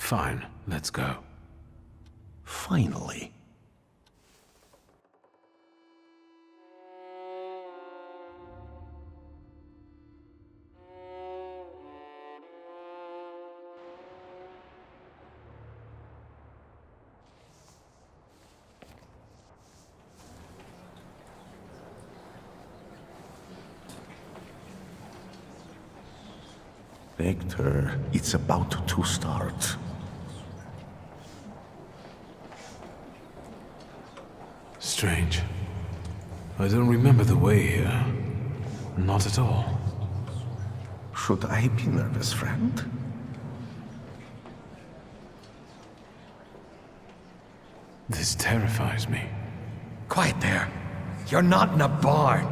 Fine, let's go. Finally. Victor, it's about to start. Strange. I don't remember the way here. Not at all. Should I be nervous, friend? This terrifies me. Quiet there. You're not in a barn.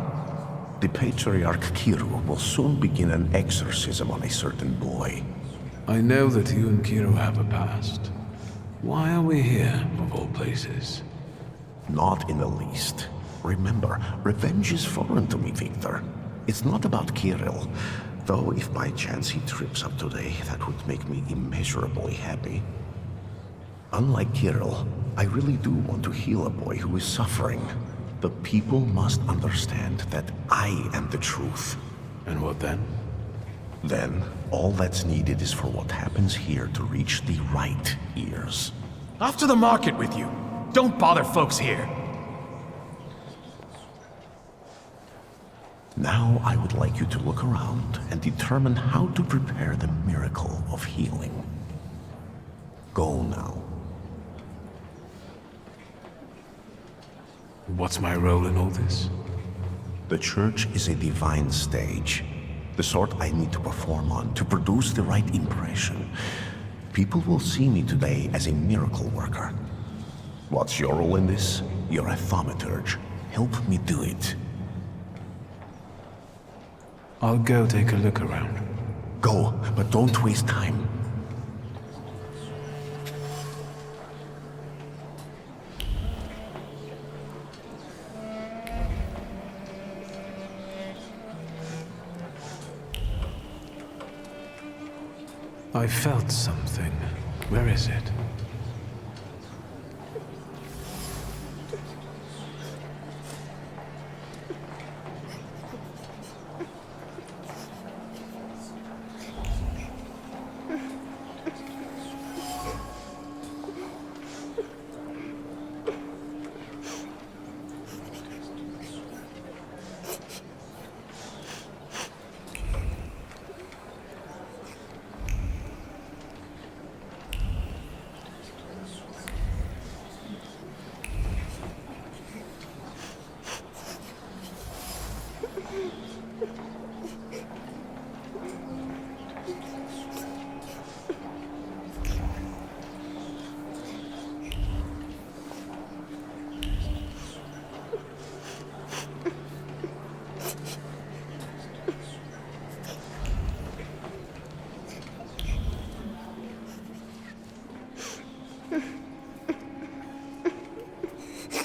The Patriarch Kiro will soon begin an exorcism on a certain boy. I know that you and Kiro have a past. Why are we here, of all places? Not in the least. Remember, revenge is foreign to me, Victor. It's not about Kirill. Though if by chance he trips up today, that would make me immeasurably happy. Unlike Kirill, I really do want to heal a boy who is suffering. The people must understand that I am the truth. And what then? Then, all that's needed is for what happens here to reach the right ears. Off to the market with you. Don't bother folks here. Now I would like you to look around and determine how to prepare the miracle of healing. Go now. What's my role in all this? The church is a divine stage. The sort I need to perform on to produce the right impression. People will see me today as a miracle worker. What's your role in this? You're a Thaumaturge. Help me do it. I'll go take a look around. Go, but don't waste time. I felt something. Where is it?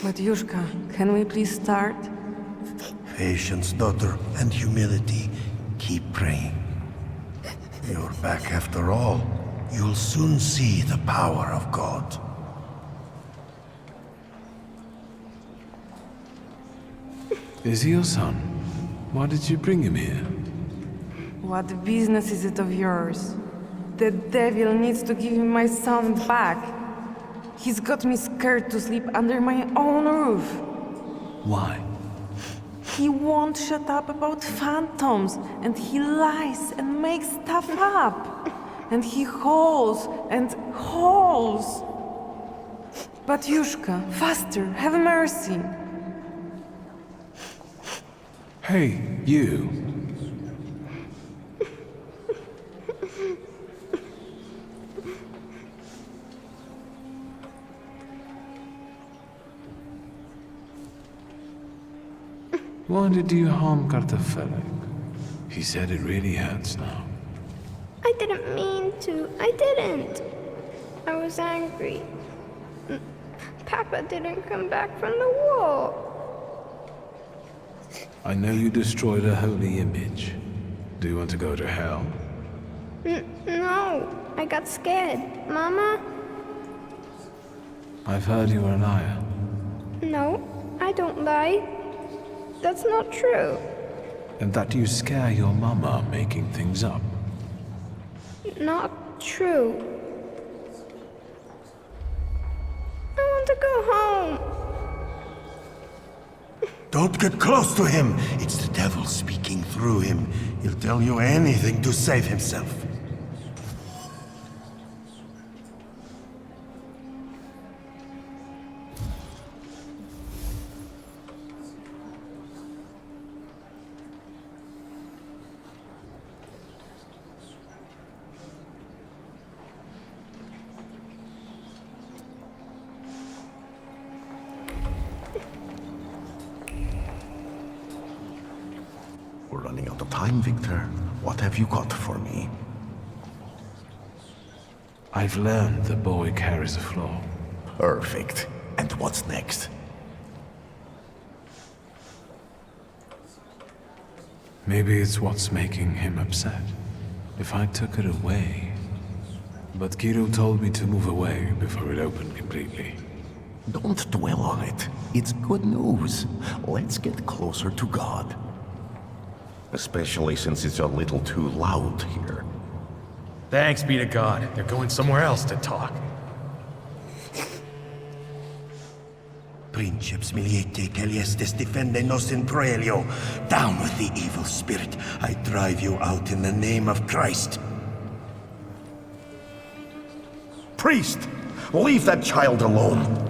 Matyushka, can we please start? Patience, daughter, and humility. Keep praying. You're back after all. You'll soon see the power of God. Is he your son? Why did you bring him here? What business is it of yours? The devil needs to give me my son back. He's got me scared to sleep under my own roof. Why? He won't shut up about phantoms, and he lies and makes stuff up. And he hauls and hauls. Batyushka, faster, have mercy. Hey, you. Why did you harm Kartafelek? He said it really hurts now. I didn't mean to. I didn't. I was angry. Papa didn't come back from the war. I know you destroyed a holy image. Do you want to go to hell? No. I got scared. Mama? I've heard you were a liar. No, I don't lie. That's not true. And that you scare your mama making things up. Not true. I want to go home. Don't get close to him. It's the devil speaking through him. He'll tell you anything to save himself. We're running out of time, Victor. What have you got for me? I've learned the boy carries a flaw. Perfect. And what's next? Maybe it's what's making him upset. If I took it away... But Kiro told me to move away before it opened completely. Don't dwell on it. It's good news. Let's get closer to God. Especially since it's a little too loud here. Thanks be to God. They're going somewhere else to talk. Princeps miliete celiestes defende nos in proelio. Down with the evil spirit. I drive you out in the name of Christ. Priest! Leave that child alone!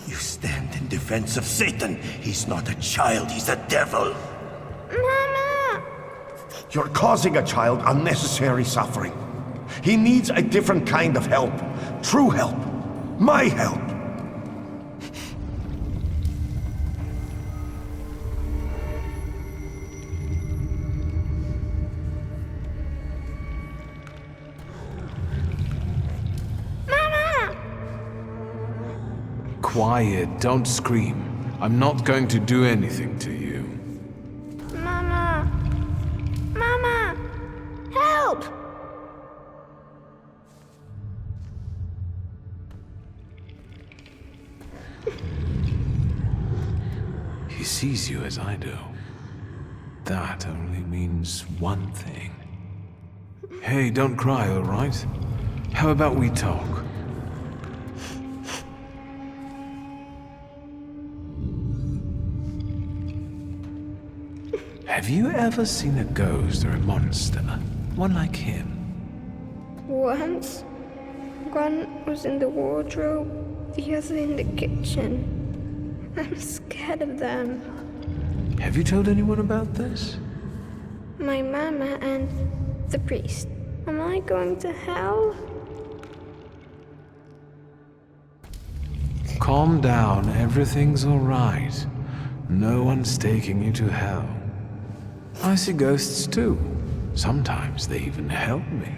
You stand in defense of Satan. He's not a child, he's a devil. Mama! You're causing a child unnecessary suffering. He needs a different kind of help. True help. My help. Quiet, don't scream. I'm not going to do anything to you. Mama! Mama! Help! He sees you as I do. That only means one thing. Hey, don't cry, all right? How about we talk? Have you ever seen a ghost or a monster? One like him? Once, one was in the wardrobe, the other in the kitchen. I'm scared of them. Have you told anyone about this? My mama and the priest. Am I going to hell? Calm down, everything's all right. No one's taking you to hell. I see ghosts too. Sometimes they even help me.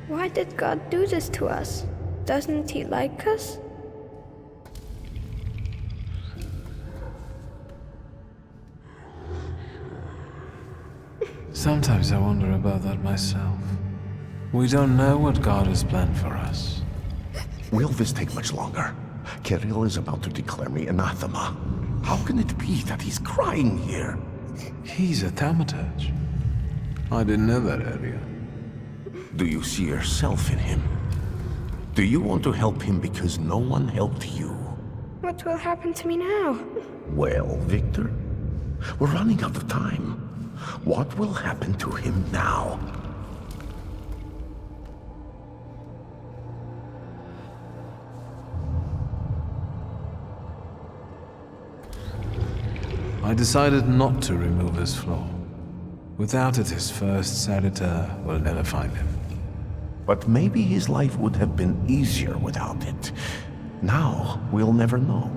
Why did God do this to us? Doesn't he like us? Sometimes I wonder about that myself. We don't know what God has planned for us. Will this take much longer? Kirill is about to declare me anathema. How can it be that he's crying here? He's a Thaumaturge. I didn't know that earlier. Do you see yourself in him? Do you want to help him because no one helped you? What will happen to me now? Well, Victor, we're running out of time. What will happen to him now? I decided not to remove his flaw. Without it, his first editor will never find him. But maybe his life would have been easier without it. Now, we'll never know.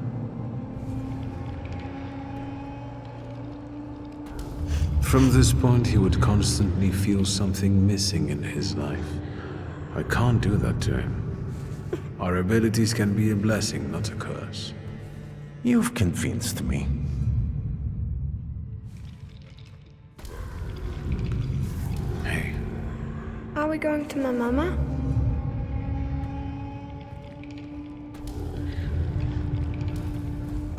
From this point, he would constantly feel something missing in his life. I can't do that to him. Our abilities can be a blessing, not a curse. You've convinced me. Hey, we going to my mama?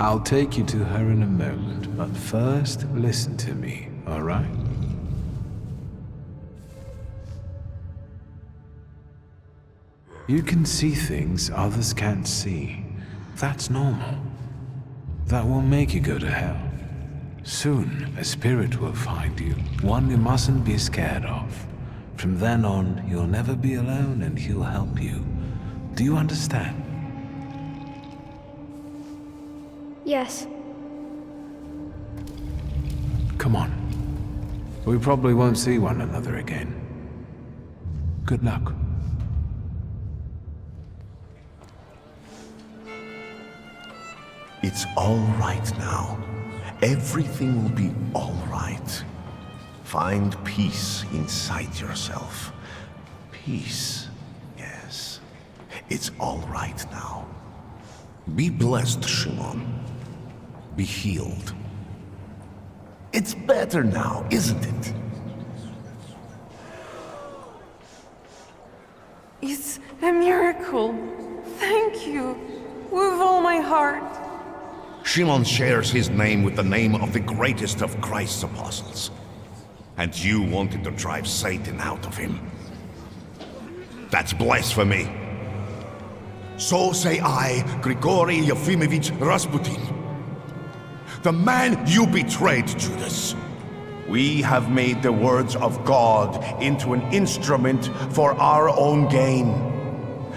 I'll take you to her in a moment, but first listen to me, all right? You can see things others can't see. That's normal. That won't make you go to hell. Soon, a spirit will find you, one you mustn't be scared of. From then on, you'll never be alone and he'll help you. Do you understand? Yes. Come on. We probably won't see one another again. Good luck. It's all right now. Everything will be all right. Find peace inside yourself. Peace, yes. It's all right now. Be blessed, Shimon. Be healed. It's better now, isn't it? It's a miracle. Thank you. With all my heart. Shimon shares his name with the name of the greatest of Christ's apostles. And you wanted to drive Satan out of him. That's blasphemy. So say I, Grigory Yefimovich Rasputin. The man you betrayed, Judas. We have made the words of God into an instrument for our own gain.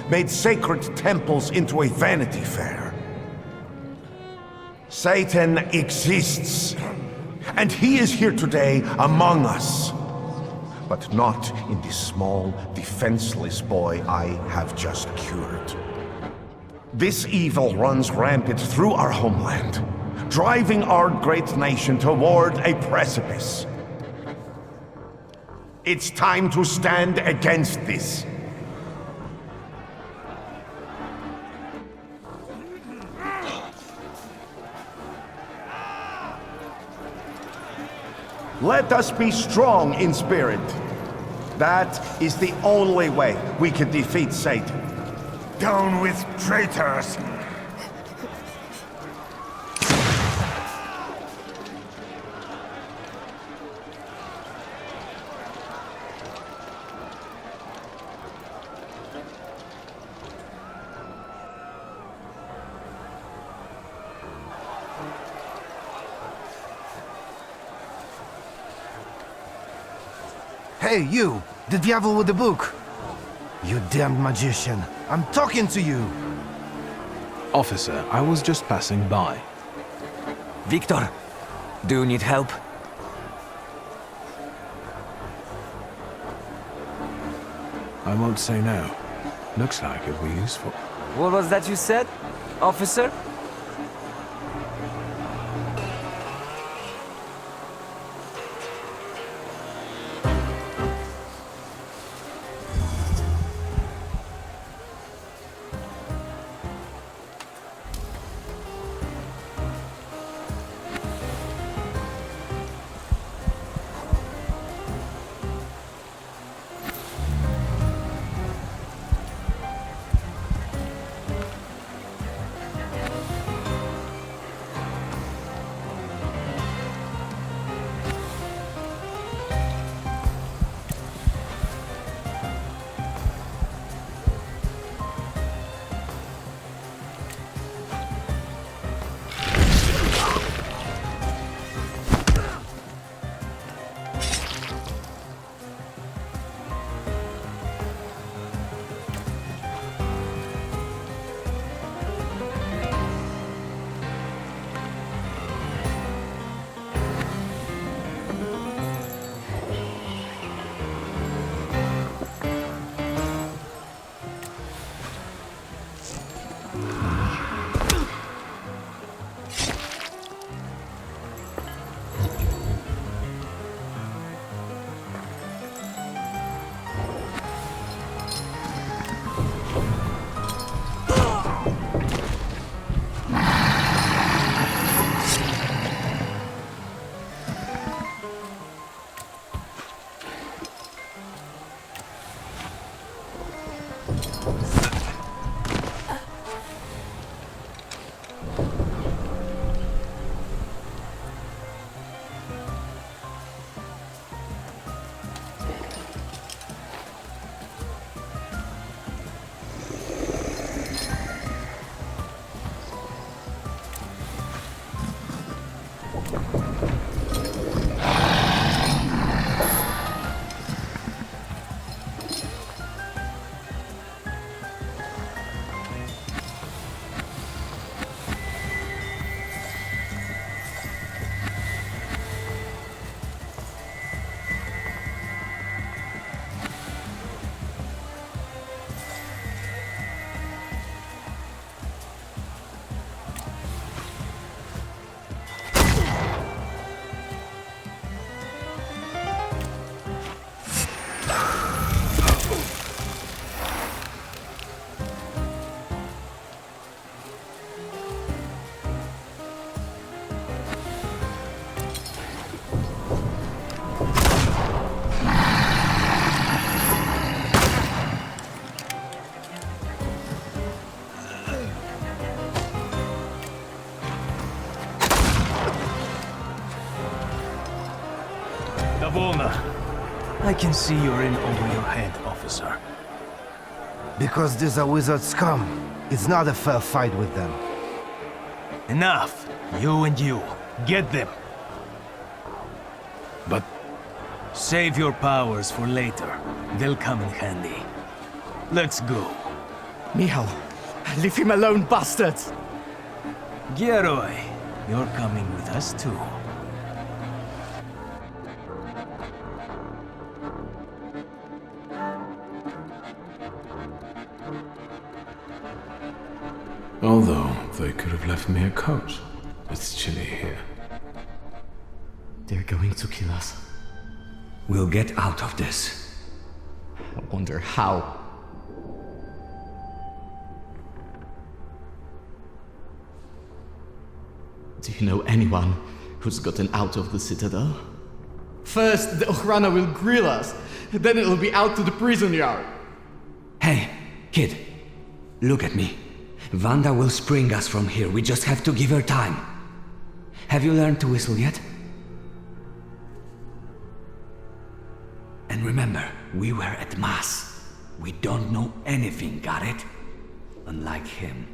Made sacred temples into a vanity fair. Satan exists, and he is here today among us. But not in this small, defenseless boy I have just cured. This evil runs rampant through our homeland, driving our great nation toward a precipice. It's time to stand against this. Let us be strong in spirit. That is the only way we can defeat Satan. Down with traitors! Hey, you! The devil with the book! You damned magician! I'm talking to you! Officer, I was just passing by. Victor, do you need help? I won't say no. Looks like it'll be useful. What was that you said, officer? I can see you're in over your head, officer. Because these are wizard scum. It's not a fair fight with them. Enough! You and you. Get them. But Save your powers for later. They'll come in handy. Let's go. Michal, leave him alone, bastards! Gieroi, you're coming with us too. although they could have left me a coat. It's chilly here. They're going to kill us. We'll get out of this. I wonder how. Do you know anyone who's gotten out of the Citadel? First, the Ochrana will grill us, then it'll be out to the prison yard. Hey, kid, look at me. Wanda will spring us from here. We just have to give her time. Have you learned to whistle yet? And remember, we were at Mass. We don't know anything, got it? Unlike him.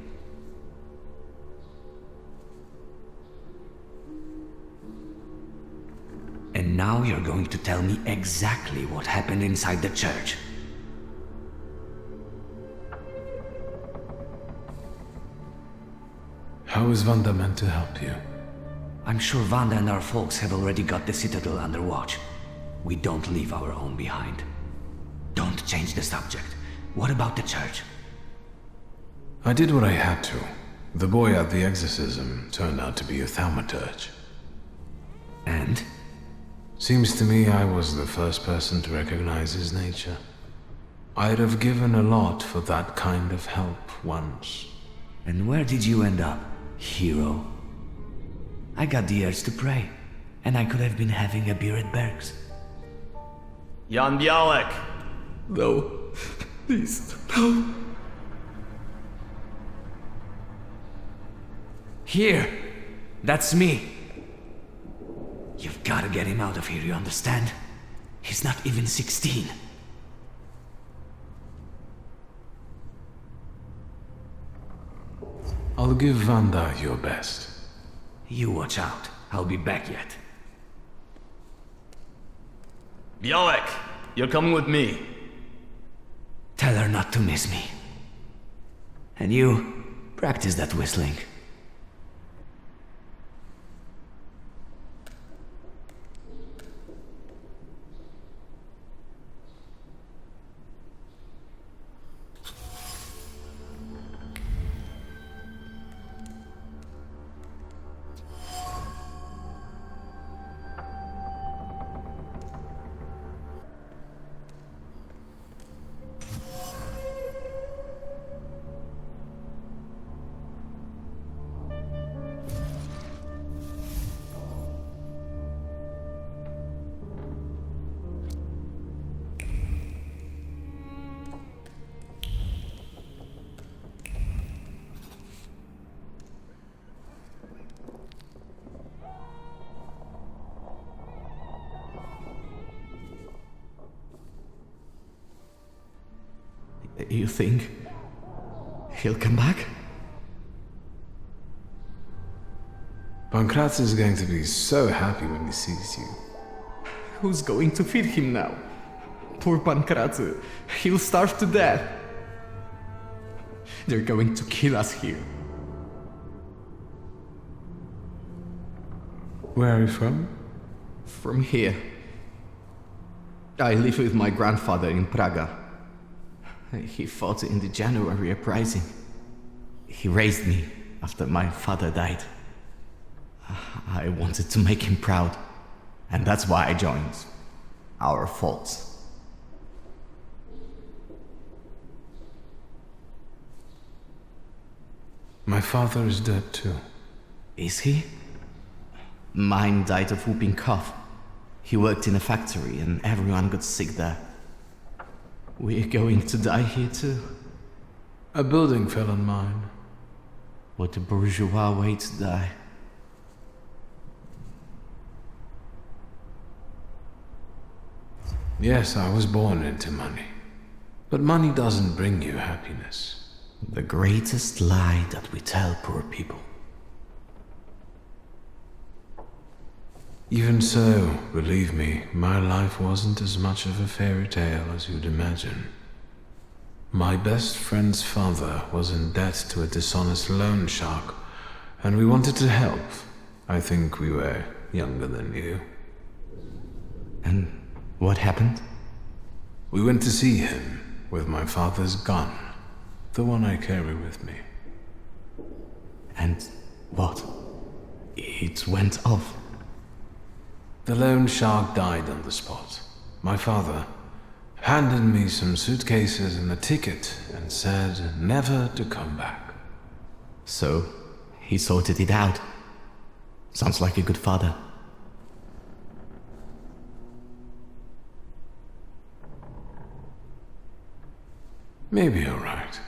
And now you're going to tell me exactly what happened inside the church. How is Wanda meant to help you? I'm sure Wanda and our folks have already got the Citadel under watch. We don't leave our own behind. Don't change the subject. What about the church? I did what I had to. The boy at the exorcism turned out to be a Thaumaturge. And? Seems to me I was the first person to recognize his nature. I'd have given a lot for that kind of help once. And where did you end up, hero? I got the urge to pray, and I could have been having a beer at Berg's. Jan Bialek! No, please, no. Here! That's me! You've gotta get him out of here, you understand? He's not even 16. I'll give Wanda your best. You watch out. I'll be back yet. Bialek, you're coming with me. Tell her not to miss me. And you, practice that whistling. You think he'll come back? Pankratz is going to be so happy when he sees you. Who's going to feed him now? Poor Pankratz. He'll starve to death. They're going to kill us here. Where are you from? From here. I live with my grandfather in Praga. He fought in the January uprising. He raised me after my father died. I wanted to make him proud, and that's why I joined our folks. My father is dead too. Is he? Mine died of whooping cough. He worked in a factory and everyone got sick there. We're going to die here too. A building fell on mine. What a bourgeois way to die. Yes, I was born into money. But money doesn't bring you happiness. The greatest lie that we tell poor people. Even so, believe me, my life wasn't as much of a fairy tale as you'd imagine. My best friend's father was in debt to a dishonest loan shark, and we wanted to help. I think we were younger than you. And what happened? We went to see him with my father's gun, the one I carry with me. And what? It went off. The loan shark died on the spot. My father handed me some suitcases and a ticket and said never to come back. So, he sorted it out. Sounds like a good father. Maybe you're right.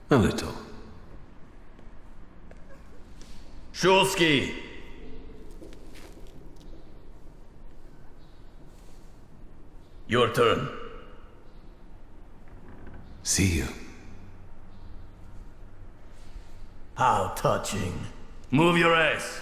A little. Shulsky! Your turn. See you. How touching. Move your ass.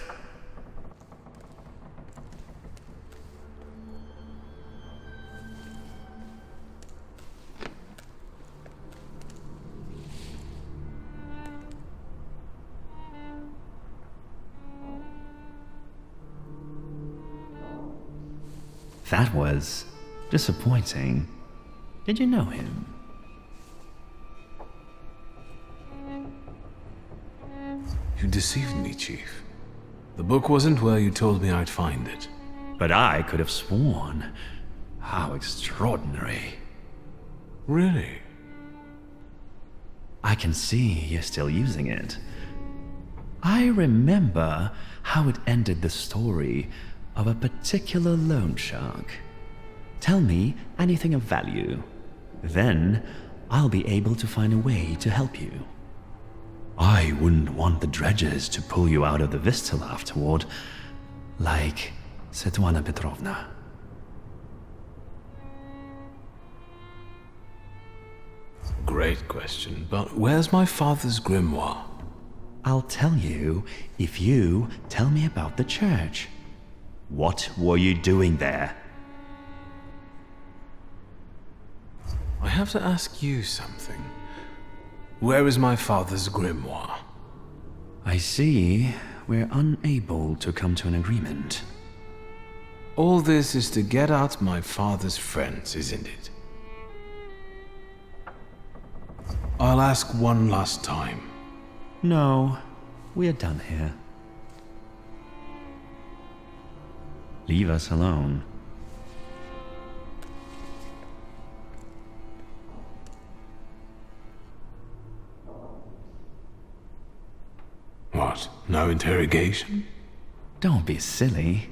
That was disappointing. Did you know him? You deceived me, Chief. The book wasn't where you told me I'd find it. But I could have sworn. How extraordinary. Really? I can see you're still using it. I remember how it ended the story of a particular loan shark. Tell me anything of value. Then I'll be able to find a way to help you. I wouldn't want the dredgers to pull you out of the Vistula afterward, like Svetlana Petrovna. Great question, but where's my father's grimoire? I'll tell you if you tell me about the church. What were you doing there? I have to ask you something. Where is my father's grimoire? I see we're unable to come to an agreement. All this is to get at my father's friends, isn't it? I'll ask one last time. No, we're done here. Leave us alone. What? No interrogation? Don't be silly.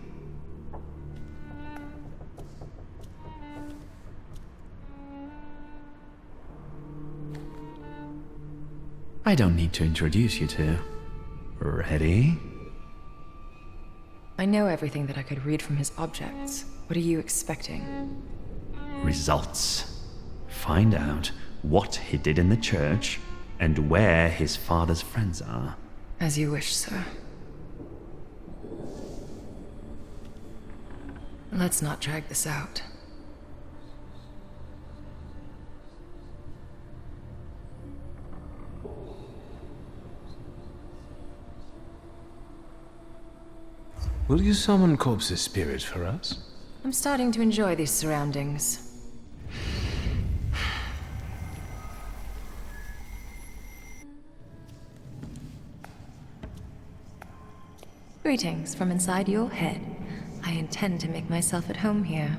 I don't need to introduce you to. Ready? I know everything that I could read from his objects. What are you expecting? Results. Find out what he did in the church and where his father's friends are. As you wish, sir. Let's not drag this out. Will you summon Corpse's spirit for us? I'm starting to enjoy these surroundings. Greetings from inside your head. I intend to make myself at home here.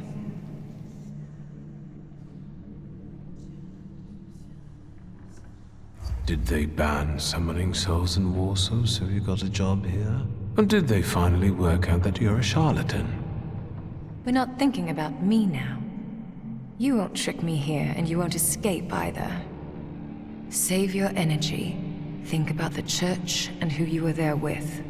Did they ban summoning souls in Warsaw, so you got a job here? Or did they finally work out that you're a charlatan? We're not thinking about me now. You won't trick me here, and you won't escape either. Save your energy. Think about the church and who you were there with.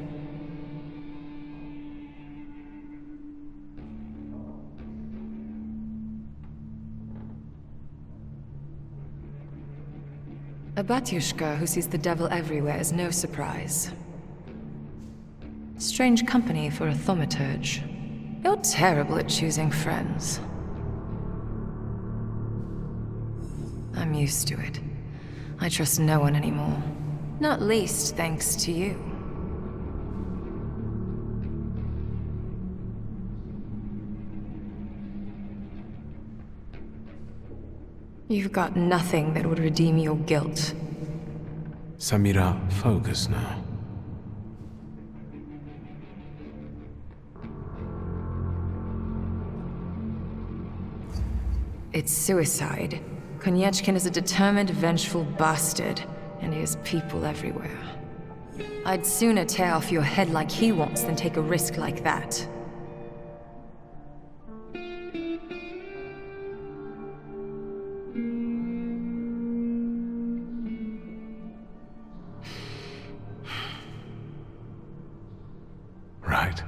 A batyushka who sees the devil everywhere is no surprise. Strange company for a thaumaturge. You're terrible at choosing friends. I'm used to it. I trust no one anymore. Not least thanks to you. You've got nothing that would redeem your guilt. Samira, focus now. It's suicide. Konyechkin is a determined, vengeful bastard, and he has people everywhere. I'd sooner tear off your head like he wants than take a risk like that. Right.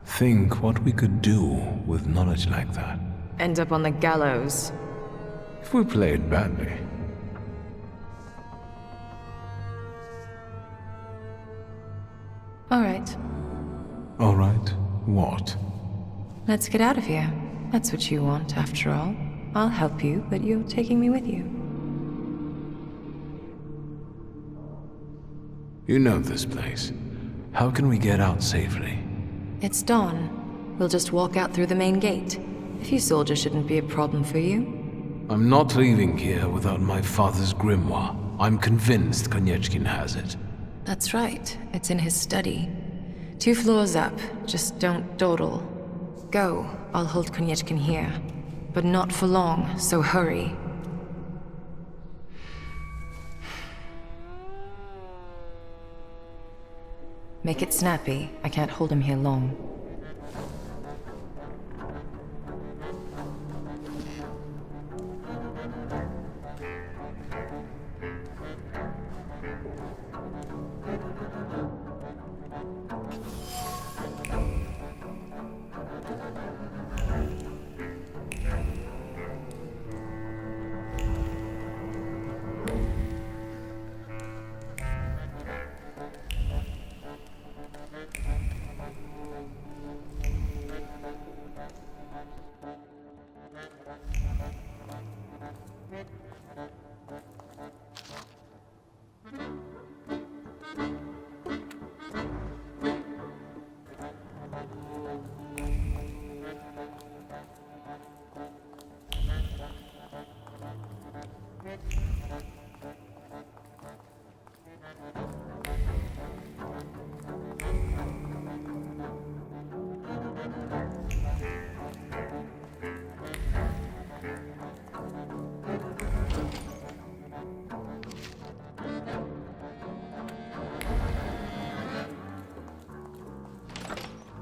Think what we could do with knowledge like that. End up on the gallows. If we played badly. All right. All right. What? Let's get out of here. That's what you want, after all. I'll help you, but you're taking me with you. You know this place. How can we get out safely? It's dawn. We'll just walk out through the main gate. A few soldiers shouldn't be a problem for you. I'm not leaving here without my father's grimoire. I'm convinced Konyechkin has it. That's right. It's in his study. 2 floors up. Just don't dawdle. Go. I'll hold Konyechkin here. But not for long, so hurry. Make it snappy. I can't hold him here long.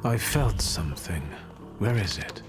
I felt something. Where is it?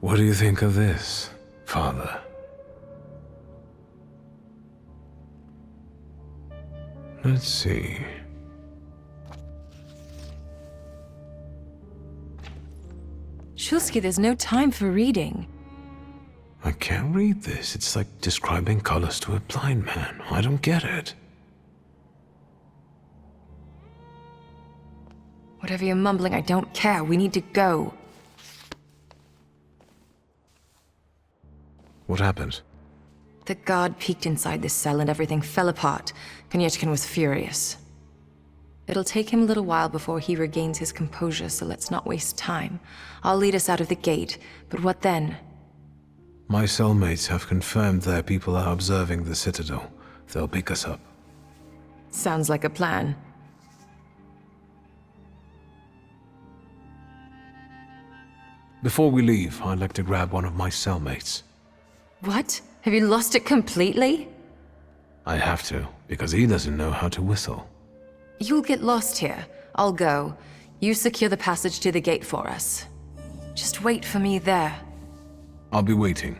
What do you think of this, Father? Let's see. Shulsky, there's no time for reading. I can't read this. It's like describing colors to a blind man. I don't get it. Whatever you're mumbling, I don't care. We need to go. What happened? The guard peeked inside this cell and everything fell apart. Konyechkin was furious. It'll take him a little while before he regains his composure, so let's not waste time. I'll lead us out of the gate, but what then? My cellmates have confirmed their people are observing the Citadel. They'll pick us up. Sounds like a plan. Before we leave, I'd like to grab one of my cellmates. What? Have you lost it completely? I have to, because he doesn't know how to whistle. You'll get lost here. I'll go. You secure the passage to the gate for us. Just wait for me there. I'll be waiting.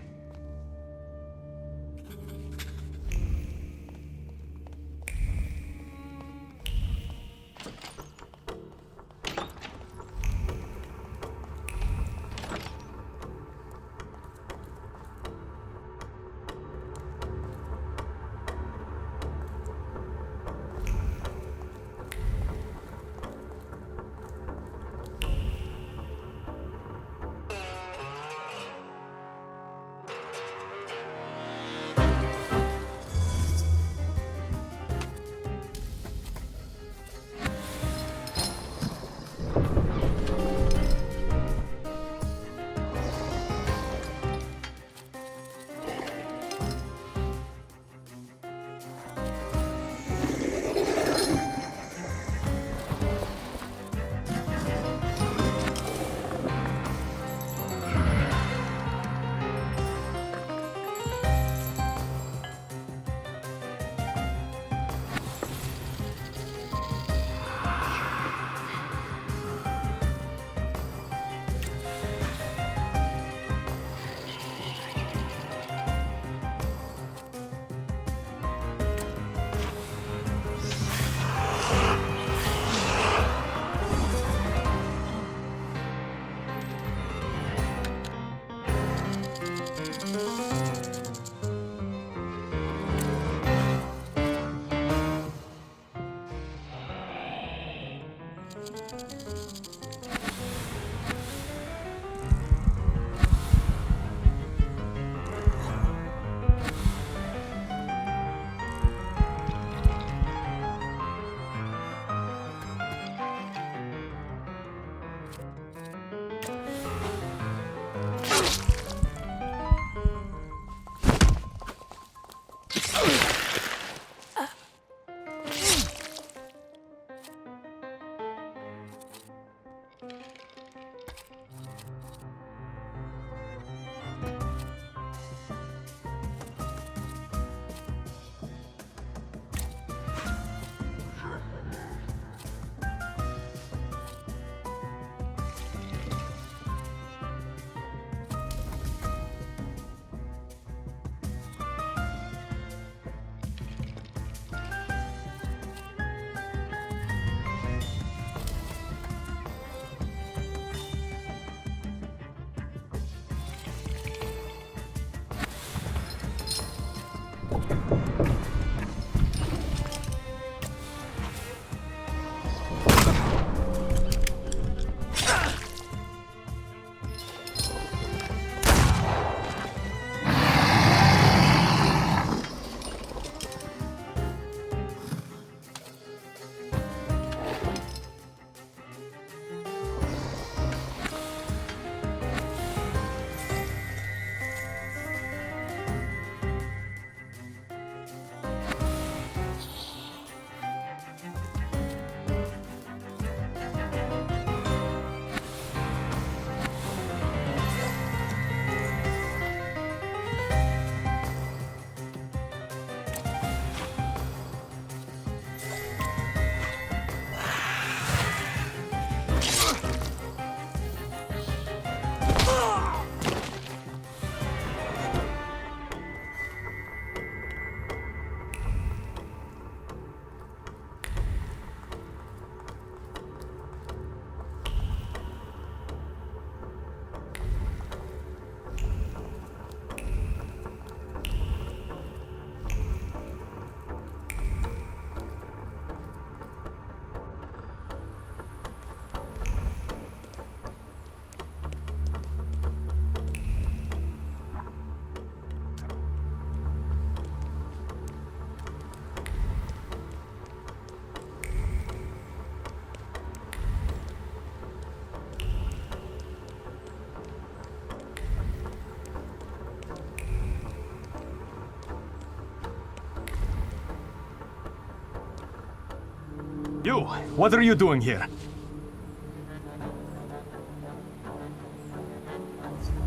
You, what are you doing here?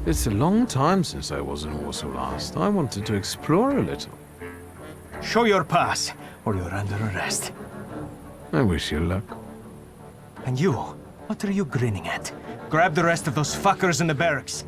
It's a long time since I was in Warsaw last. I wanted to explore a little. Show your pass, or you're under arrest. I wish you luck. And you, what are you grinning at? Grab the rest of those fuckers in the barracks.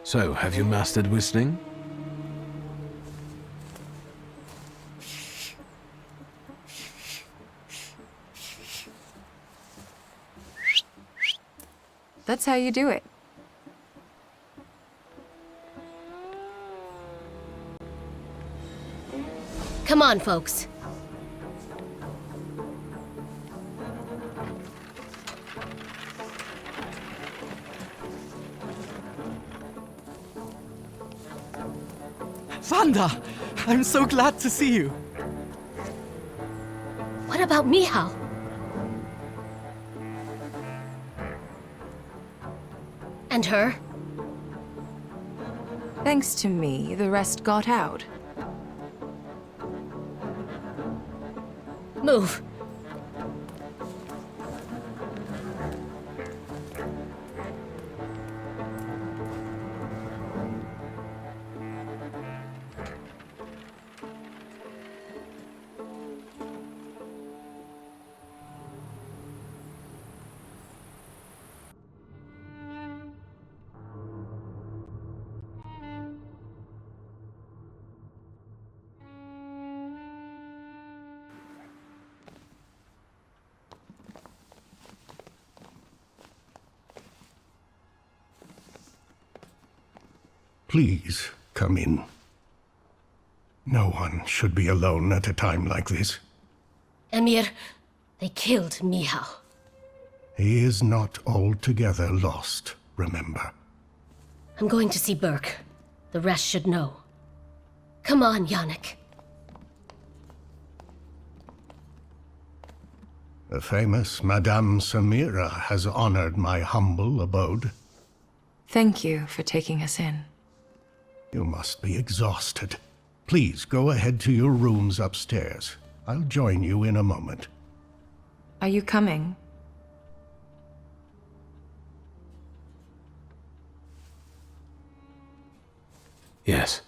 So, have you mastered whistling? That's how you do it. Come on, folks. Wanda! I'm so glad to see you. What about Michał? And her? Thanks to me, the rest got out. Move. Please, come in. No one should be alone at a time like this. Emir, they killed Michał. He is not altogether lost, remember. I'm going to see Burke. The rest should know. Come on, Yannick. The famous Madame Samira has honored my humble abode. Thank you for taking us in. You must be exhausted. Please go ahead to your rooms upstairs. I'll join you in a moment. Are you coming? Yes.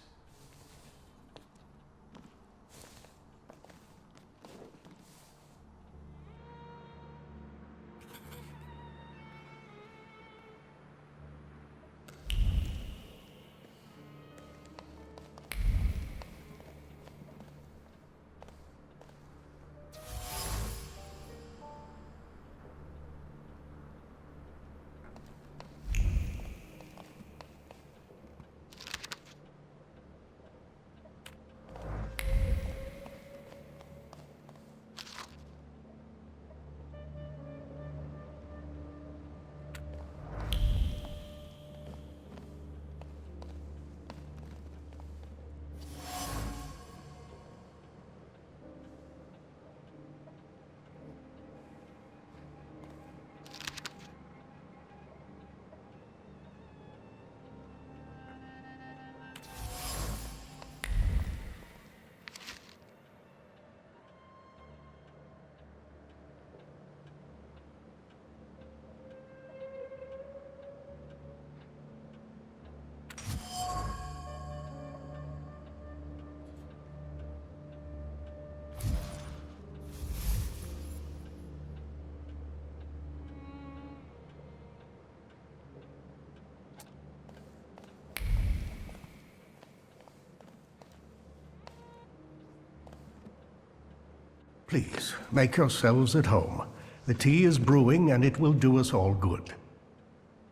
Please, make yourselves at home. The tea is brewing and it will do us all good.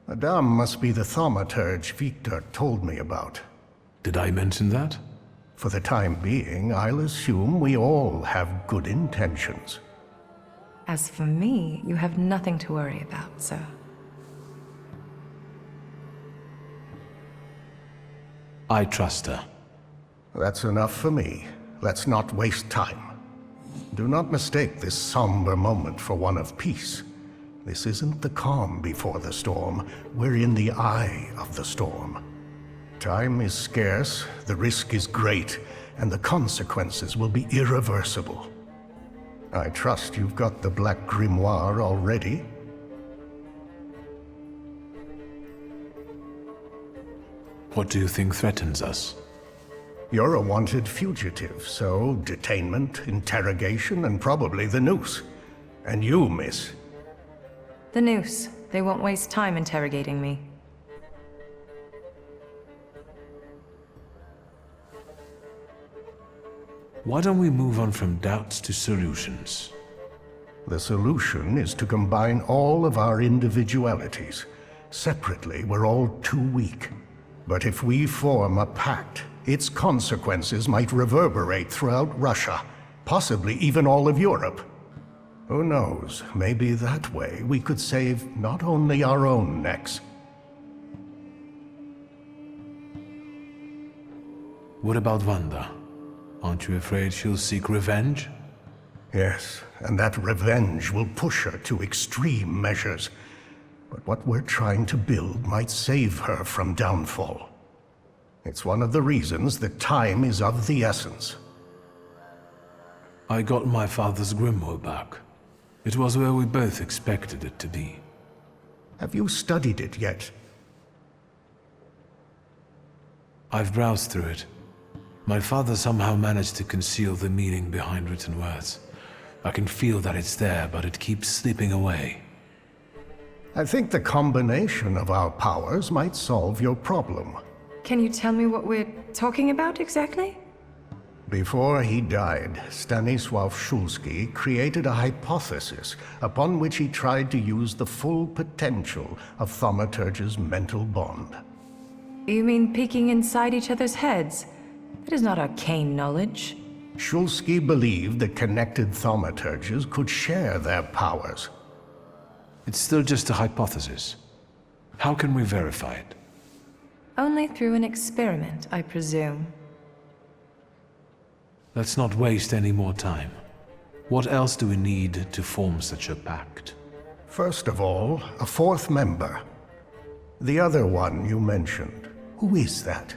Madame must be the Thaumaturge Victor told me about. Did I mention that? For the time being, I'll assume we all have good intentions. As for me, you have nothing to worry about, sir. I trust her. That's enough for me. Let's not waste time. Do not mistake this somber moment for one of peace. This isn't the calm before the storm. We're in the eye of the storm. Time is scarce, the risk is great, and the consequences will be irreversible. I trust you've got the Black Grimoire already. What do you think threatens us? You're a wanted fugitive, so detainment, interrogation, and probably the noose. And you, miss. The noose. They won't waste time interrogating me. Why don't we move on from doubts to solutions? The solution is to combine all of our individualities. Separately, we're all too weak. But if we form a pact, its consequences might reverberate throughout Russia, possibly even all of Europe. Who knows, maybe that way we could save not only our own necks. What about Wanda? Aren't you afraid she'll seek revenge? Yes, and that revenge will push her to extreme measures. But what we're trying to build might save her from downfall. It's one of the reasons that time is of the essence. I got my father's grimoire back. It was where we both expected it to be. Have you studied it yet? I've browsed through it. My father somehow managed to conceal the meaning behind written words. I can feel that it's there, but it keeps slipping away. I think the combination of our powers might solve your problem. Can you tell me what we're talking about exactly? Before he died, Stanisław Szulski created a hypothesis upon which he tried to use the full potential of Thaumaturge's mental bond. You mean peeking inside each other's heads? That is not arcane knowledge. Szulski believed that connected Thaumaturges could share their powers. It's still just a hypothesis. How can we verify it? Only through an experiment, I presume. Let's not waste any more time. What else do we need to form such a pact? First of all, a fourth member. The other one you mentioned. Who is that?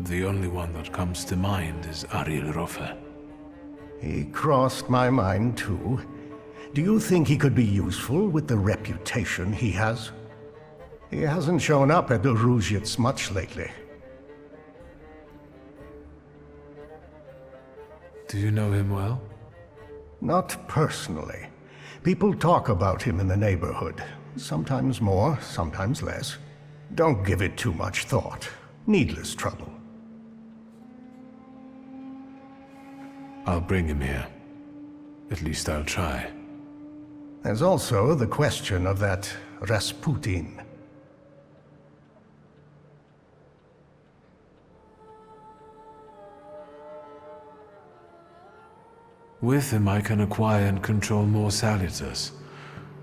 The only one that comes to mind is Ariel Rofe. He crossed my mind too. Do you think he could be useful with the reputation he has? He hasn't shown up at the Ruzhits much lately. Do you know him well? Not personally. People talk about him in the neighborhood. Sometimes more, sometimes less. Don't give it too much thought. Needless trouble. I'll bring him here. At least I'll try. There's also the question of that Rasputin. With him I can acquire and control more Salutars.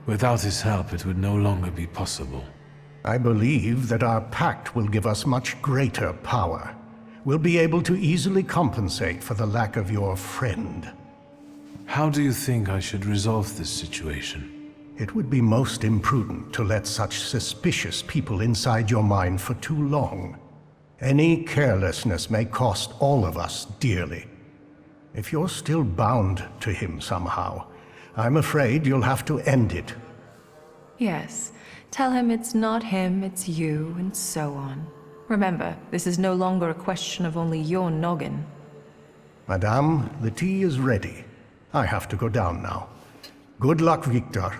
Without his help it would no longer be possible. I believe that our pact will give us much greater power. We'll be able to easily compensate for the lack of your friend. How do you think I should resolve this situation? It would be most imprudent to let such suspicious people inside your mind for too long. Any carelessness may cost all of us dearly. If you're still bound to him somehow, I'm afraid you'll have to end it. Yes. Tell him it's not him, it's you, and so on. Remember, this is no longer a question of only your noggin. Madame, the tea is ready. I have to go down now. Good luck, Victor.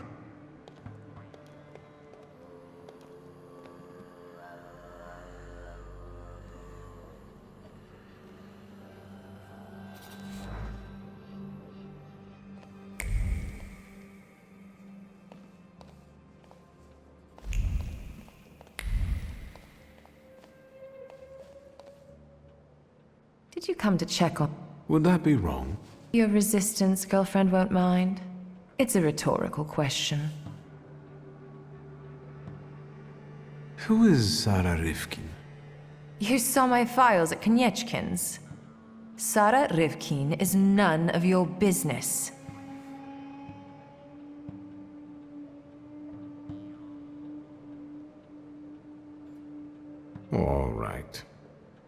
Did you come to check on... Would that be wrong? Your resistance girlfriend won't mind. It's a rhetorical question. Who is Sarah Rivkin? You saw my files at Konieczkin's. Sarah Rivkin is none of your business. All right.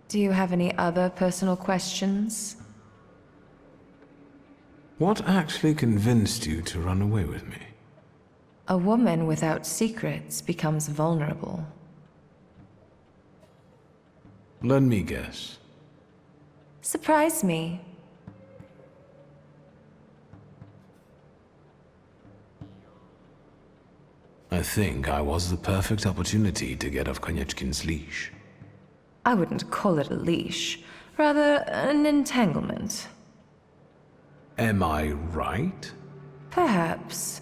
Do you have any other personal questions? What actually convinced you to run away with me? A woman without secrets becomes vulnerable. Let me guess. Surprise me. I think I was the perfect opportunity to get off Konieczkin's leash. I wouldn't call it a leash, rather an entanglement. Am I right? Perhaps.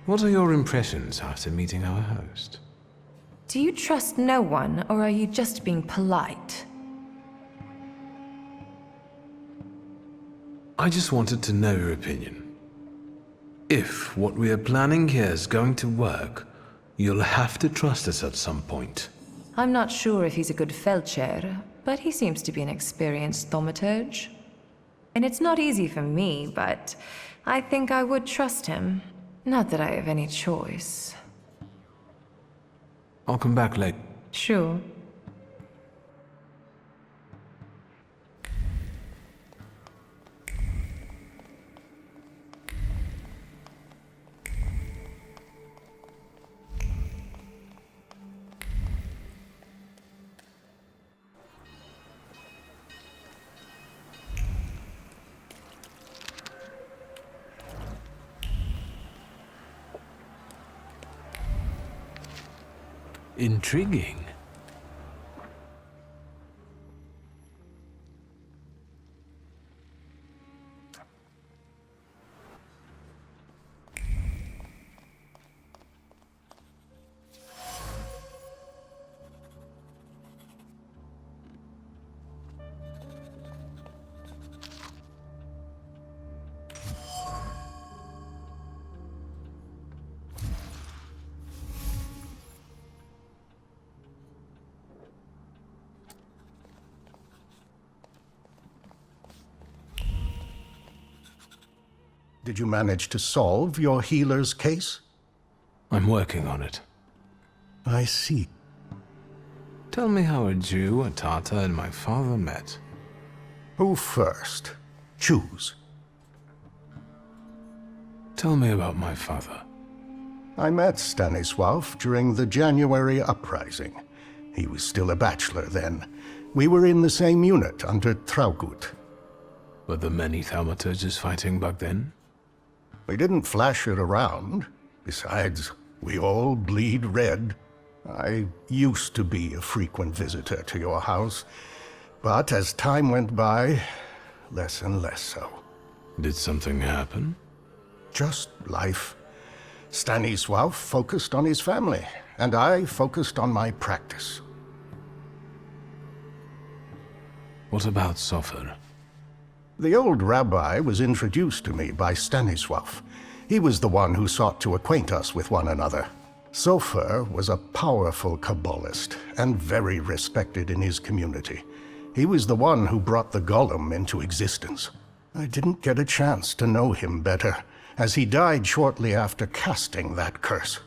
What are your impressions after meeting our host? Do you trust no one, or are you just being polite? I just wanted to know your opinion. If what we are planning here is going to work, you'll have to trust us at some point. I'm not sure if he's a good Feldchair, but he seems to be an experienced Thaumaturge. And it's not easy for me, but I think I would trust him. Not that I have any choice. I'll come back later. Sure. Intriguing. Did you manage to solve your healer's case? I'm working on it. I see. Tell me how a Jew, a Tatar, and my father met. Who first? Choose. Tell me about my father. I met Stanisław during the January uprising. He was still a bachelor then. We were in the same unit under Traugott. Were there many Thaumaturges fighting back then? We didn't flash it around. Besides, we all bleed red. I used to be a frequent visitor to your house, but as time went by, less and less so. Did something happen? Just life. Stanisław focused on his family, and I focused on my practice. What about Sofer? The old rabbi was introduced to me by Stanisław. He was the one who sought to acquaint us with one another. Sofer was a powerful Kabbalist and very respected in his community. He was the one who brought the golem into existence. I didn't get a chance to know him better, as he died shortly after casting that curse.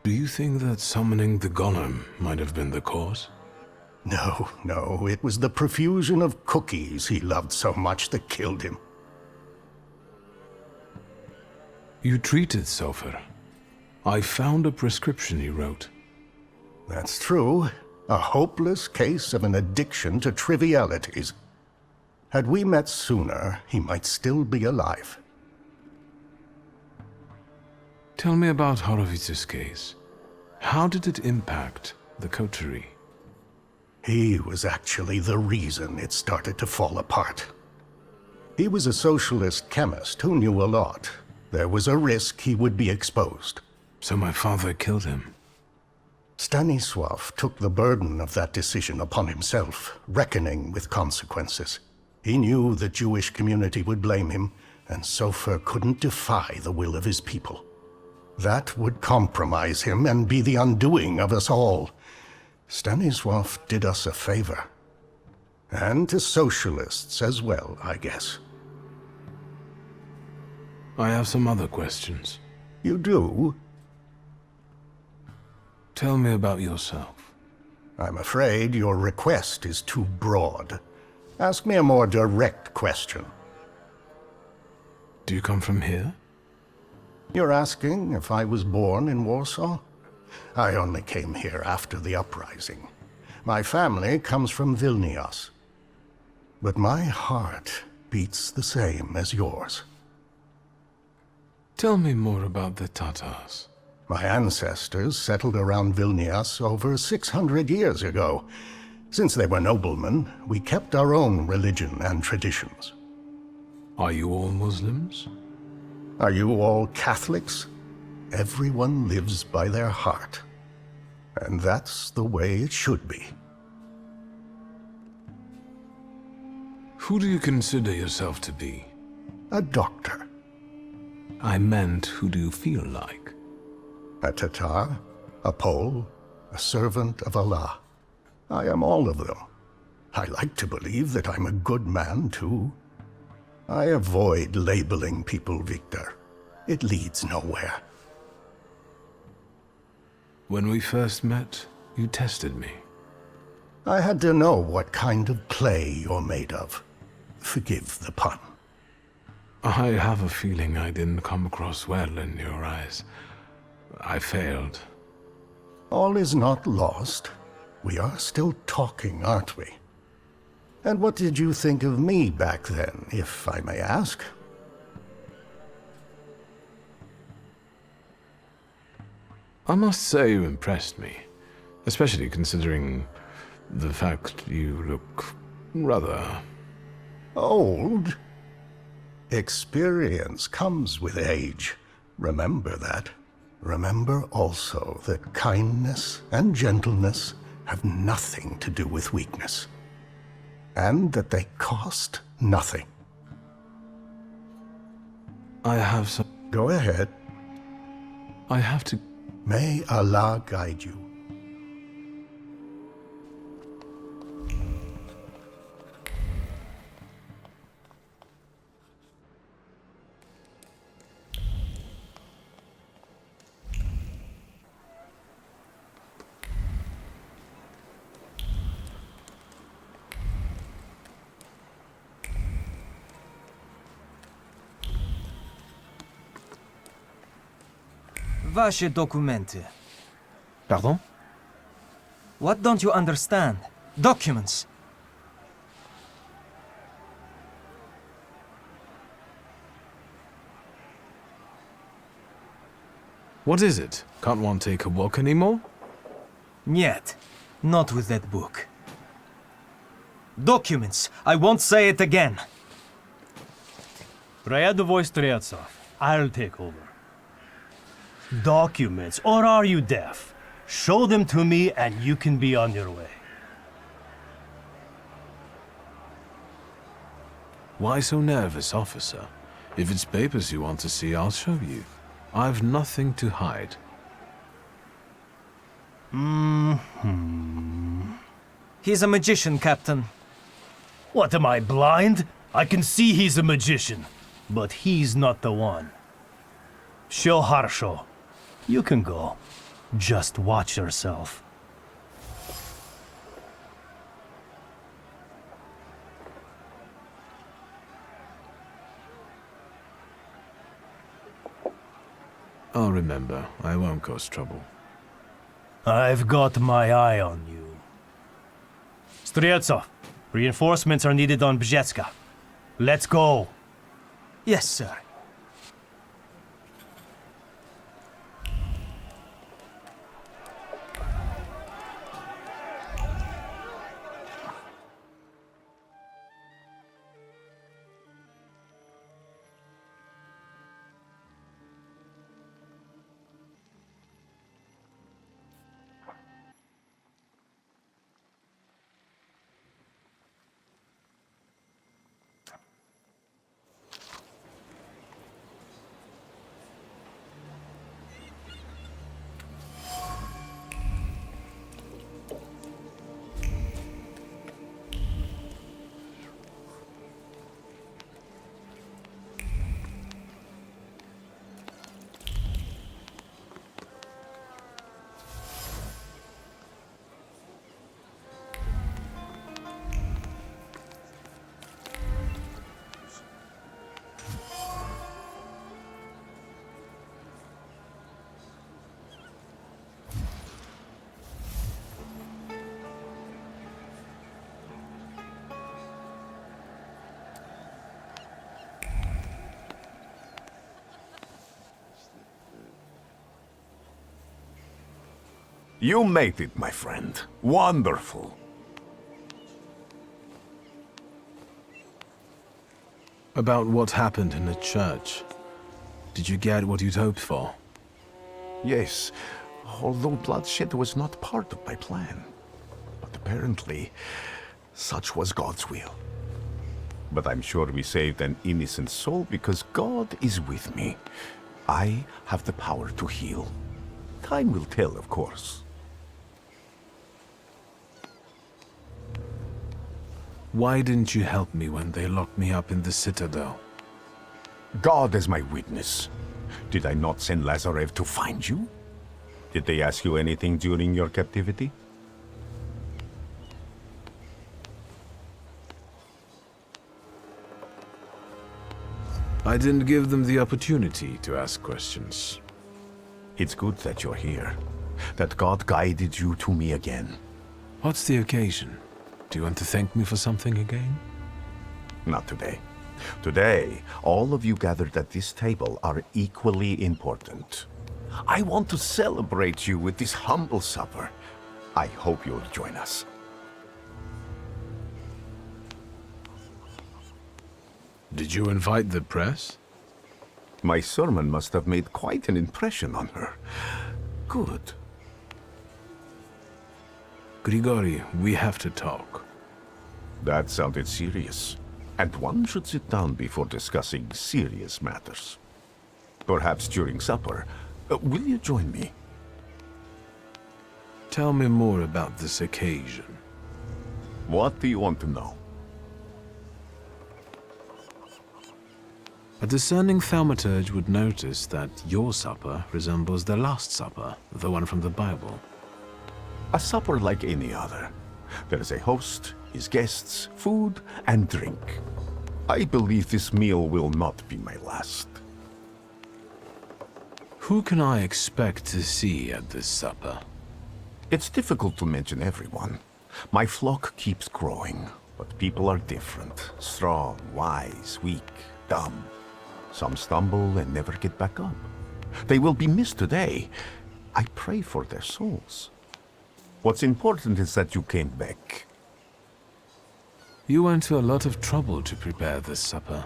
Do you think that summoning the golem might have been the cause? No, it was the profusion of cookies he loved so much that killed him. You treated Sofer. I found a prescription he wrote. That's true. A hopeless case of an addiction to trivialities. Had we met sooner, he might still be alive. Tell me about Horowitz's case. How did it impact the coterie? He was actually the reason it started to fall apart. He was a socialist chemist who knew a lot. There was a risk he would be exposed. So my father killed him. Stanisław took the burden of that decision upon himself, reckoning with consequences. He knew the Jewish community would blame him, and Sofer couldn't defy the will of his people. That would compromise him and be the undoing of us all. Stanisław did us a favor. And to socialists as well, I guess. I have some other questions. You do? Tell me about yourself. I'm afraid your request is too broad. Ask me a more direct question. Do you come from here? You're asking if I was born in Warsaw? I only came here after the uprising. My family comes from Vilnius. But my heart beats the same as yours. Tell me more about the Tatars. My ancestors settled around Vilnius over 600 years ago. Since they were noblemen, we kept our own religion and traditions. Are you all Muslims? Are you all Catholics? Everyone lives by their heart. And that's the way it should be. Who do you consider yourself to be? A doctor. I meant, who do you feel like? A Tatar, a Pole, a servant of Allah. I am all of them. I like to believe that I'm a good man, too. I avoid labeling people, Victor. It leads nowhere. When we first met, you tested me. I had to know what kind of clay you're made of. Forgive the pun. I have a feeling I didn't come across well in your eyes. I failed. All is not lost. We are still talking, aren't we? And what did you think of me back then, if I may ask? I must say you impressed me, especially considering the fact you look rather... Old? Experience comes with age. Remember that. Remember also that kindness and gentleness have nothing to do with weakness, and that they cost nothing. I have some... Go ahead. I have to... May Allah guide you. Ваши документы. Pardon? What don't you understand? Documents. What is it? Can't one take a walk anymore? Нет, not with that book. Documents. I won't say it again. Рядовой Стрельцов. I'll take over. Documents, or are you deaf? Show them to me and you can be on your way. Why so nervous, officer? If it's papers you want to see, I'll show you. I've nothing to hide. He's a magician, Captain. What, am I blind? I can see he's a magician, but he's not the one. Всё хорошо. You can go. Just watch yourself. I'll remember. I won't cause trouble. I've got my eye on you. Streltsov, reinforcements are needed on Bzetska. Let's go. Yes, sir. You made it, my friend. Wonderful. About what happened in the church. Did you get what you'd hoped for? Yes, although bloodshed was not part of my plan. But apparently, such was God's will. But I'm sure we saved an innocent soul because God is with me. I have the power to heal. Time will tell, of course. Why didn't you help me when they locked me up in the Citadel? God is my witness. Did I not send Lazarev to find you? Did they ask you anything during your captivity? I didn't give them the opportunity to ask questions. It's good that you're here. That God guided you to me again. What's the occasion? Do you want to thank me for something again? Not today. Today, all of you gathered at this table are equally important. I want to celebrate you with this humble supper. I hope you'll join us. Did you invite the press? My sermon must have made quite an impression on her. Good. Grigori, we have to talk. That sounded serious. And one should sit down before discussing serious matters. Perhaps during supper. Will you join me? Tell me more about this occasion. What do you want to know? A discerning thaumaturge would notice that your supper resembles the Last Supper, the one from the Bible. A supper like any other. There is a host, his guests, food, and drink. I believe this meal will not be my last. Who can I expect to see at this supper? It's difficult to mention everyone. My flock keeps growing, but people are different. Strong, wise, weak, dumb. Some stumble and never get back up. They will be missed today. I pray for their souls. What's important is that you came back. You went to a lot of trouble to prepare this supper.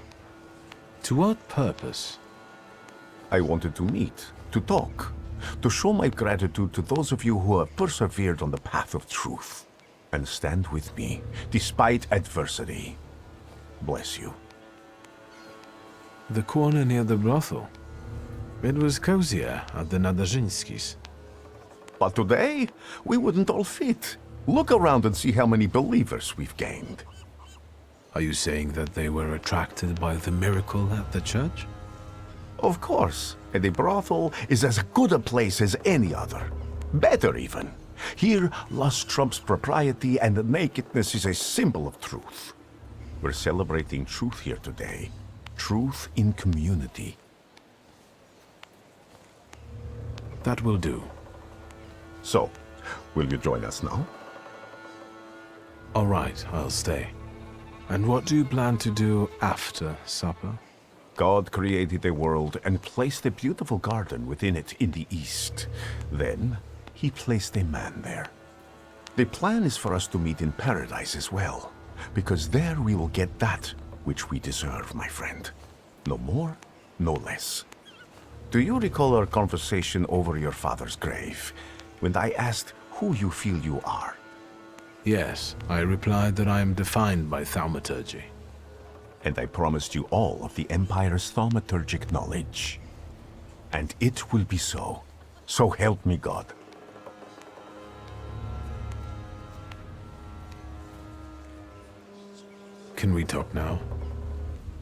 To what purpose? I wanted to meet, to talk, to show my gratitude to those of you who have persevered on the path of truth and stand with me despite adversity. Bless you. The corner near the brothel. It was cozier at the Nadazhinskis. But today, we wouldn't all fit. Look around and see how many believers we've gained. Are you saying that they were attracted by the miracle at the church? Of course, and a brothel is as good a place as any other. Better even. Here, lust trumps propriety and nakedness is a symbol of truth. We're celebrating truth here today. Truth in community. That will do. So, will you join us now? All right, I'll stay. And what do you plan to do after supper? God created a world and placed a beautiful garden within it in the east. Then, he placed a man there. The plan is for us to meet in paradise as well, because there we will get that which we deserve, my friend. No more, no less. Do you recall our conversation over your father's grave, when I asked who you feel you are? Yes, I replied that I am defined by Thaumaturge. And I promised you all of the Empire's thaumaturgic knowledge. And it will be so. So help me God. Can we talk now?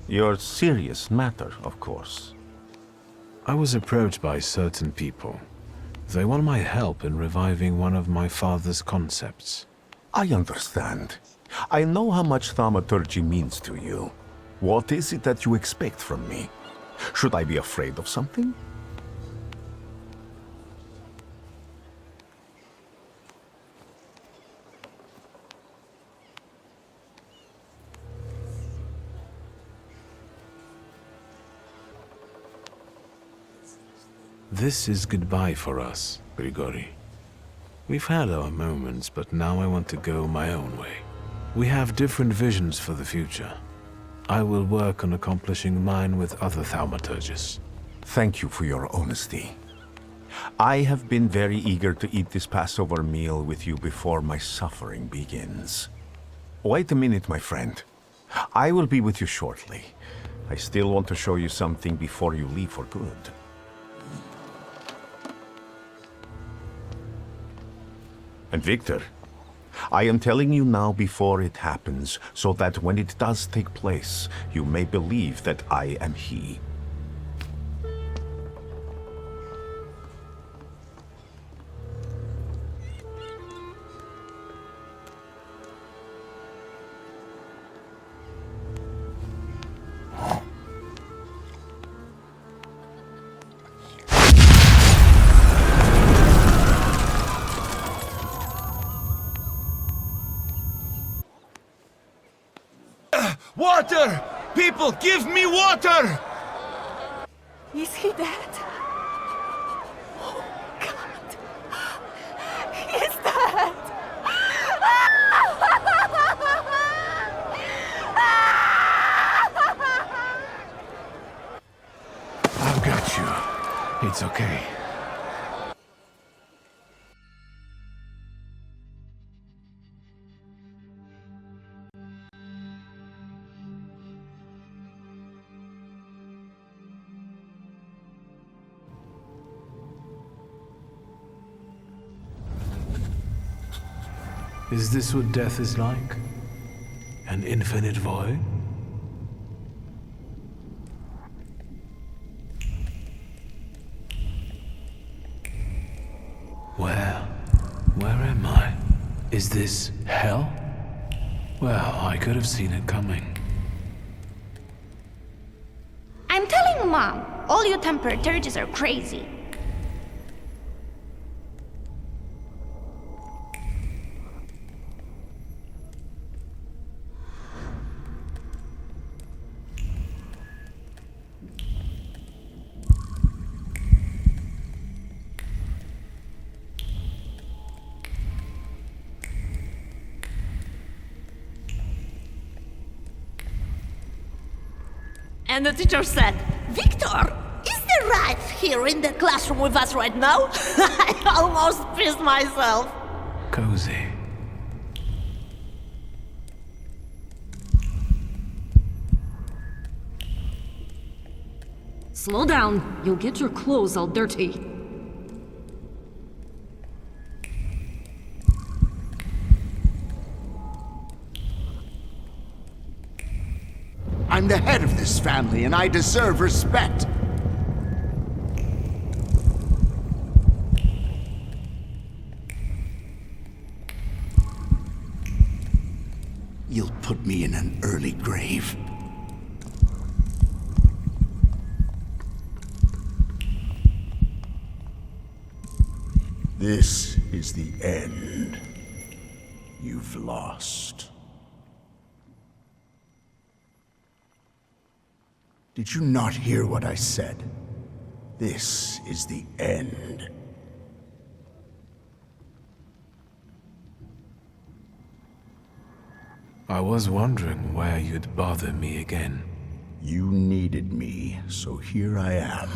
Your serious matter, of course. I was approached by certain people. They want my help in reviving one of my father's concepts. I understand. I know how much thaumaturgy means to you. What is it that you expect from me? Should I be afraid of something? This is goodbye for us, Grigori. We've had our moments, but now I want to go my own way. We have different visions for the future. I will work on accomplishing mine with other thaumaturges. Thank you for your honesty. I have been very eager to eat this Passover meal with you before my suffering begins. Wait a minute, my friend. I will be with you shortly. I still want to show you something before you leave for good. And Victor, I am telling you now before it happens, so that when it does take place, you may believe that I am he. Water! People, give me water! Is he dead? Oh, God. He's dead! I've got you. It's okay. Is this what death is like? An infinite void? Where am I? Is this hell? Well, I could have seen it coming. I'm telling Mom, all you Thaumaturges are crazy. And the teacher said, Victor, is there right here in the classroom with us right now? I almost pissed myself. Cozy. Slow down. You'll get your clothes all dirty. I'm the head of this family, and I deserve respect. You'll put me in an early grave. This is the end. You've lost. Did you not hear what I said? This is the end. I was wondering where you'd bother me again. You needed me, so here I am.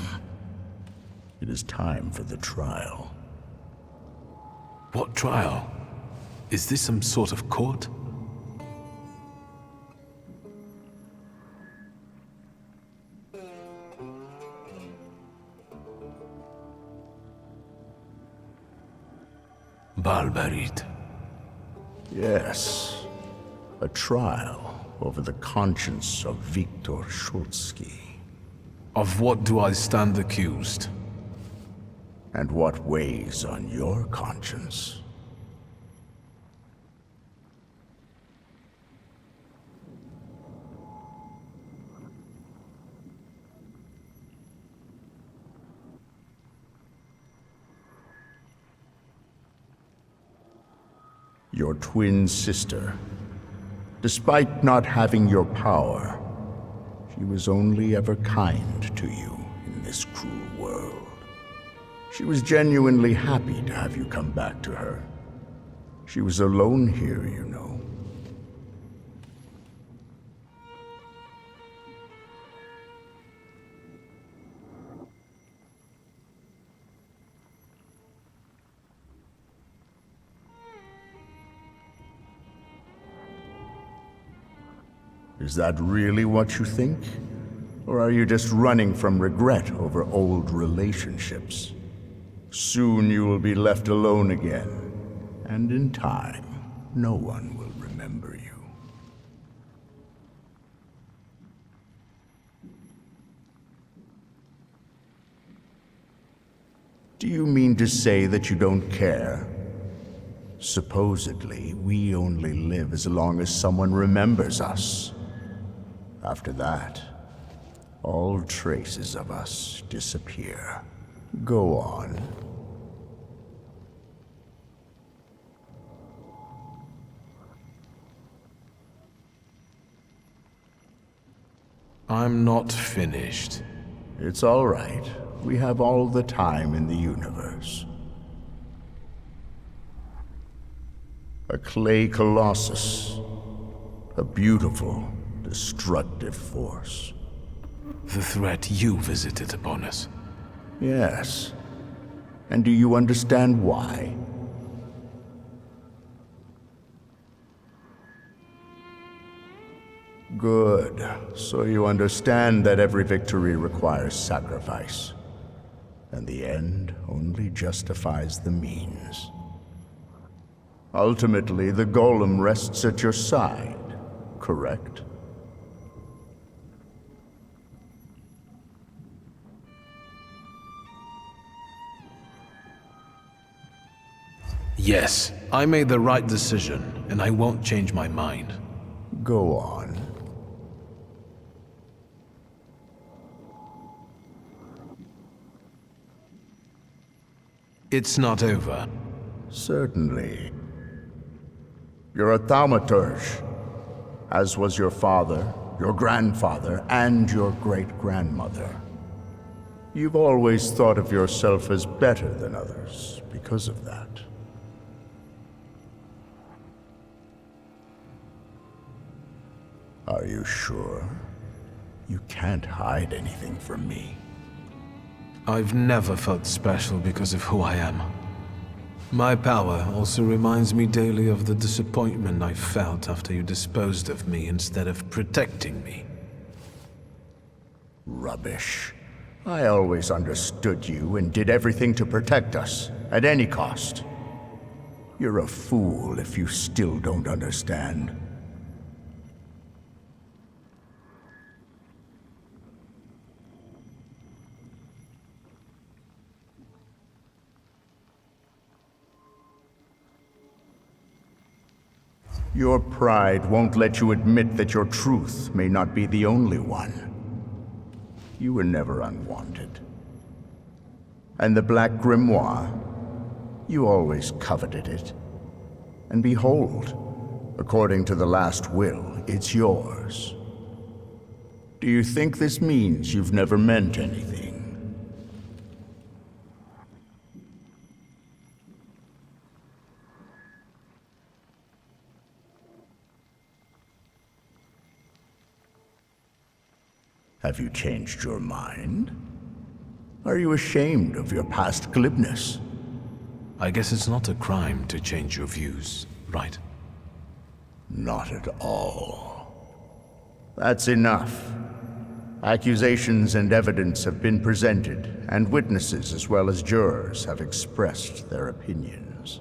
It is time for the trial. What trial? Is this some sort of court? Barbarit. Yes. A trial over the conscience of Viktor Shulsky. Of what do I stand accused? And what weighs on your conscience? Your twin sister. Despite not having your power, she was only ever kind to you in this cruel world. She was genuinely happy to have you come back to her. She was alone here, you know. Is that really what you think? Or are you just running from regret over old relationships? Soon you will be left alone again, and in time, no one will remember you. Do you mean to say that you don't care? Supposedly, we only live as long as someone remembers us. After that, all traces of us disappear. Go on. I'm not finished. It's all right. We have all the time in the universe. A clay colossus. A beautiful, destructive force. The threat you visited upon us. Yes. And do you understand why? Good. So you understand that every victory requires sacrifice. And the end only justifies the means. Ultimately, the golem rests at your side, correct? Yes, I made the right decision, and I won't change my mind. Go on. It's not over. Certainly. You're a Thaumaturge, as was your father, your grandfather, and your great-grandmother. You've always thought of yourself as better than others because of that. Are you sure? You can't hide anything from me. I've never felt special because of who I am. My power also reminds me daily of the disappointment I felt after you disposed of me instead of protecting me. Rubbish. I always understood you and did everything to protect us, at any cost. You're a fool if you still don't understand. Your pride won't let you admit that your truth may not be the only one. You were never unwanted. And the Black Grimoire, you always coveted it. And behold, according to the last will, it's yours. Do you think this means you've never meant anything? Have you changed your mind? Are you ashamed of your past glibness? I guess it's not a crime to change your views, right? Not at all. That's enough. Accusations and evidence have been presented, and witnesses as well as jurors have expressed their opinions.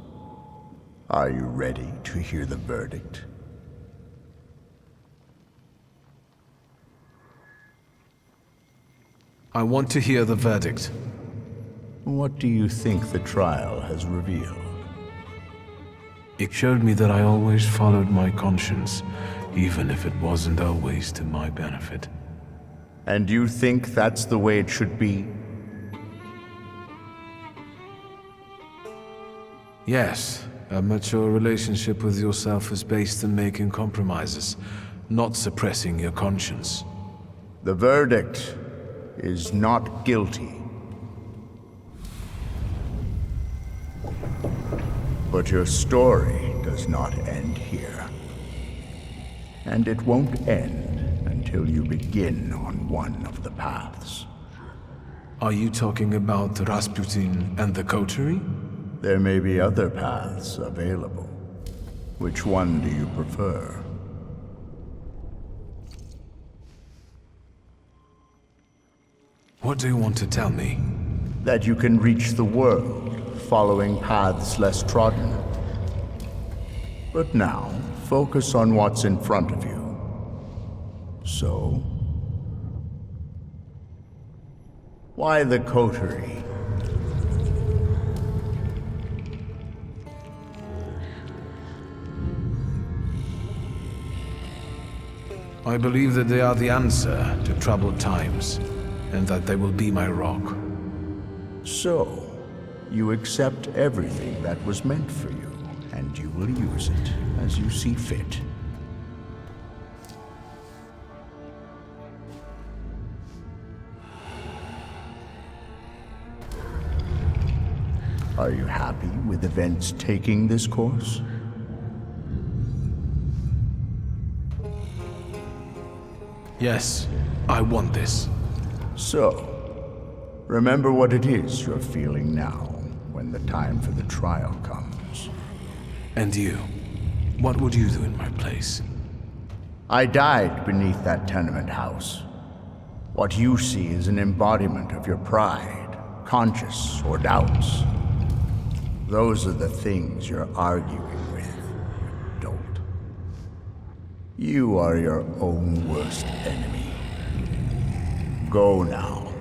Are you ready to hear the verdict? I want to hear the verdict. What do you think the trial has revealed? It showed me that I always followed my conscience, even if it wasn't always to my benefit. And you think that's the way it should be? Yes, a mature relationship with yourself is based on making compromises, not suppressing your conscience. The verdict is not guilty. But your story does not end here. And it won't end until you begin on one of the paths. Are you talking about Rasputin and the coterie? There may be other paths available. Which one do you prefer? What do you want to tell me? That you can reach the world, following paths less trodden. But now, focus on what's in front of you. So, why the coterie? I believe that they are the answer to troubled times, and that they will be my rock. So, you accept everything that was meant for you, and you will use it as you see fit. Are you happy with events taking this course? Yes, I want this. So, remember what it is you're feeling now, when the time for the trial comes. And you? What would you do in my place? I died beneath that tenement house. What you see is an embodiment of your pride, conscience, or doubts. Those are the things you're arguing with, you dolt. You are your own worst enemy. Go now.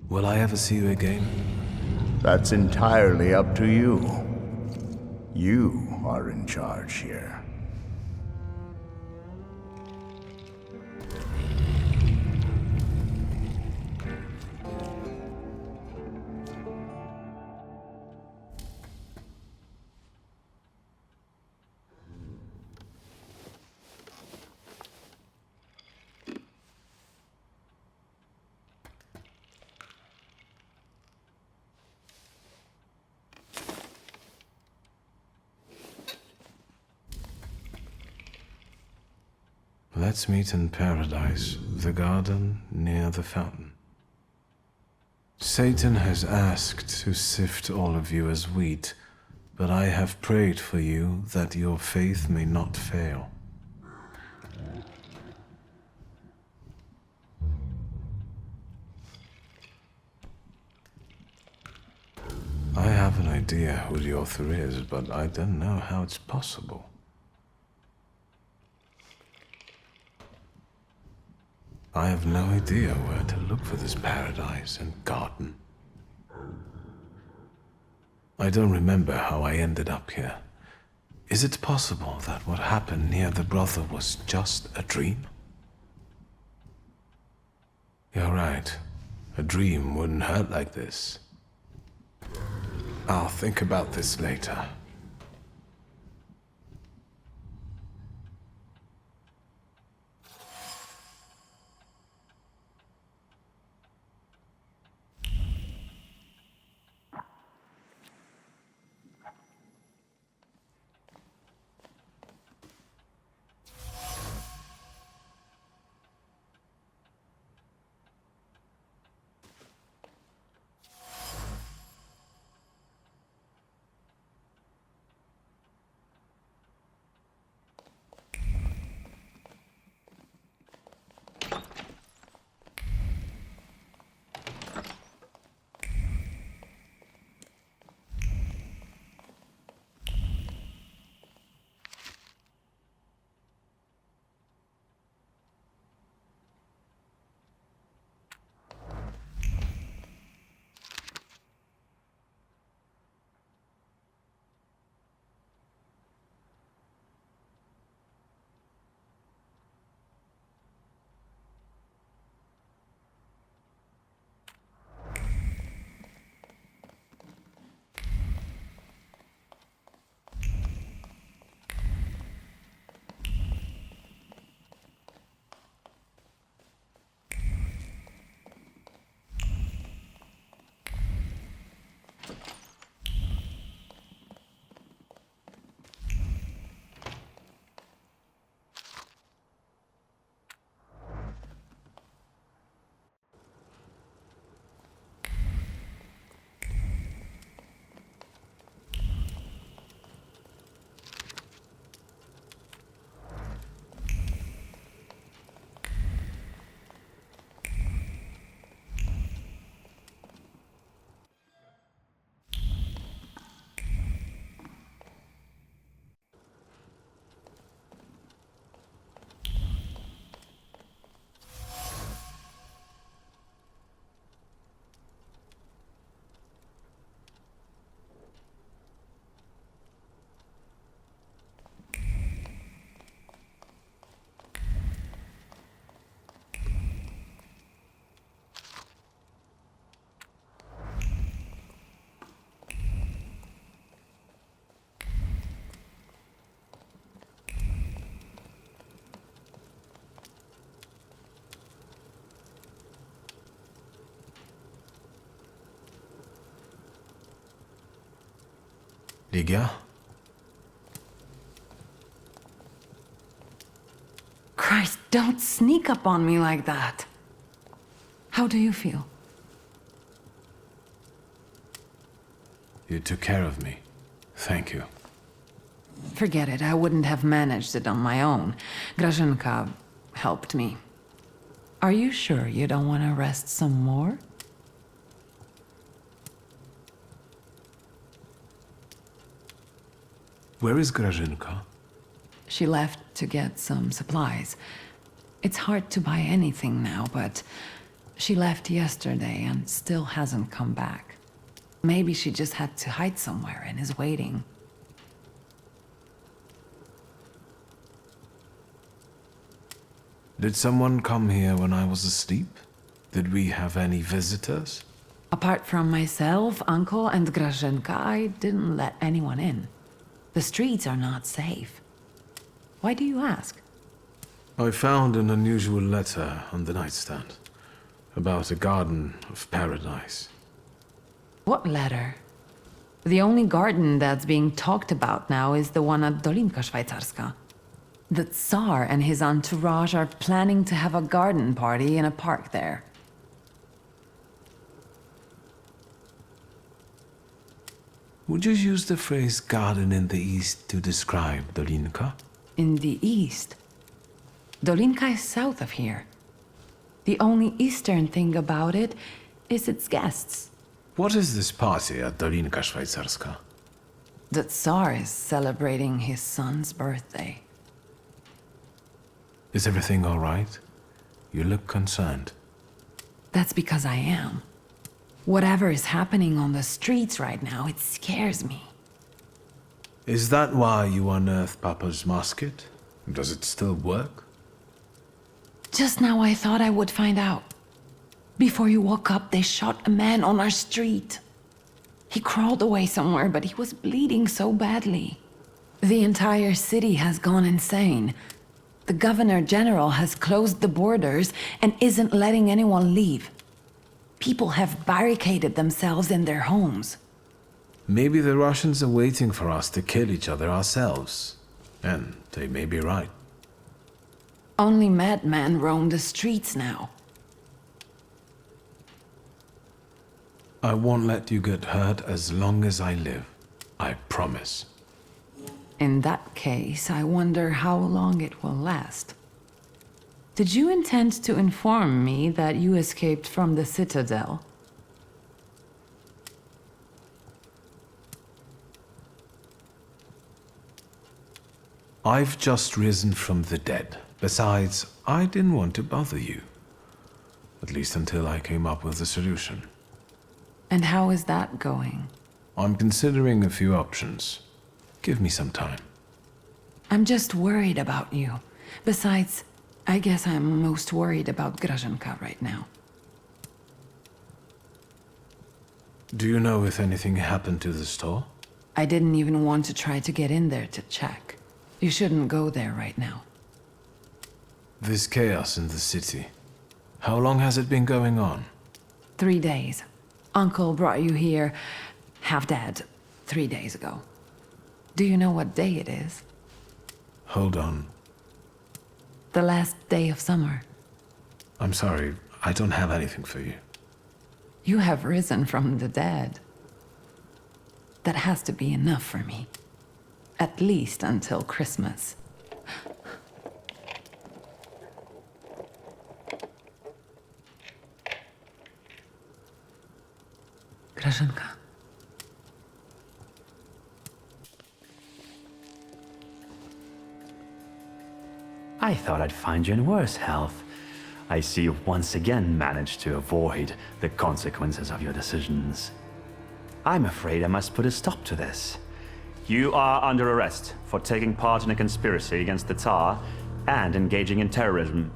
Will I ever see you again? That's entirely up to you. You are in charge here. Let's meet in paradise, the garden near the fountain. Satan has asked to sift all of you as wheat, but I have prayed for you that your faith may not fail. I have an idea who the author is, but I don't know how it's possible. I have no idea where to look for this paradise and garden. I don't remember how I ended up here. Is it possible that what happened near the brothel was just a dream? You're right. A dream wouldn't hurt like this. I'll think about this later. Ligia? Christ, don't sneak up on me like that. How do you feel? You took care of me. Thank you. Forget it, I wouldn't have managed it on my own. Grażynka helped me. Are you sure you don't want to rest some more? Where is Grażynka? She left to get some supplies. It's hard to buy anything now, but she left yesterday and still hasn't come back. Maybe she just had to hide somewhere and is waiting. Did someone come here when I was asleep? Did we have any visitors? Apart from myself, Uncle, and Grażynka, I didn't let anyone in. The streets are not safe. Why do you ask? I found an unusual letter on the nightstand about a garden of paradise. What letter? The only garden that's being talked about now is the one at Dolinka Szwajcarska. The Tsar and his entourage are planning to have a garden party in a park there. Would you use the phrase garden in the east to describe Dolinka? In the east? Dolinka is south of here. The only eastern thing about it is its guests. What is this party at Dolinka Szwajcarska? The Tsar is celebrating his son's birthday. Is everything all right? You look concerned. That's because I am. Whatever is happening on the streets right now, it scares me. Is that why you unearthed Papa's musket? Does it still work? Just now I thought I would find out. Before you woke up, they shot a man on our street. He crawled away somewhere, but he was bleeding so badly. The entire city has gone insane. The Governor General has closed the borders and isn't letting anyone leave. People have barricaded themselves in their homes. Maybe the Russians are waiting for us to kill each other ourselves. And they may be right. Only madmen roam the streets now. I won't let you get hurt as long as I live. I promise. In that case, I wonder how long it will last. Did you intend to inform me that you escaped from the Citadel? I've just risen from the dead. Besides, I didn't want to bother you. At least until I came up with a solution. And how is that going? I'm considering a few options. Give me some time. I'm just worried about you. Besides, I guess I'm most worried about Grażynka right now. Do you know if anything happened to the store? I didn't even want to try to get in there to check. You shouldn't go there right now. This chaos in the city. How long has it been going on? 3 days. Uncle brought you here, half dead, 3 days ago. Do you know what day it is? Hold on. The last day of summer. I'm sorry, I don't have anything for you. You have risen from the dead. That has to be enough for me. At least until Christmas. Grażynka. I thought I'd find you in worse health. I see you've once again managed to avoid the consequences of your decisions. I'm afraid I must put a stop to this. You are under arrest for taking part in a conspiracy against the Tsar and engaging in terrorism.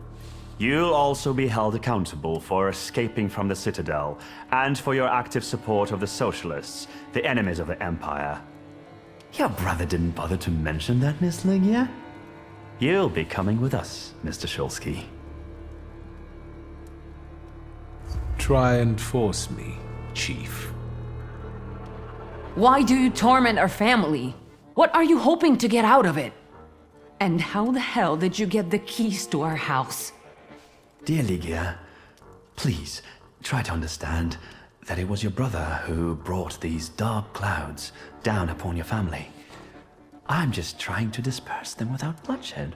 You'll also be held accountable for escaping from the Citadel and for your active support of the Socialists, the enemies of the Empire. Your brother didn't bother to mention that, Miss Ligia? You'll be coming with us, Mr. Shulsky. Try and force me, Chief. Why do you torment our family? What are you hoping to get out of it? And how the hell did you get the keys to our house? Dear Ligia, please try to understand that it was your brother who brought these dark clouds down upon your family. I'm just trying to disperse them without bloodshed.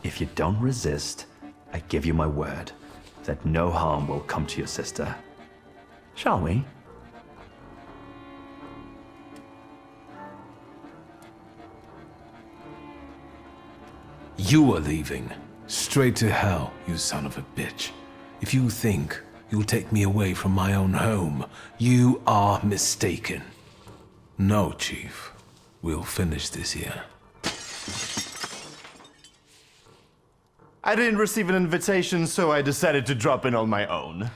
If you don't resist, I give you my word that no harm will come to your sister. Shall we? You are leaving. Straight to hell, you son of a bitch. If you think you'll take me away from my own home, you are mistaken. No, Chief. We'll finish this here. I didn't receive an invitation, so I decided to drop in on my own.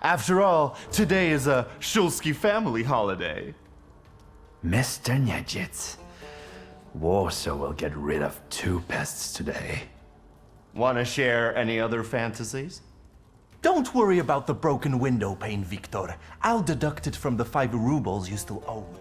After all, today is a Shulsky family holiday. Mr. Niedzits, Warsaw will get rid of 2 pests today. Wanna share any other fantasies? Don't worry about the broken window pane, Victor. I'll deduct it from the 5 rubles you still owe me.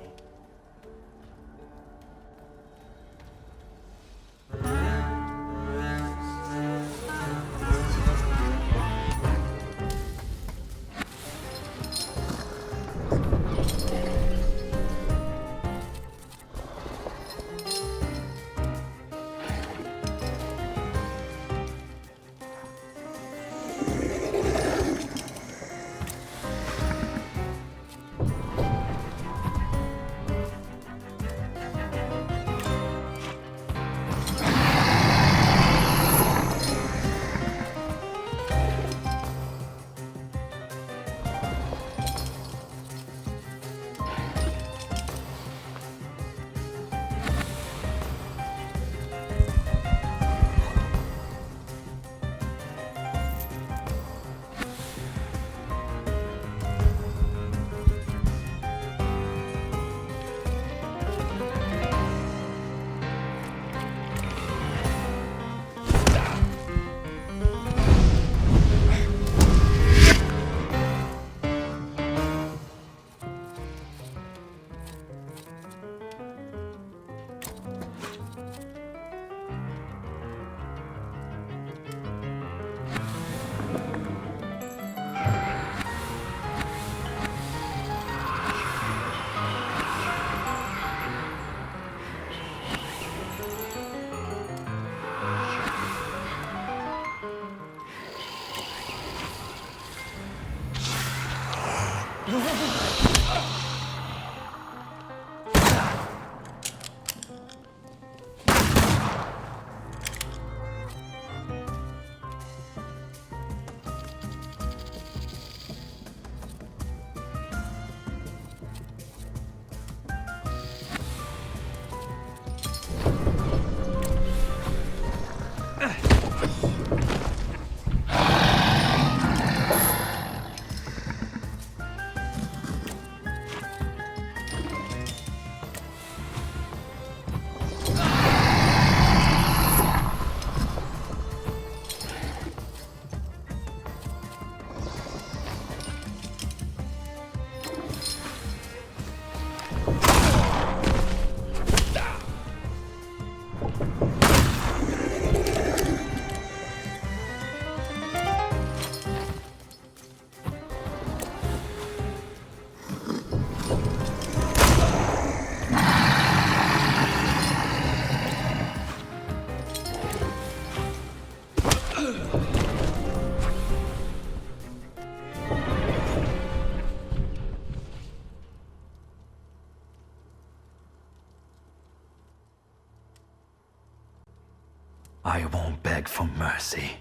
I won't beg for mercy,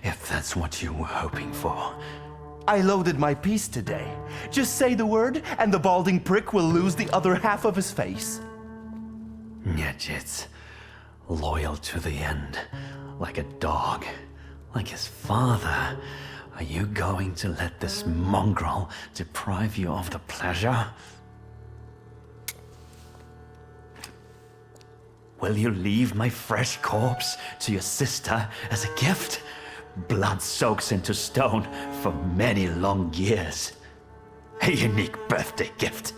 if that's what you were hoping for. I loaded my piece today. Just say the word, and the balding prick will lose the other half of his face. Niedzits, loyal to the end, like a dog, like his father. Are you going to let this mongrel deprive you of the pleasure? Will you leave my fresh corpse to your sister as a gift? Blood soaks into stone for many long years. A unique birthday gift.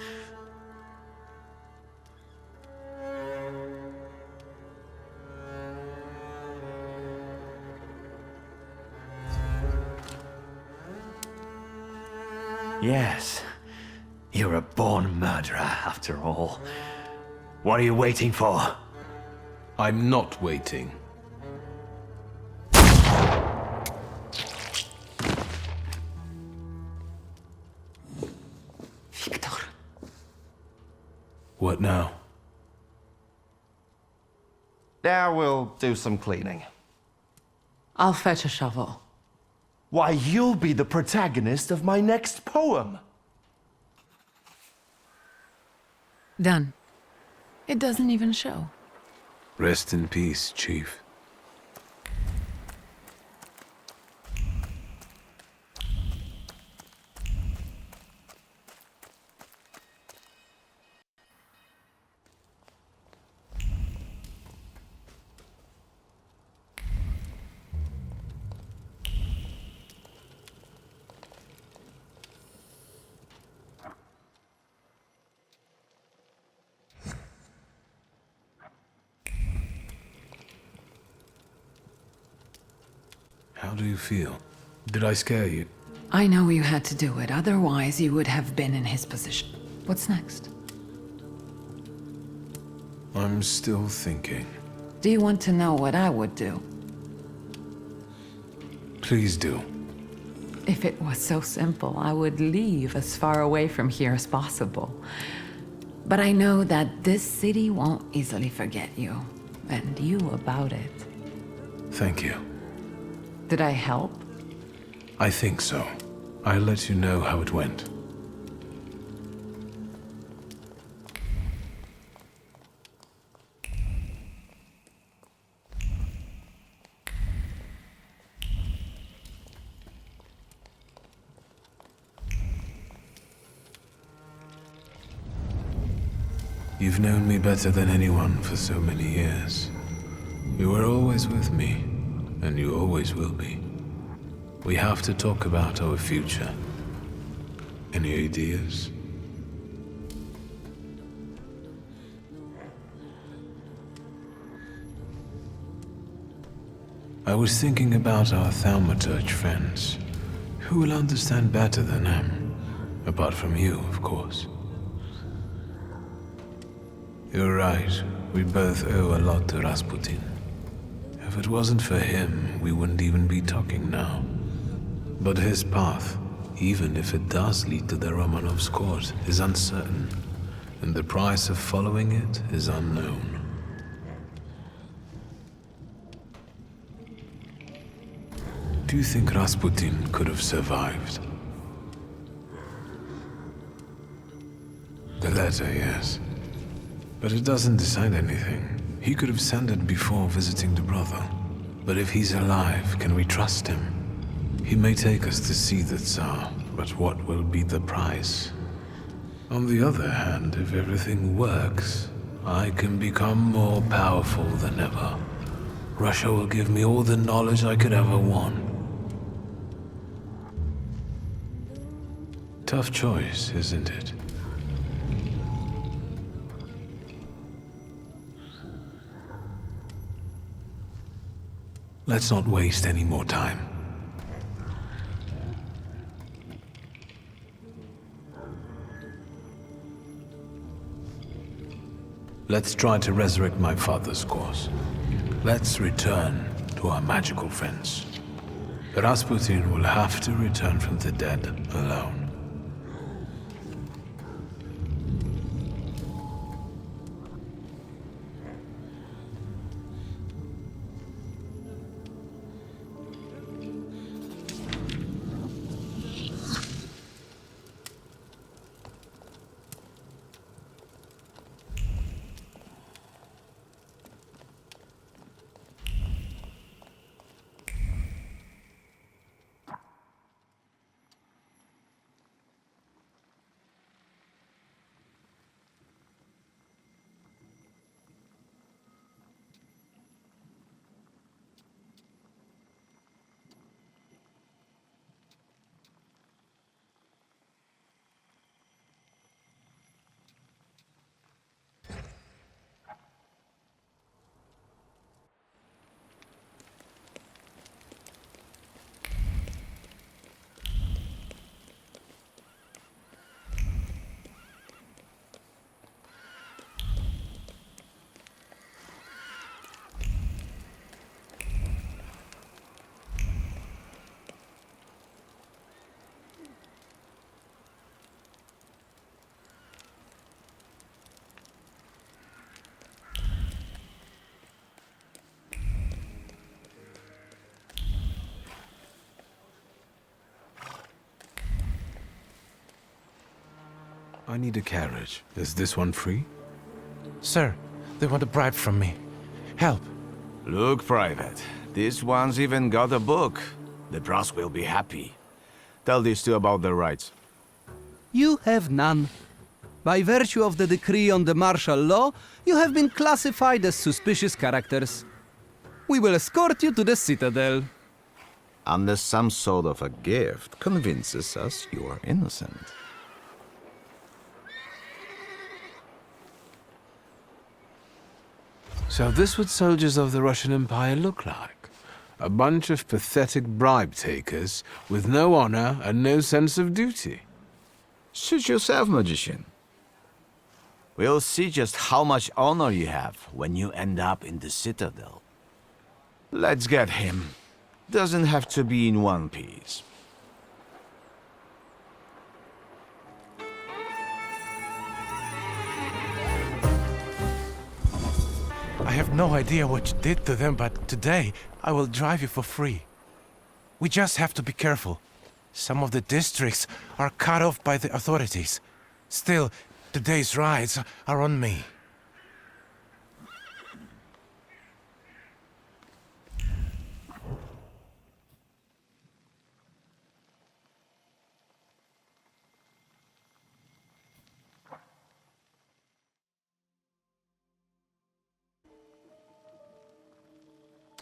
Yes. You're a born murderer, after all. What are you waiting for? I'm not waiting. Victor. What now? Now we'll do some cleaning. I'll fetch a shovel. Why, you'll be the protagonist of my next poem. Done. It doesn't even show. Rest in peace, Chief. How do you feel? Did I scare you? I know you had to do it, otherwise you would have been in his position. What's next? I'm still thinking. Do you want to know what I would do? Please do. If it was so simple, I would leave as far away from here as possible. But I know that this city won't easily forget you, and you about it. Thank you. Did I help? I think so. I'll let you know how it went. You've known me better than anyone for so many years. You were always with me, and you always will be. We have to talk about our future. Any ideas? I was thinking about our Thaumaturge friends, who will understand better than them, apart from you, of course. You're right, we both owe a lot to Rasputin. If it wasn't for him, we wouldn't even be talking now. But his path, even if it does lead to the Romanovs' court, is uncertain, and the price of following it is unknown. Do you think Rasputin could have survived? The letter, yes. But it doesn't decide anything. He could have sent it before visiting the brother. But if he's alive, can we trust him? He may take us to see the Tsar, but what will be the price? On the other hand, if everything works, I can become more powerful than ever. Russia will give me all the knowledge I could ever want. Tough choice, isn't it? Let's not waste any more time. Let's try to resurrect my father's cause. Let's return to our magical friends. Rasputin will have to return from the dead alone. I need a carriage. Is this one free? Sir, they want a bribe from me. Help. Look, Private. This one's even got a book. The brass will be happy. Tell these two about their rights. You have none. By virtue of the decree on the martial law, you have been classified as suspicious characters. We will escort you to the Citadel. Unless some sort of a gift convinces us you are innocent. So this what soldiers of the Russian Empire look like. A bunch of pathetic bribe takers with no honor and no sense of duty. Suit yourself, magician. We'll see just how much honor you have when you end up in the Citadel. Let's get him. Doesn't have to be in one piece. I have no idea what you did to them, but today I will drive you for free. We just have to be careful. Some of the districts are cut off by the authorities. Still, today's rides are on me.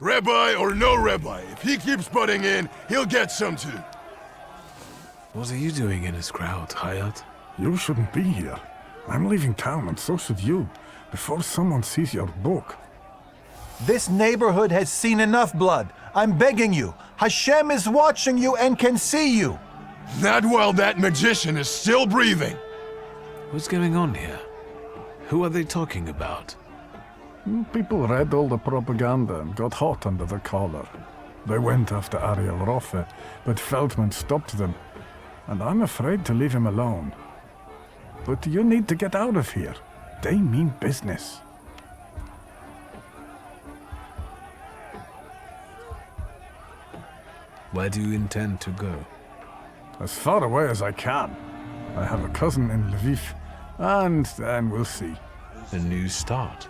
Rabbi or no rabbi, if he keeps butting in, he'll get some too. What are you doing in this crowd, Hayat? You shouldn't be here. I'm leaving town, and so should you, before someone sees your book. This neighborhood has seen enough blood. I'm begging you. Hashem is watching you and can see you. Not while that magician is still breathing. What's going on here? Who are they talking about? People read all the propaganda and got hot under the collar. They went after Ariel Rofe, but Feldman stopped them, and I'm afraid to leave him alone. But you need to get out of here. They mean business. Where do you intend to go? As far away as I can. I have a cousin in Lviv, and then we'll see. A new start?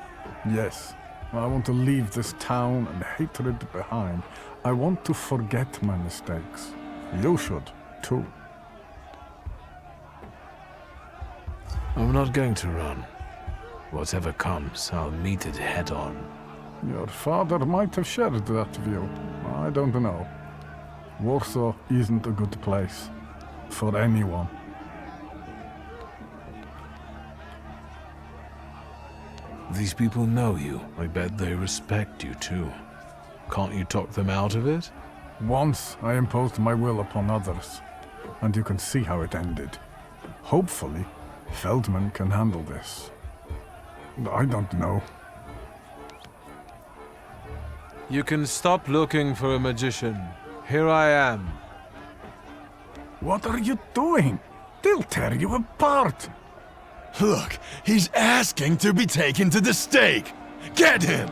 Yes. I want to leave this town and hatred behind. I want to forget my mistakes. You should, too. I'm not going to run. Whatever comes, I'll meet it head on. Your father might have shared that view. I don't know. Warsaw isn't a good place. For anyone. These people know you. I bet they respect you, too. Can't you talk them out of it? Once I imposed my will upon others, and you can see how it ended. Hopefully, Feldman can handle this. I don't know. You can stop looking for a magician. Here I am. What are you doing? They'll tear you apart. Look, he's asking to be taken to the stake. Get him!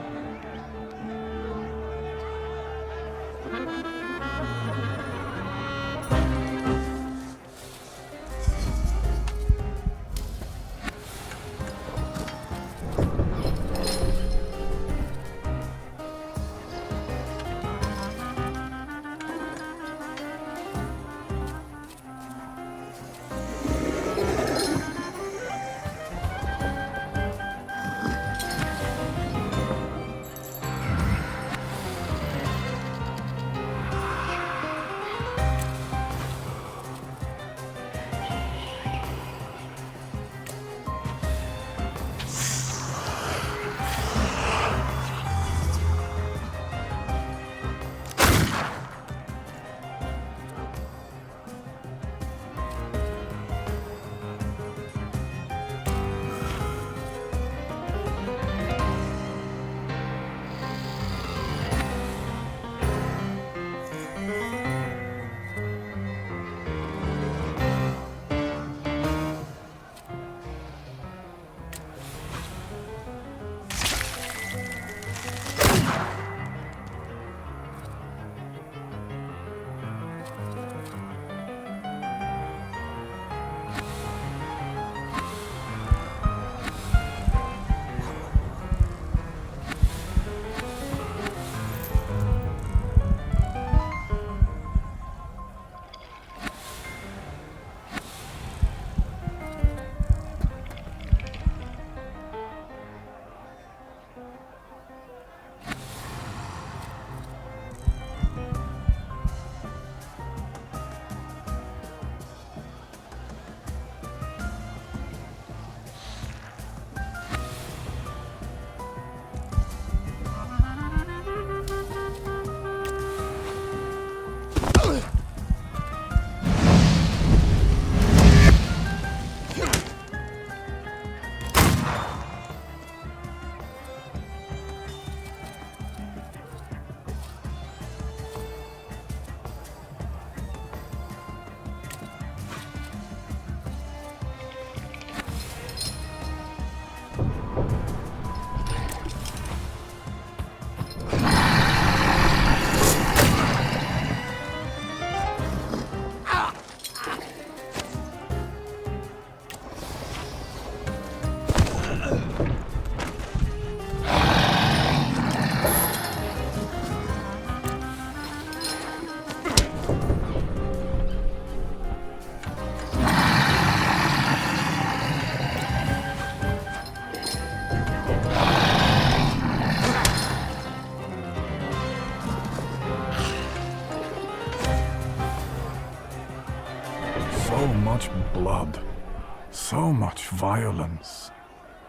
So much violence.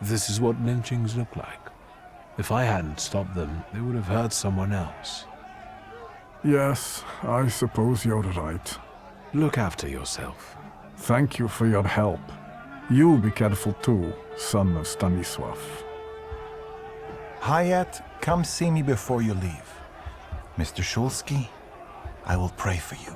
This is what lynchings look like. If I hadn't stopped them, they would have hurt someone else. Yes, I suppose you're right. Look after yourself. Thank you for your help. You be careful too, son of Stanisław. Hayat, come see me before you leave. Mr. Shulsky, I will pray for you.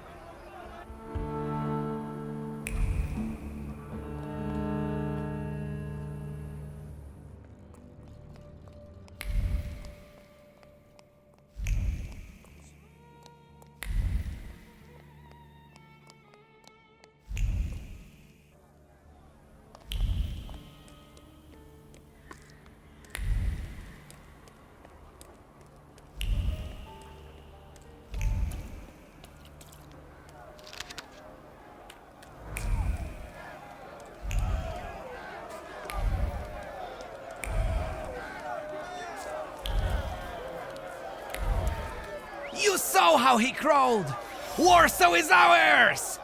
You saw how he crawled! Warsaw is ours!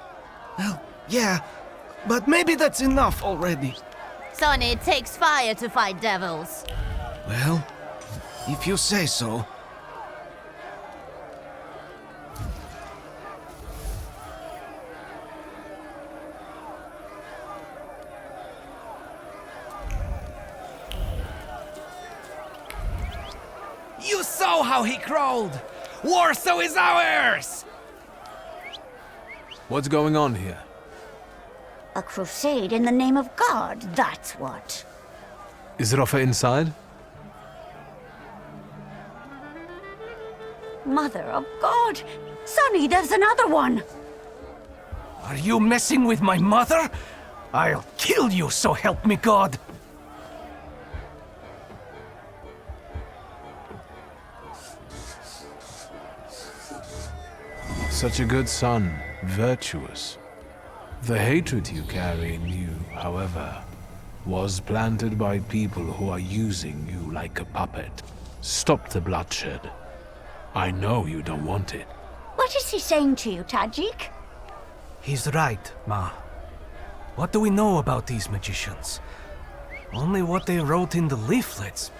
Well, yeah, but maybe that's enough already. Sonny, it takes fire to fight devils. Well, if you say so. You saw how he crawled! Warsaw is ours! What's going on here? A crusade in the name of God, that's what. Is Rafa inside? Mother of God! Sonny, there's another one! Are you messing with my mother? I'll kill you, so help me God! Such a good son, virtuous. The hatred you carry in you, however, was planted by people who are using you like a puppet. Stop the bloodshed. I know you don't want it. What is he saying to you, Tajik? He's right, Ma. What do we know about these magicians? Only what they wrote in the leaflets.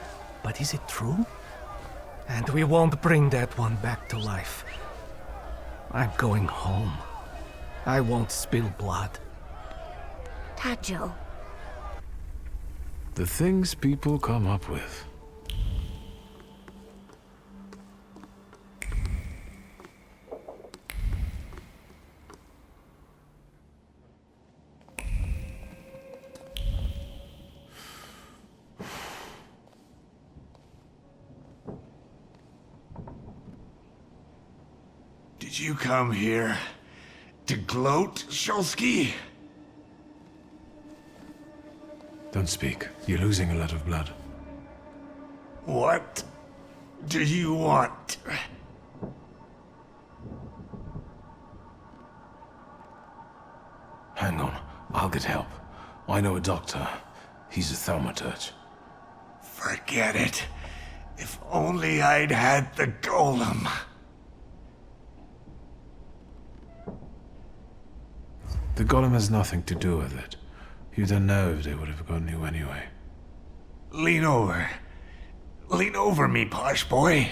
But is it true? And we won't bring that one back to life. I'm going home. I won't spill blood. Tajo. The things people come up with. Did you come here to gloat, Shulsky? Don't speak. You're losing a lot of blood. What do you want? Hang on. I'll get help. I know a doctor. He's a Thaumaturge. Forget it. If only I'd had the golem. The golem has nothing to do with it. You don't know if they would have gotten you anyway. Lean over. Lean over me, posh boy.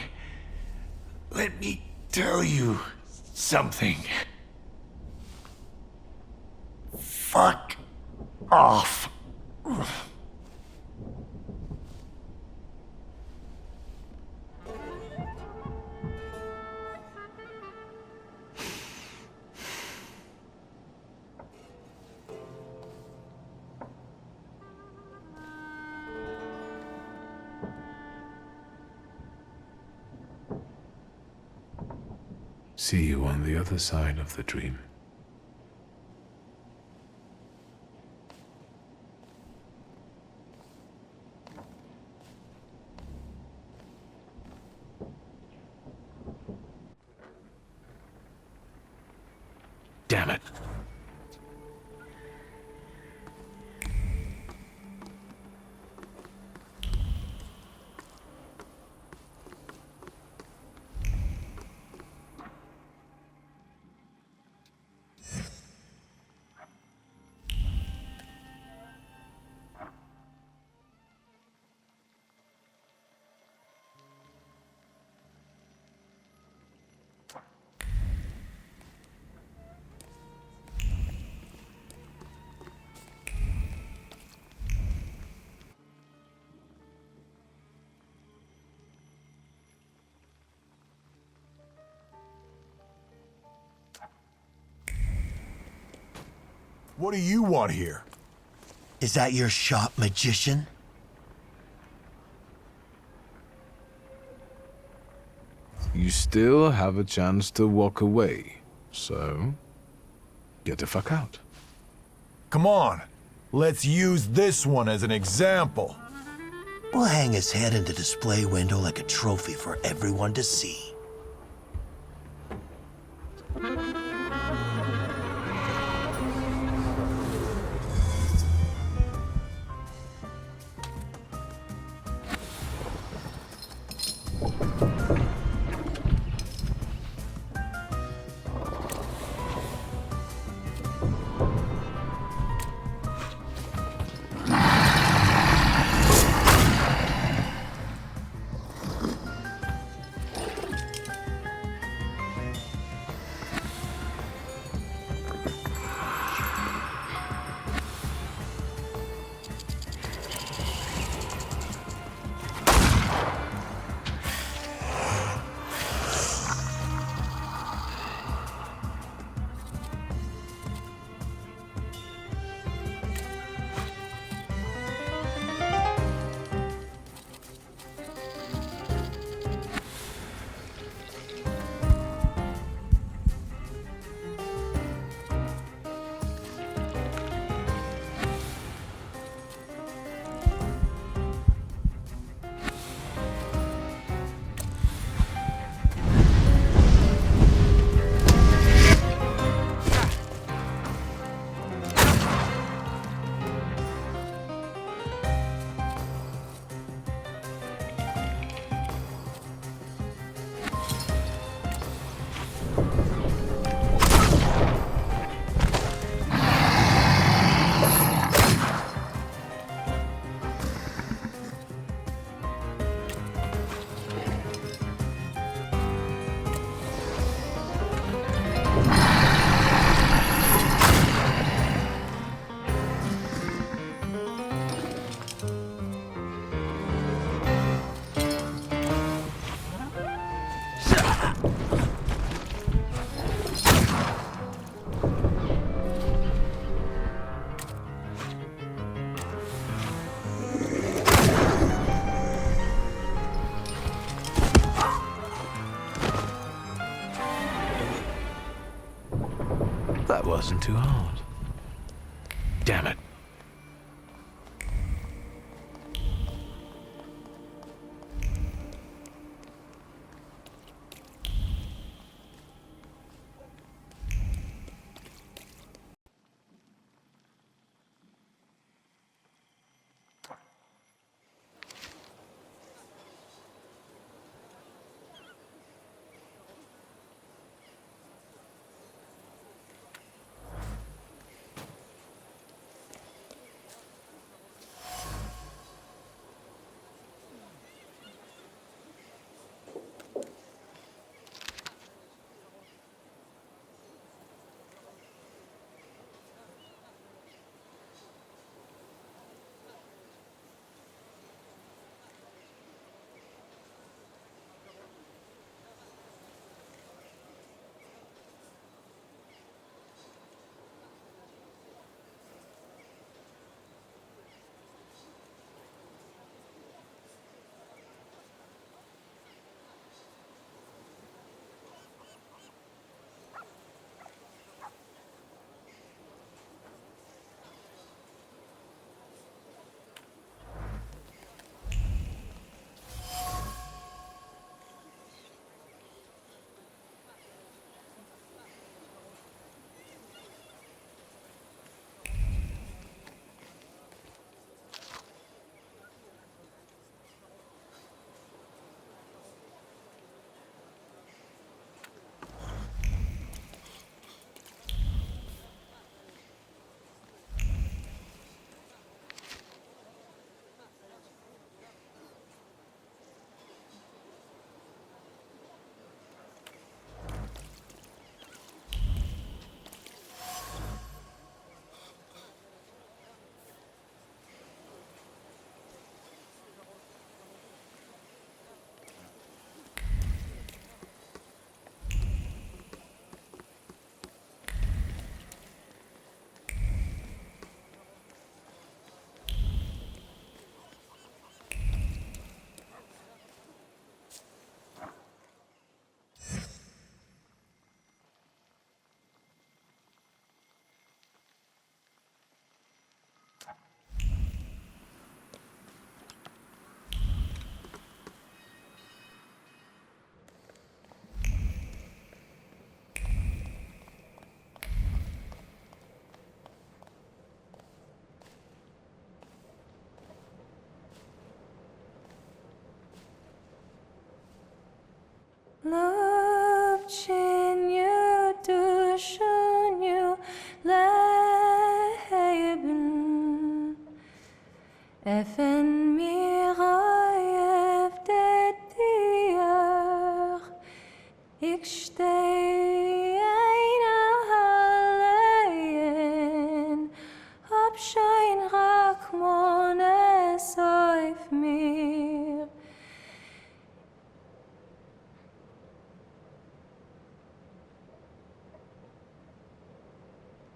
Let me tell you something. Fuck off. See you on the other side of the dream. Damn it. What do you want here? Is that your shop, magician? You still have a chance to walk away, so get the fuck out. Come on, let's use this one as an example. We'll hang his head in the display window like a trophy for everyone to see. That wasn't too hard. Damn it. Lubchenyu dushunyu leben. Effen mirayev dediach. Ich steh einer Hallein. Abschein Rachmones auf mir.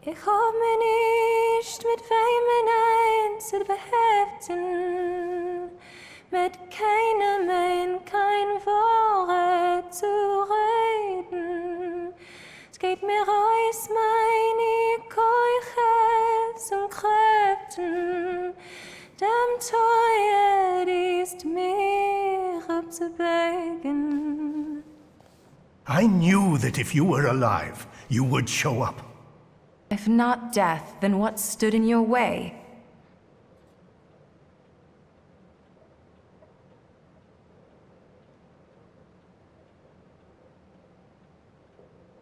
Ich hab mir nicht mit Weimen eins zu beheften, mit keinem kein Wort zu reden. Es geht mir aus meine Keuches und Kräften, dem Teuer ist mir abzubegen. I knew that if you were alive, you would show up. If not death, then what stood in your way?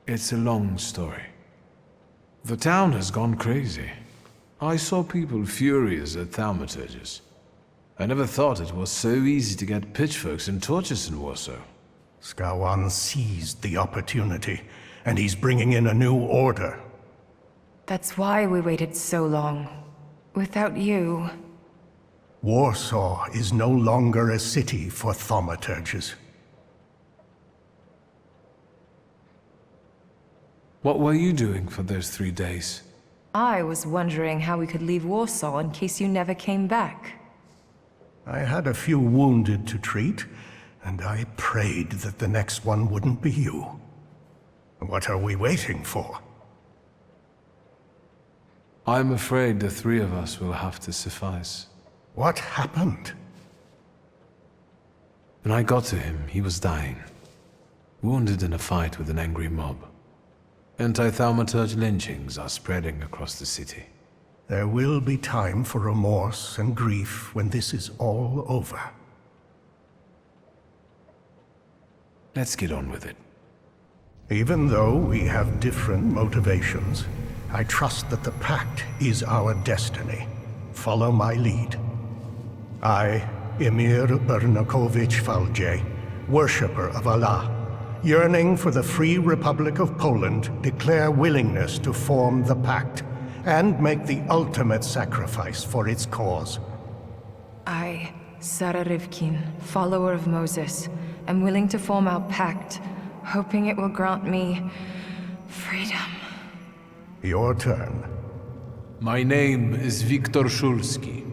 It's a long story. The town has gone crazy. I saw people furious at Thaumaturges. I never thought it was so easy to get pitchforks and torches in Warsaw. Skawan seized the opportunity, and he's bringing in a new order. That's why we waited so long. Without you... Warsaw is no longer a city for Thaumaturges. What were you doing for those 3 days? I was wondering how we could leave Warsaw in case you never came back. I had a few wounded to treat, and I prayed that the next one wouldn't be you. What are we waiting for? I'm afraid the 3 of us will have to suffice. What happened? When I got to him, he was dying. Wounded in a fight with an angry mob. Anti-Thaumaturge lynchings are spreading across the city. There will be time for remorse and grief when this is all over. Let's get on with it. Even though we have different motivations, I trust that the Pact is our destiny. Follow my lead. I, Emir Bernakovich Falje, worshipper of Allah, yearning for the free Republic of Poland, declare willingness to form the Pact and make the ultimate sacrifice for its cause. I, Sarah Rivkin, follower of Moses, am willing to form our pact, hoping it will grant me freedom. Your turn. My name is Viktor Shulski.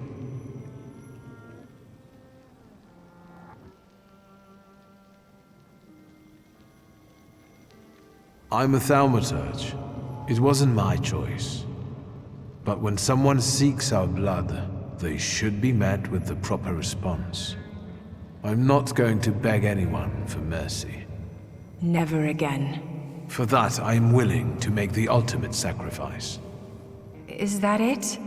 I'm a Thaumaturge. It wasn't my choice. But when someone seeks our blood, they should be met with the proper response. I'm not going to beg anyone for mercy. Never again. For that, I'm willing to make the ultimate sacrifice. Is that it?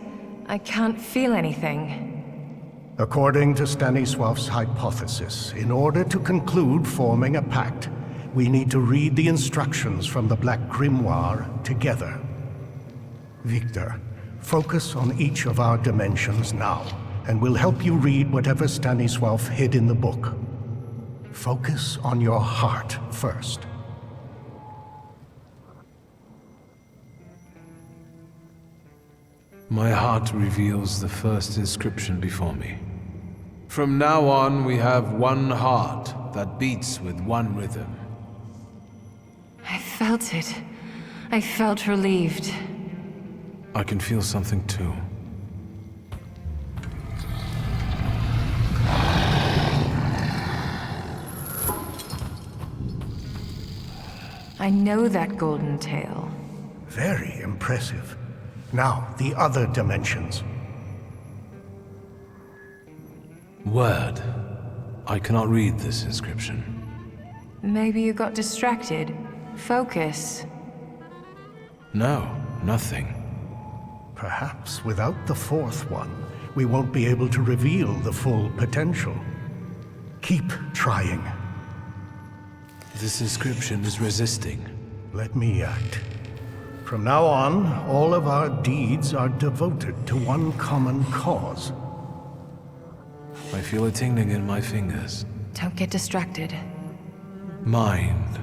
I can't feel anything. According to Stanisław's hypothesis, in order to conclude forming a pact, we need to read the instructions from the Black Grimoire together. Victor, focus on each of our dimensions now, and we'll help you read whatever Stanisław hid in the book. Focus on your heart first. My heart reveals the first inscription before me. From now on, we have one heart that beats with one rhythm. I felt it. I felt relieved. I can feel something too. I know that golden tail. Very impressive. Now, the other dimensions. Word. I cannot read this inscription. Maybe you got distracted. Focus. No, nothing. Perhaps without the fourth one, we won't be able to reveal the full potential. Keep trying. This inscription is resisting. Let me act. From now on, all of our deeds are devoted to one common cause. I feel a tingling in my fingers. Don't get distracted. Mind.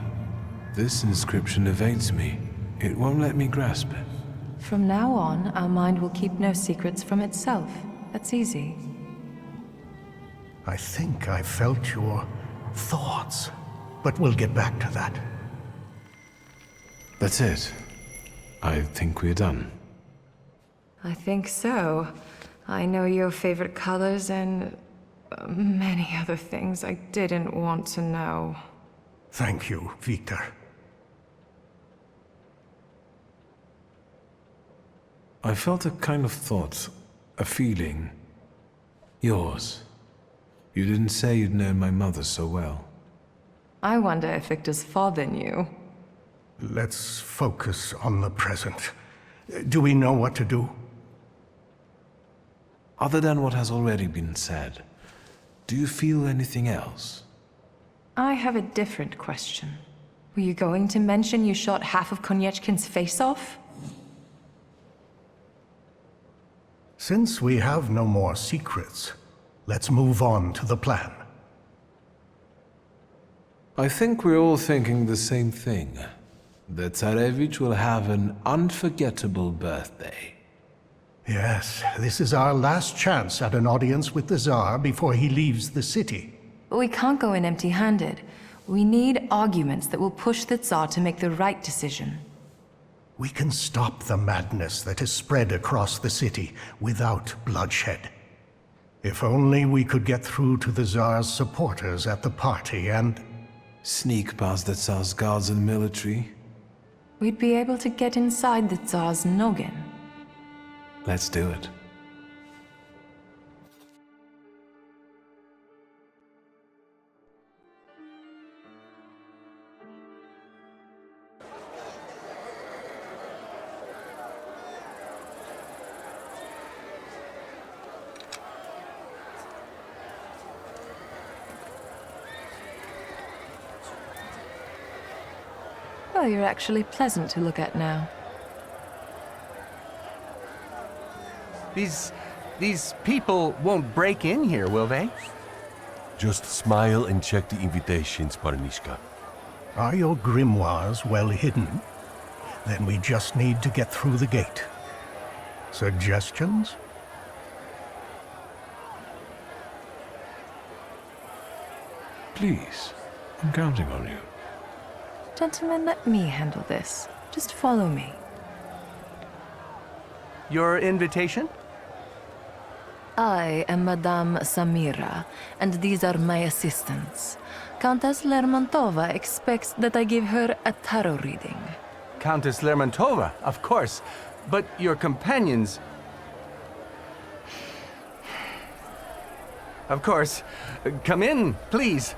This inscription evades me. It won't let me grasp it. From now on, our mind will keep no secrets from itself. That's easy. I think I felt your thoughts, but we'll get back to that. That's it. I think we're done. I think so. I know your favorite colors and many other things I didn't want to know. Thank you, Victor. I felt a kind of thought, a feeling. Yours. You didn't say you'd known my mother so well. I wonder if Victor's father knew. Let's focus on the present. Do we know what to do? Other than what has already been said, do you feel anything else? I have a different question. Were you going to mention you shot half of Koniechkin's face off? Since we have no more secrets, let's move on to the plan. I think we're all thinking the same thing. That Tsarevich will have an unforgettable birthday. Yes, this is our last chance at an audience with the Tsar before he leaves the city. But we can't go in empty-handed. We need arguments that will push the Tsar to make the right decision. We can stop the madness that has spread across the city without bloodshed. If only we could get through to the Tsar's supporters at the party and... Sneak past the Tsar's guards and military. We'd be able to get inside the Tsar's noggin. Let's do it. Well, you're actually pleasant to look at now. These people won't break in here, will they? Just smile and check the invitations, Parnishka. Are your grimoires well hidden? Then we just need to get through the gate. Suggestions? Please, I'm counting on you. Gentlemen, let me handle this. Just follow me. Your invitation? I am Madame Samira, and these are my assistants. Countess Lermontova expects that I give her a tarot reading. Countess Lermontova, of course. But your companions... Of course. Come in, please.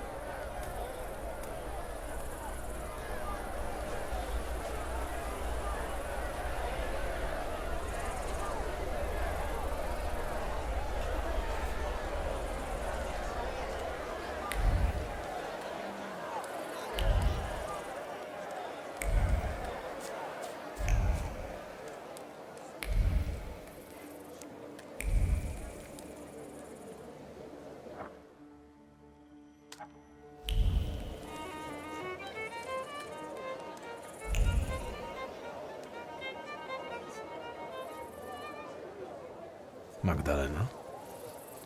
Magdalena?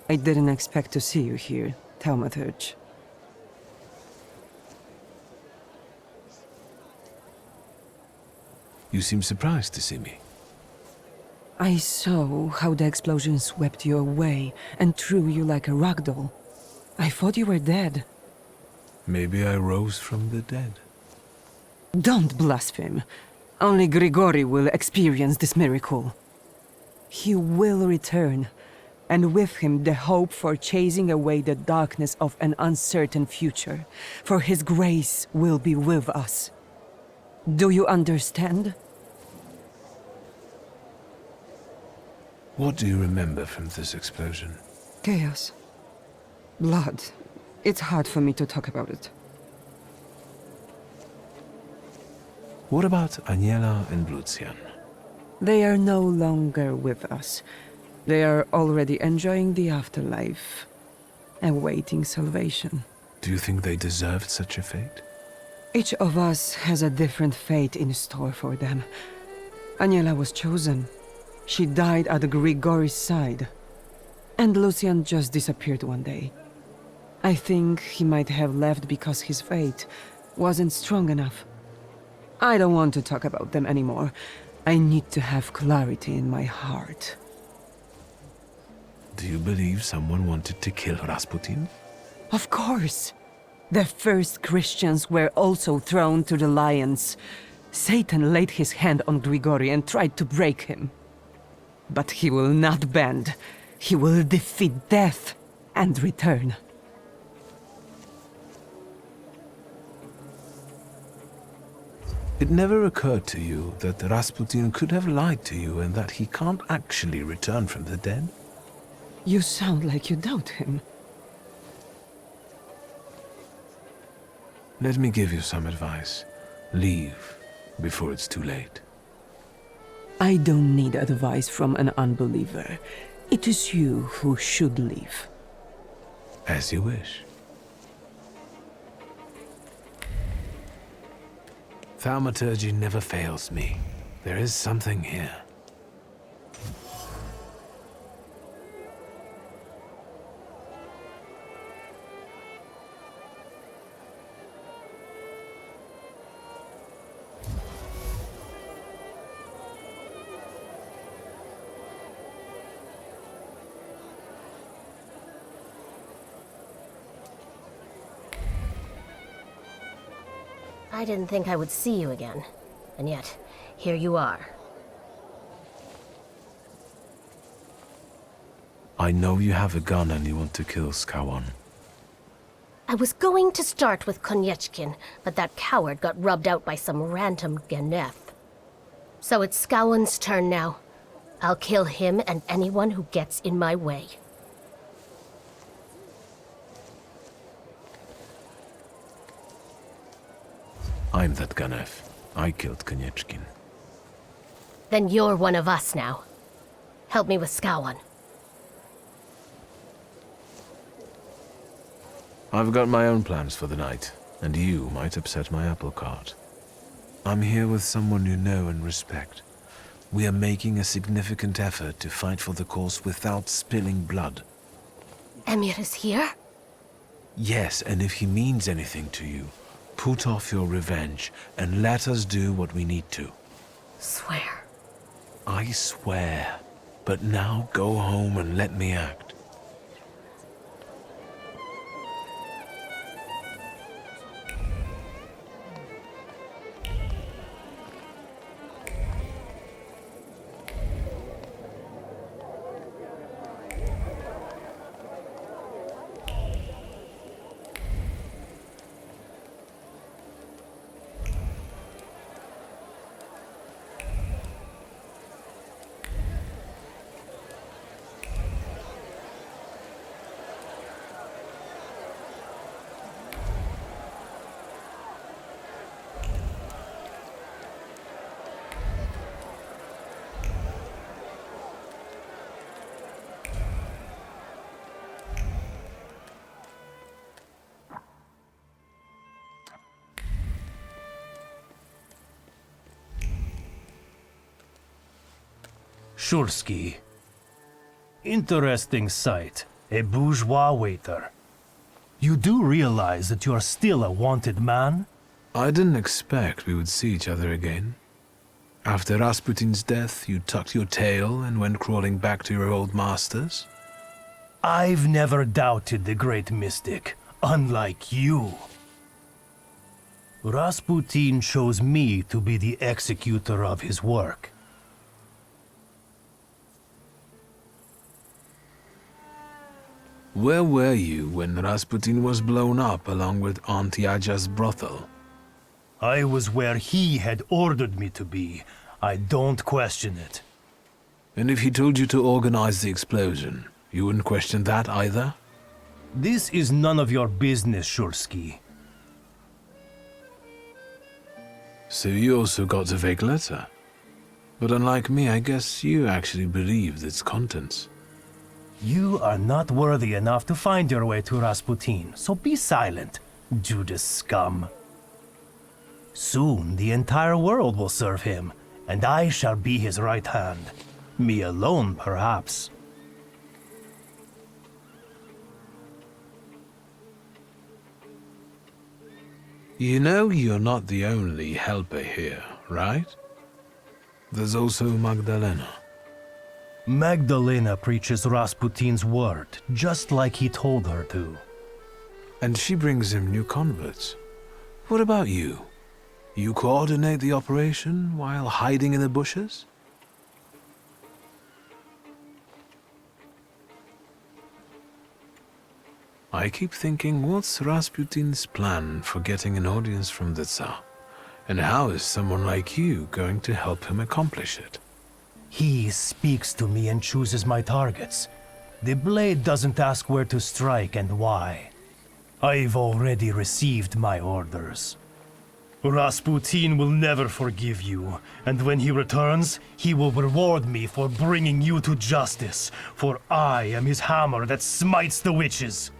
I didn't expect to see you here, Thaumaturge. You seem surprised to see me. I saw how the explosion swept you away and threw you like a ragdoll. I thought you were dead. Maybe I rose from the dead. Don't blaspheme. Only Grigori will experience this miracle. He will return, and with him the hope for chasing away the darkness of an uncertain future, for his grace will be with us. Do you understand? What do you remember from this explosion? Chaos. Blood. It's hard for me to talk about it. What about Aniela and Lucian? They are no longer with us. They are already enjoying the afterlife, awaiting salvation. Do you think they deserved such a fate? Each of us has a different fate in store for them. Aniela was chosen. She died at Grigori's side. And Lucian just disappeared one day. I think he might have left because his fate wasn't strong enough. I don't want to talk about them anymore. I need to have clarity in my heart. Do you believe someone wanted to kill Rasputin? Of course. The first Christians were also thrown to the lions. Satan laid his hand on Grigori and tried to break him. But he will not bend. He will defeat death and return. It never occurred to you that Rasputin could have lied to you and that he can't actually return from the dead? You sound like you doubt him. Let me give you some advice. Leave before it's too late. I don't need advice from an unbeliever. It is you who should leave. As you wish. Thaumaturge never fails me. There is something here. I didn't think I would see you again. And yet, here you are. I know you have a gun and you want to kill Skawan. I was going to start with Koniechkin, but that coward got rubbed out by some random Geneth. So it's Skawan's turn now. I'll kill him and anyone who gets in my way. I'm that Ganef. I killed Koniechkin. Then you're one of us now. Help me with Skawan. I've got my own plans for the night, and you might upset my apple cart. I'm here with someone you know and respect. We are making a significant effort to fight for the cause without spilling blood. Emir is here? Yes, and if he means anything to you, put off your revenge and let us do what we need to. Swear. I swear. But now go home and let me act. Shulsky. Interesting sight. A bourgeois waiter. You do realize that you are still a wanted man? I didn't expect we would see each other again. After Rasputin's death, you tucked your tail and went crawling back to your old masters? I've never doubted the great mystic, unlike you. Rasputin chose me to be the executor of his work. Where were you when Rasputin was blown up along with Aunt Yaja's brothel? I was where he had ordered me to be. I don't question it. And if he told you to organize the explosion, you wouldn't question that either? This is none of your business, Shulsky. So you also got a fake letter. But unlike me, I guess you actually believed its contents. You are not worthy enough to find your way to Rasputin, so be silent, Judas scum. Soon the entire world will serve him, and I shall be his right hand. Me alone, perhaps. You know you're not the only helper here, right? There's also Magdalena. Magdalena preaches Rasputin's word, just like he told her to. And she brings him new converts. What about you? You coordinate the operation while hiding in the bushes? I keep thinking, what's Rasputin's plan for getting an audience from the Tsar? And how is someone like you going to help him accomplish it? He speaks to me and chooses my targets. The blade doesn't ask where to strike and why. I've already received my orders. Rasputin will never forgive you, and when he returns, he will reward me for bringing you to justice, for I am his hammer that smites the witches.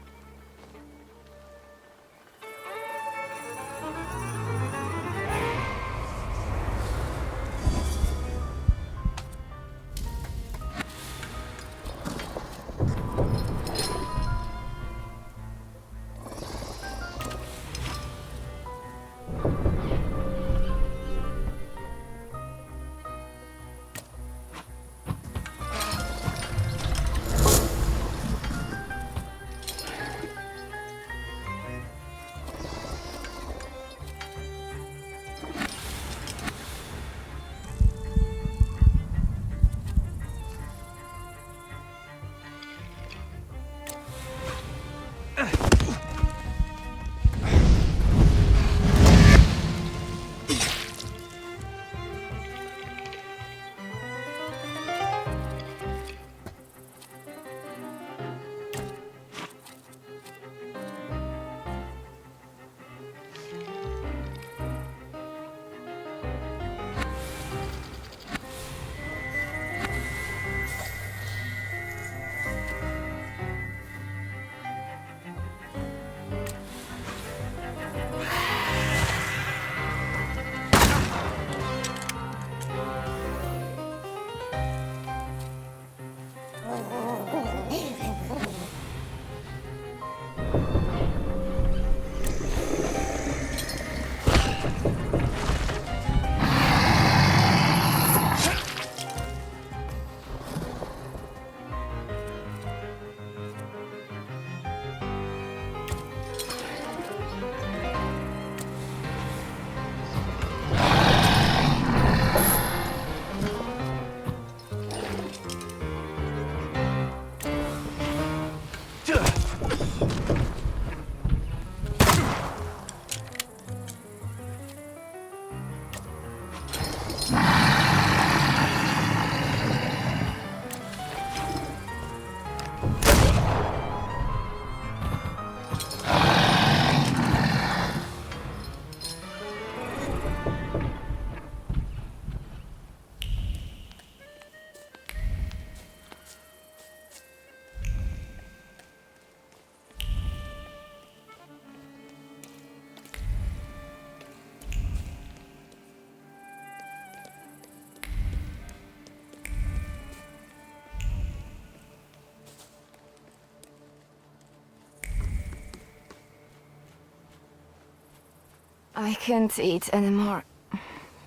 I can't eat anymore.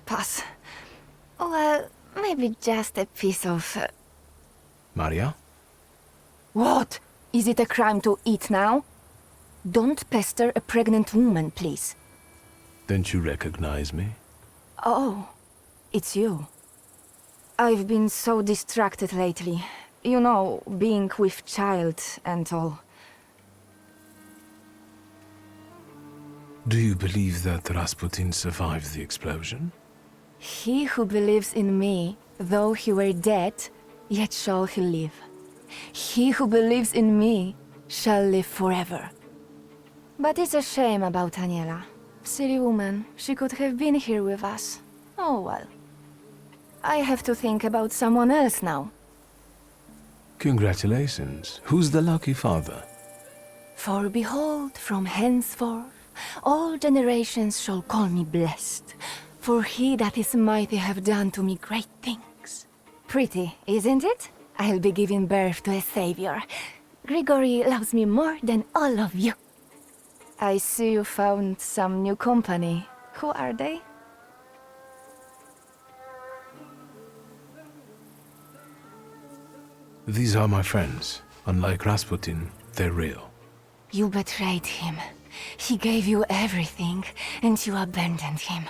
Pass. Well, maybe just a piece of... Maria? What? Is it a crime to eat now? Don't pester a pregnant woman, please. Don't you recognize me? Oh, it's you. I've been so distracted lately. You know, being with child and all. Do you believe that Rasputin survived the explosion? He who believes in me, though he were dead, yet shall he live. He who believes in me shall live forever. But it's a shame about Aniela. Silly woman. She could have been here with us. Oh well. I have to think about someone else now. Congratulations. Who's the lucky father? For behold, from henceforth, all generations shall call me blessed. For he that is mighty have done to me great things. Pretty, isn't it? I'll be giving birth to a savior. Grigory loves me more than all of you. I see you found some new company. Who are they? These are my friends. Unlike Rasputin, they're real. You betrayed him. He gave you everything, and you abandoned him.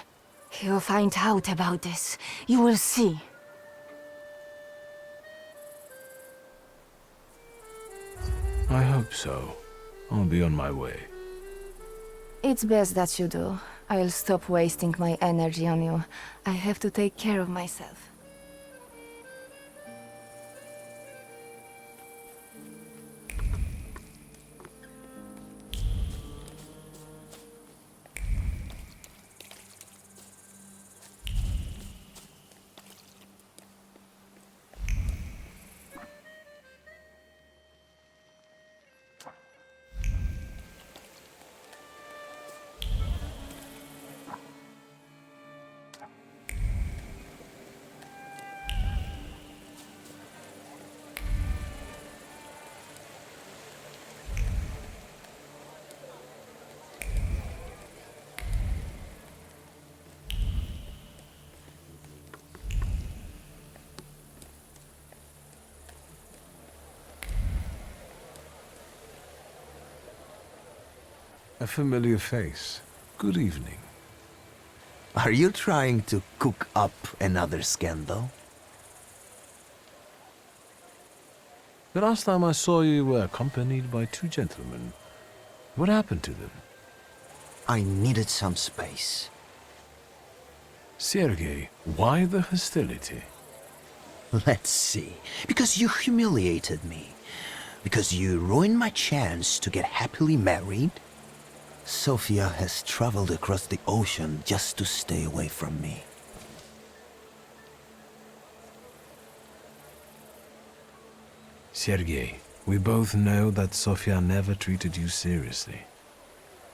He'll find out about this. You will see. I hope so. I'll be on my way. It's best that you do. I'll stop wasting my energy on you. I have to take care of myself. A familiar face. Good evening. Are you trying to cook up another scandal? The last time I saw you were accompanied by two gentlemen. What happened to them? I needed some space. Sergei, why the hostility? Let's see. Because you humiliated me. Because you ruined my chance to get happily married. Sofia has traveled across the ocean just to stay away from me. Sergei, we both know that Sofia never treated you seriously.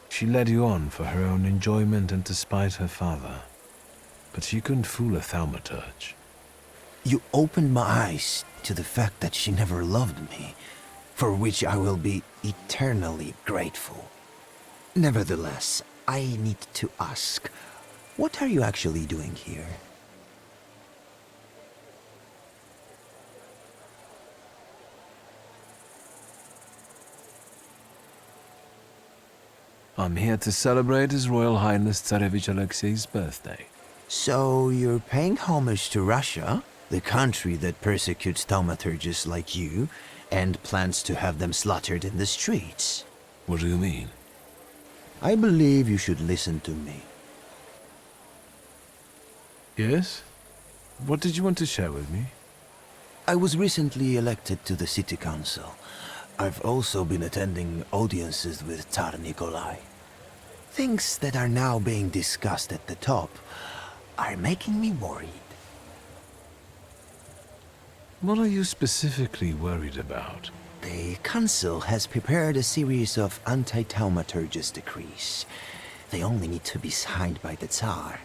She led you on for her own enjoyment and to spite her father. But she couldn't fool a Thaumaturge. You opened my eyes to the fact that she never loved me, for which I will be eternally grateful. Nevertheless, I need to ask, what are you actually doing here? I'm here to celebrate His Royal Highness Tsarevich Alexei's birthday. So you're paying homage to Russia, the country that persecutes thaumaturges like you, and plans to have them slaughtered in the streets. What do you mean? I believe you should listen to me. Yes? What did you want to share with me? I was recently elected to the city council. I've also been attending audiences with Tsar Nikolai. Things that are now being discussed at the top are making me worried. What are you specifically worried about? The council has prepared a series of anti-thaumaturges decrees. They only need to be signed by the Tsar.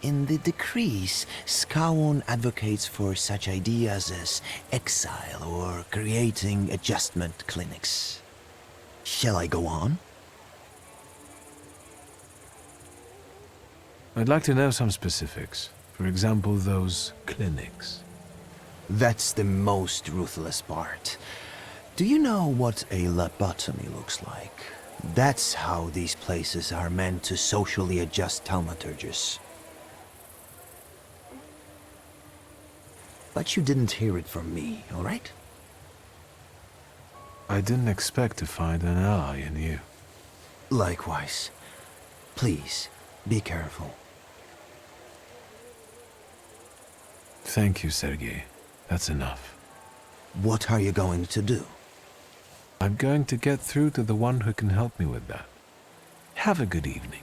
In the decrees, Skawon advocates for such ideas as exile or creating adjustment clinics. Shall I go on? I'd like to know some specifics. For example, those clinics. That's the most ruthless part. Do you know what a lobotomy looks like? That's how these places are meant to socially adjust thaumaturges. But you didn't hear it from me, all right? I didn't expect to find an ally in you. Likewise. Please, be careful. Thank you, Sergei. That's enough. What are you going to do? I'm going to get through to the one who can help me with that. Have a good evening.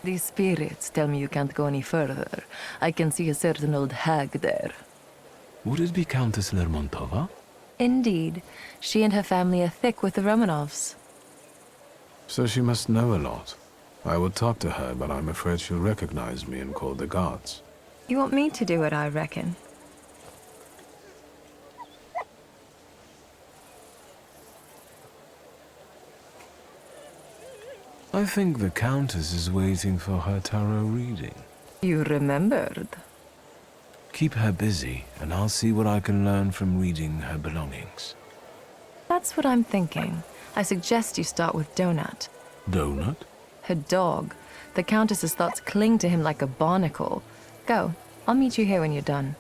The spirits tell me you can't go any further. I can see a certain old hag there. Would it be Countess Lermontova? Indeed. She and her family are thick with the Romanovs. So she must know a lot. I would talk to her, but I'm afraid she'll recognize me and call the guards. You want me to do it, I reckon. I think the Countess is waiting for her tarot reading. You remembered. Keep her busy, and I'll see what I can learn from reading her belongings. That's what I'm thinking. I suggest you start with Donut. Donut? Her dog. The Countess's thoughts cling to him like a barnacle. Go. I'll meet you here when you're done.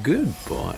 Good boy.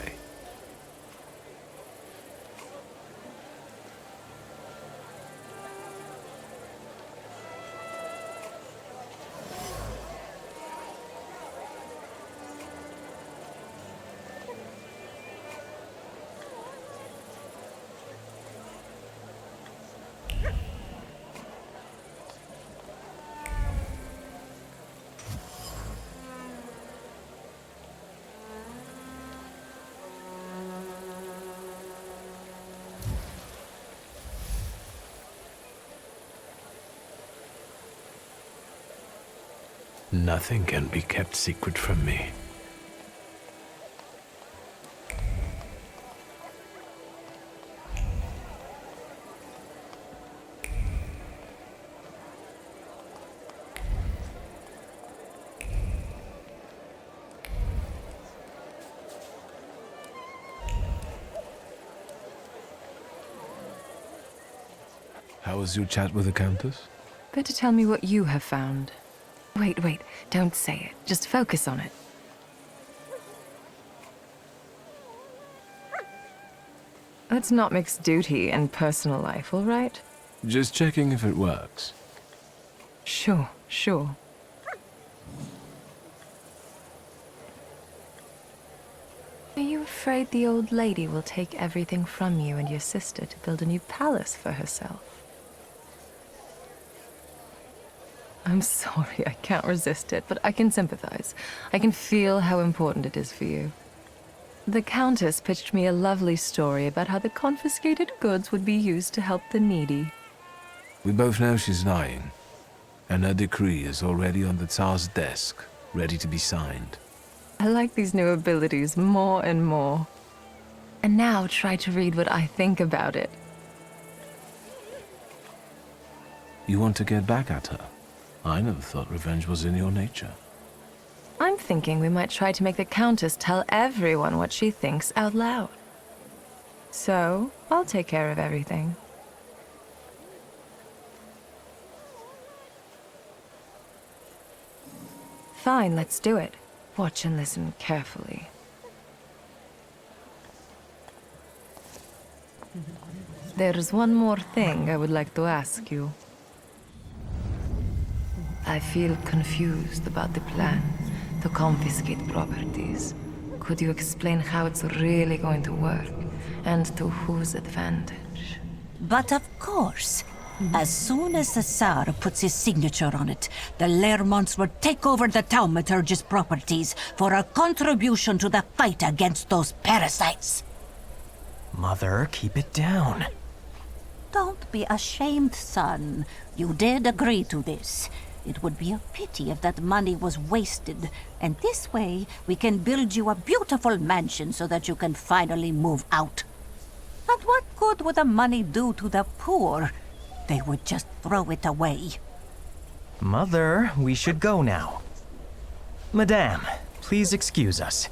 Nothing can be kept secret from me. How was your chat with the Countess? Better tell me what you have found. Wait, don't say it. Just focus on it. Let's not mix duty and personal life, all right? Just checking if it works. Sure. Are you afraid the old lady will take everything from you and your sister to build a new palace for herself? I'm sorry, I can't resist it, but I can sympathize. I can feel how important it is for you. The Countess pitched me a lovely story about how the confiscated goods would be used to help the needy. We both know she's lying, and her decree is already on the Tsar's desk, ready to be signed. I like these new abilities more and more. And now try to read what I think about it. You want to get back at her? I never thought revenge was in your nature. I'm thinking we might try to make the Countess tell everyone what she thinks out loud. So, I'll take care of everything. Fine, let's do it. Watch and listen carefully. There's one more thing I would like to ask you. I feel confused about the plan to confiscate properties. Could you explain how it's really going to work, and to whose advantage? But of course. As soon as the Tsar puts his signature on it, the Lermonts will take over the Thaumaturge's properties for a contribution to the fight against those parasites. Mother, keep it down. Don't be ashamed, son. You did agree to this. It would be a pity if that money was wasted, and this way we can build you a beautiful mansion so that you can finally move out. And what good would the money do to the poor? They would just throw it away. Mother, we should go now. Madame, please excuse us.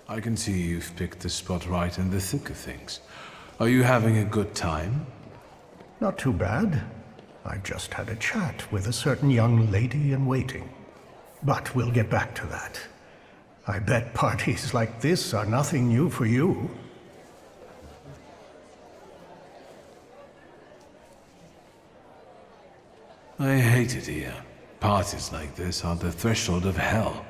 I can see you've picked the spot right in the thick of things. Are you having a good time? Not too bad. I just had a chat with a certain young lady in waiting. But we'll get back to that. I bet parties like this are nothing new for you. I hate it here. Parties like this are the threshold of hell.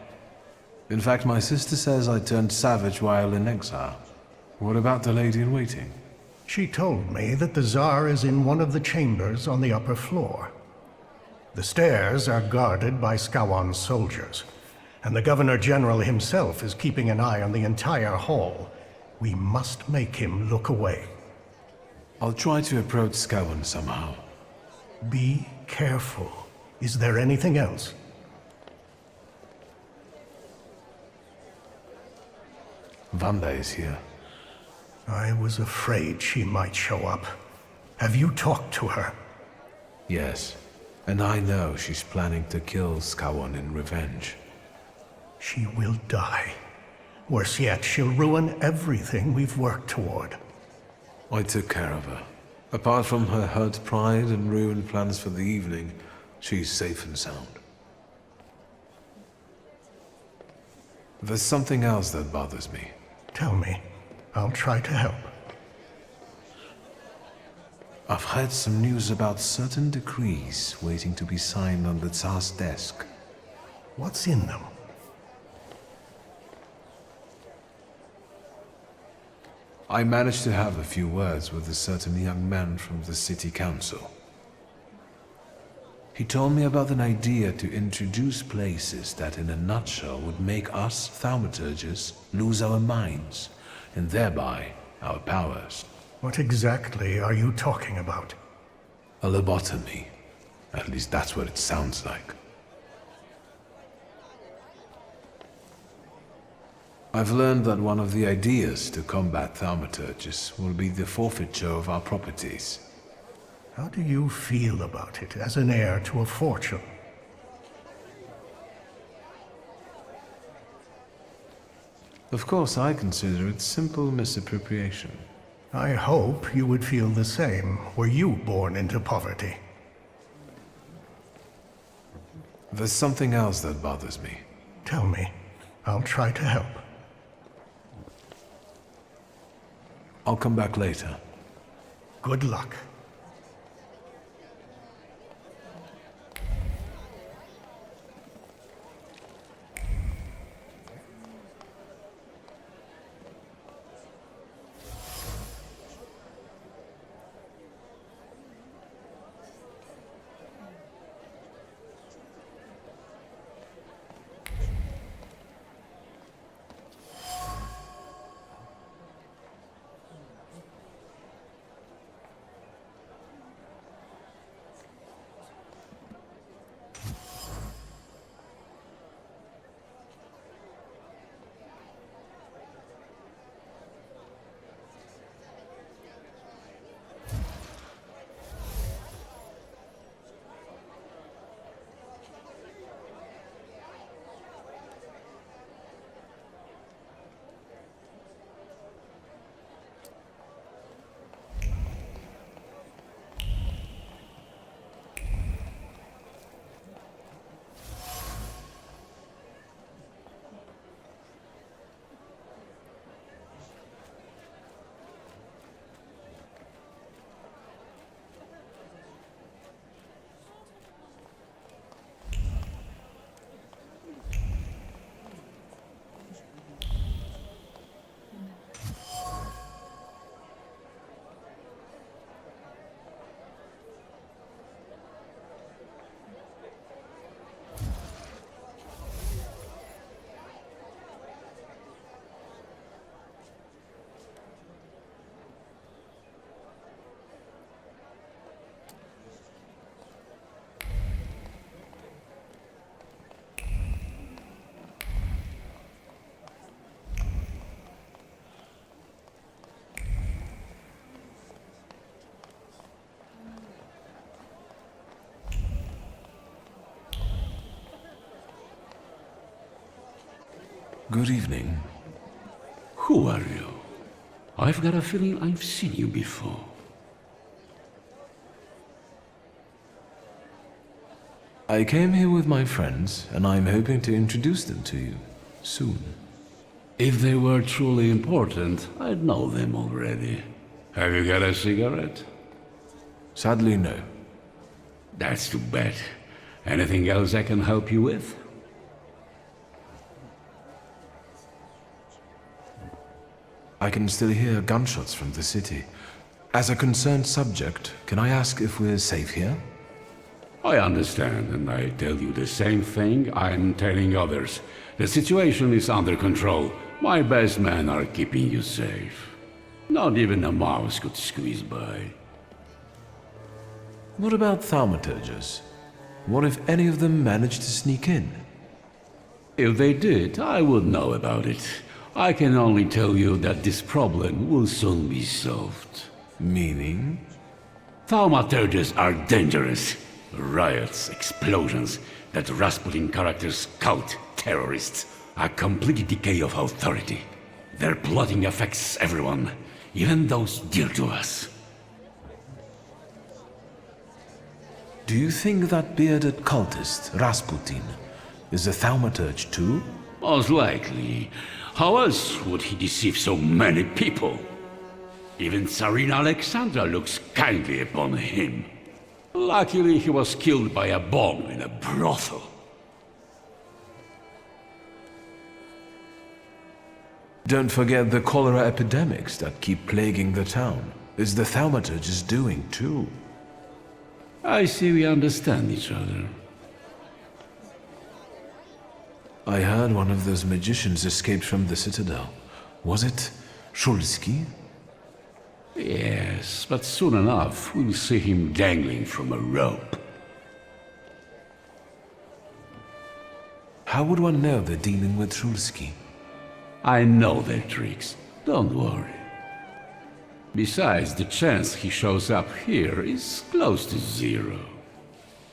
In fact, my sister says I turned savage while in exile. What about the lady in waiting? She told me that the Tsar is in one of the chambers on the upper floor. The stairs are guarded by Skowron's soldiers, and the Governor-General himself is keeping an eye on the entire hall. We must make him look away. I'll try to approach Skowron somehow. Be careful. Is there anything else? Vanda is here. I was afraid she might show up. Have you talked to her? Yes, and I know she's planning to kill Skowron in revenge. She will die. Worse yet, she'll ruin everything we've worked toward. I took care of her. Apart from her hurt pride and ruined plans for the evening, she's safe and sound. There's something else that bothers me. Tell me. I'll try to help. I've heard some news about certain decrees waiting to be signed on the Tsar's desk. What's in them? I managed to have a few words with a certain young man from the city council. He told me about an idea to introduce places that in a nutshell would make us Thaumaturges lose our minds, and thereby our powers. What exactly are you talking about? A lobotomy. At least that's what it sounds like. I've learned that one of the ideas to combat Thaumaturges will be the forfeiture of our properties. How do you feel about it as an heir to a fortune? Of course, I consider it simple misappropriation. I hope you would feel the same were you born into poverty. There's something else that bothers me. Tell me. I'll try to help. I'll come back later. Good luck. Good evening. Who are you? I've got a feeling I've seen you before. I came here with my friends, and I'm hoping to introduce them to you soon. If they were truly important, I'd know them already. Have you got a cigarette? Sadly, no. That's too bad. Anything else I can help you with? I can still hear gunshots from the city. As a concerned subject, can I ask if we're safe here? I understand, and I tell you the same thing I'm telling others. The situation is under control. My best men are keeping you safe. Not even a mouse could squeeze by. What about Thaumaturges? What if any of them managed to sneak in? If they did, I would know about it. I can only tell you that this problem will soon be solved. Meaning? Thaumaturges are dangerous. Riots, explosions, that Rasputin character scout, terrorists, a complete decay of authority. Their plotting affects everyone, even those dear to us. Do you think that bearded cultist, Rasputin, is a Thaumaturge too? Most likely. How else would he deceive so many people? Even Tsarina Alexandra looks kindly upon him. Luckily, he was killed by a bomb in a brothel. Don't forget the cholera epidemics that keep plaguing the town. Is the Thaumaturges doing too? I see we understand each other. I heard one of those magicians escaped from the Citadel. Was it Shulsky? Yes, but soon enough we'll see him dangling from a rope. How would one know they're dealing with Shulsky? I know their tricks, don't worry. Besides, the chance he shows up here is close to zero.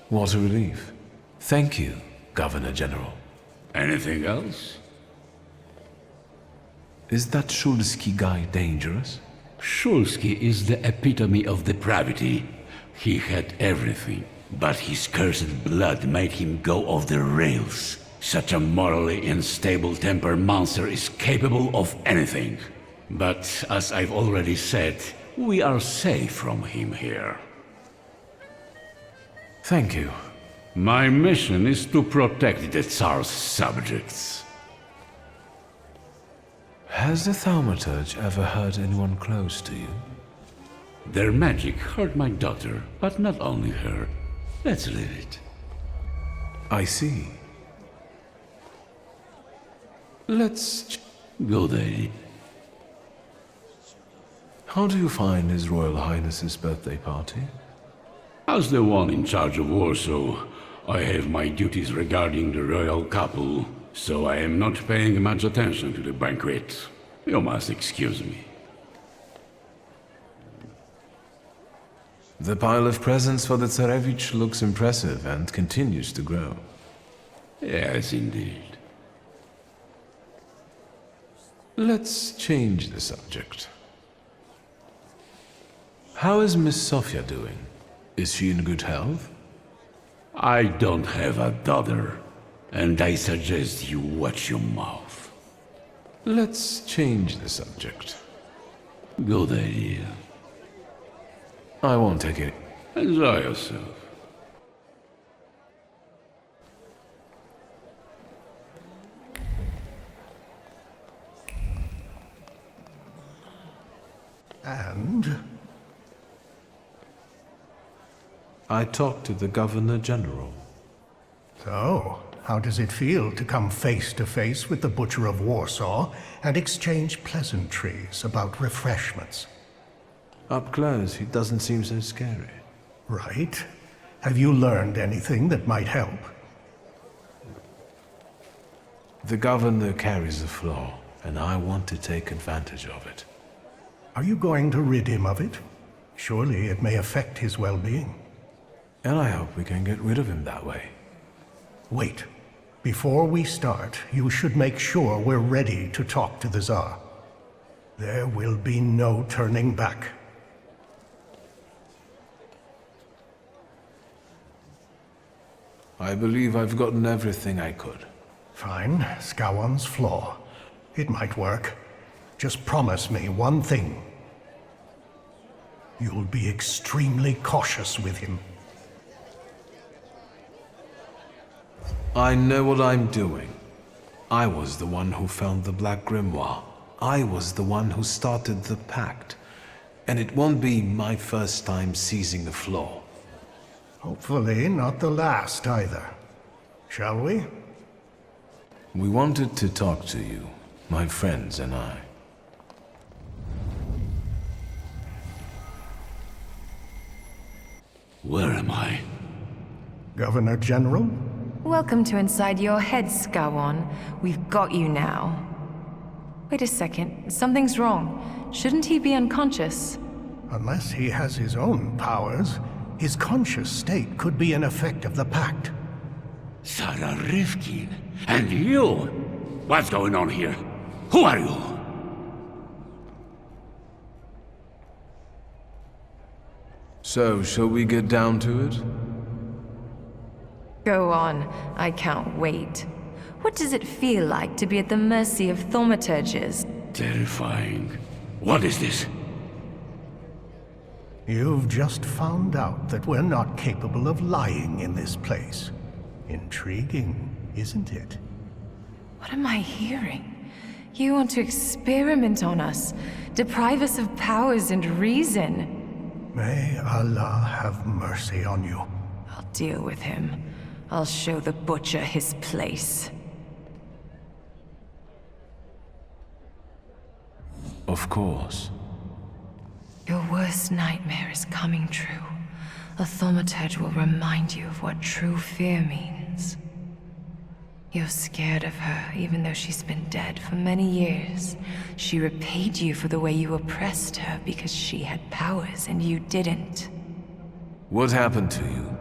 What a relief. Thank you, Governor General. Anything else? Is that Shulsky guy dangerous? Shulsky is the epitome of depravity. He had everything, but his cursed blood made him go off the rails. Such a morally unstable temper monster is capable of anything. But as I've already said, we are safe from him here. Thank you. My mission is to protect the Tsar's subjects. Has the Thaumaturge ever hurt anyone close to you? Their magic hurt my daughter, but not only her. Let's leave it. I see. Let's... Good idea. How do you find His Royal Highness's birthday party? As the one in charge of Warsaw, I have my duties regarding the royal couple, so I am not paying much attention to the banquet. You must excuse me. The pile of presents for the Tsarevich looks impressive and continues to grow. Yes, indeed. Let's change the subject. How is Miss Sofia doing? Is she in good health? I don't have a daughter, and I suggest you watch your mouth. Let's change the subject. Good idea. I won't take it. Enjoy yourself. And? I talked to the Governor General. So, how does it feel to come face to face with the Butcher of Warsaw and exchange pleasantries about refreshments? Up close, he doesn't seem so scary. Right. Have you learned anything that might help? The Governor carries a flaw, and I want to take advantage of it. Are you going to rid him of it? Surely it may affect his well-being. And I hope we can get rid of him that way. Wait. Before we start, you should make sure we're ready to talk to the Tsar. There will be no turning back. I believe I've gotten everything I could. Fine, Scowan's flaw. It might work. Just promise me one thing. You'll be extremely cautious with him. I know what I'm doing. I was the one who found the Black Grimoire. I was the one who started the pact. And it won't be my first time seizing a flaw. Hopefully not the last either. Shall we? We wanted to talk to you, my friends and I. Where am I? Governor General? Welcome to inside your head, Scowan. We've got you now. Wait a second. Something's wrong. Shouldn't he be unconscious? Unless he has his own powers, his conscious state could be an effect of the pact. Sarah Rifkin? And you? What's going on here? Who are you? So, shall we get down to it? Go on. I can't wait. What does it feel like to be at the mercy of Thaumaturges? Terrifying. What is this? You've just found out that we're not capable of lying in this place. Intriguing, isn't it? What am I hearing? You want to experiment on us, deprive us of powers and reason. May Allah have mercy on you. I'll deal with him. I'll show the butcher his place. Of course. Your worst nightmare is coming true. A thaumaturge will remind you of what true fear means. You're scared of her, even though she's been dead for many years. She repaid you for the way you oppressed her because she had powers and you didn't. What happened to you?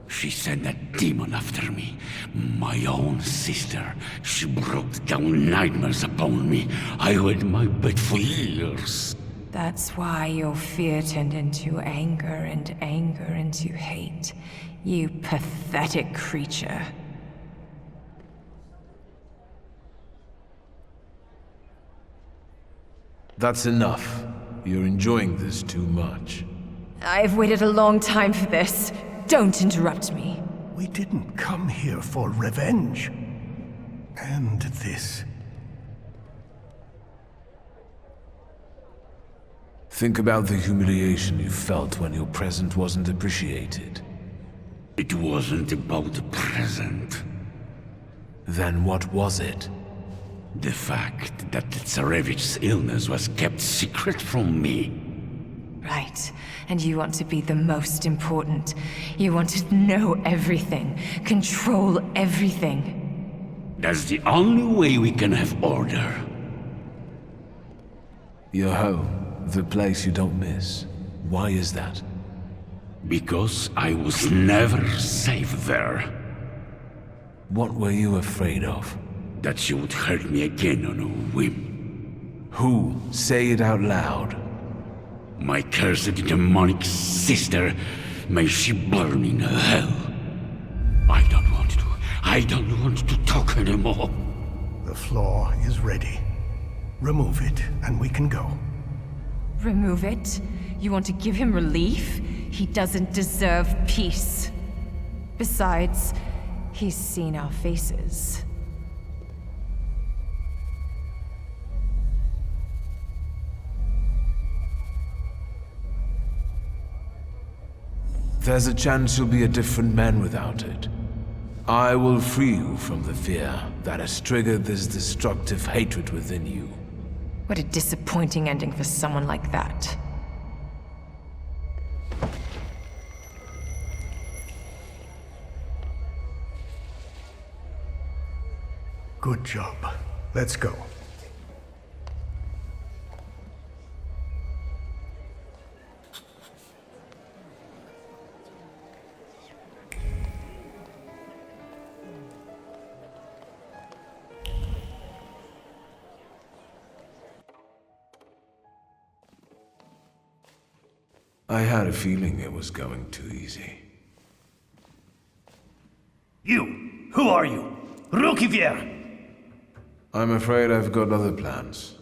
She sent that demon after me. My own sister. She brought down nightmares upon me. I had my bed for years. That's why your fear turned into anger and anger into hate. You pathetic creature. That's enough. You're enjoying this too much. I've waited a long time for this. Don't interrupt me. We didn't come here for revenge. And this. Think about the humiliation you felt when your present wasn't appreciated. It wasn't about the present. Then what was it? The fact that the Tsarevich's illness was kept secret from me. Right. And you want to be the most important. You want to know everything. Control everything. That's the only way we can have order. Your home, the place you don't miss. Why is that? Because I was never safe there. What were you afraid of? That she would hurt me again on a whim. Who? Say it out loud. My cursed demonic sister. May she burn in hell. I don't want to talk anymore. The floor is ready. Remove it, and we can go. Remove it? You want to give him relief? He doesn't deserve peace. Besides, he's seen our faces. There's a chance you'll be a different man without it. I will free you from the fear that has triggered this destructive hatred within you. What a disappointing ending for someone like that. Good job. Let's go. I had a feeling it was going too easy. You! Who are you? Rukivier! I'm afraid I've got other plans.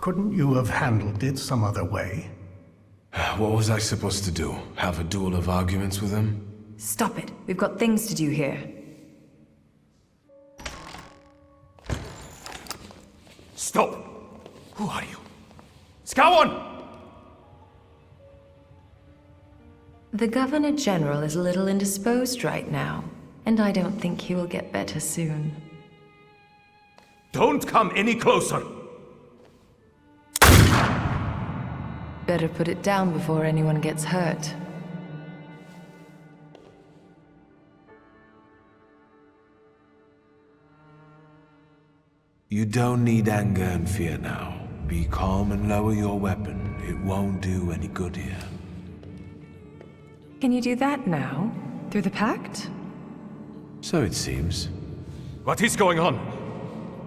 Couldn't you have handled it some other way? What was I supposed to do? Have a duel of arguments with him? Stop it. We've got things to do here. Stop! Who are you? Skowon! The Governor General is a little indisposed right now, and I don't think he will get better soon. Don't come any closer! Better put it down before anyone gets hurt. You don't need anger and fear now. Be calm and lower your weapon. It won't do any good here. Can you do that now? Through the pact? So it seems. What is going on?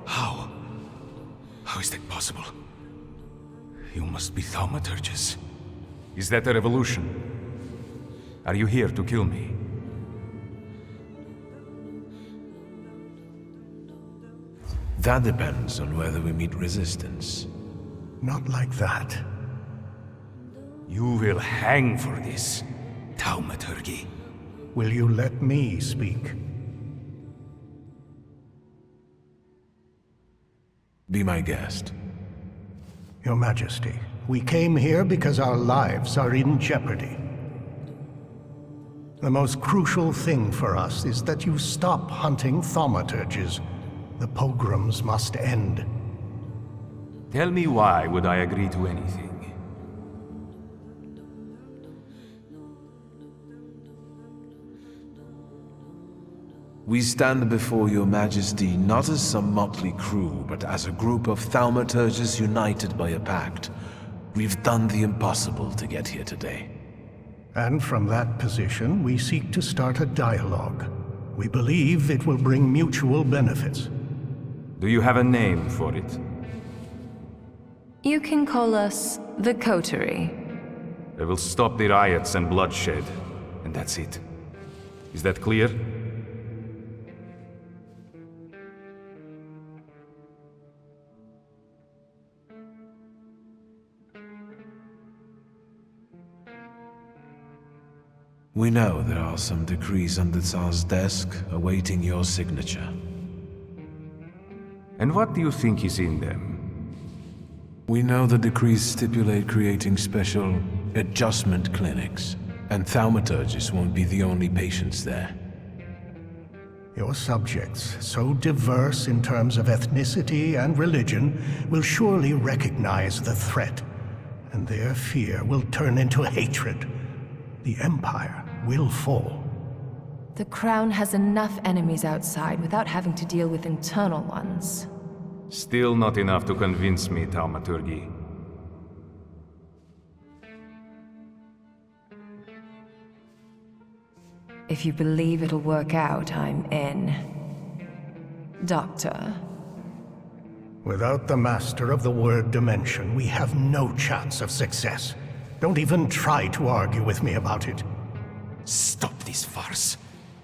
How? How is that possible? You must be Thaumaturges. Is that a revolution? Are you here to kill me? That depends on whether we meet resistance. Not like that. You will hang for this, Thaumaturge. Will you let me speak? Be my guest. Your Majesty, we came here because our lives are in jeopardy. The most crucial thing for us is that you stop hunting Thaumaturges. The pogroms must end. Tell me why would I agree to anything? We stand before your Majesty not as some motley crew, but as a group of Thaumaturges united by a pact. We've done the impossible to get here today. And from that position, we seek to start a dialogue. We believe it will bring mutual benefits. Do you have a name for it? You can call us the Coterie. I will stop the riots and bloodshed, and that's it. Is that clear? We know there are some decrees on the Tsar's desk awaiting your signature. And what do you think is in them? We know the decrees stipulate creating special adjustment clinics, and Thaumaturges won't be the only patients there. Your subjects, so diverse in terms of ethnicity and religion, will surely recognize the threat, and their fear will turn into hatred. The Empire will fall. The Crown has enough enemies outside without having to deal with internal ones. Still not enough to convince me, Thaumaturge. If you believe it'll work out, I'm in. Doctor. Without the master of the word dimension, we have no chance of success. Don't even try to argue with me about it. Stop this farce.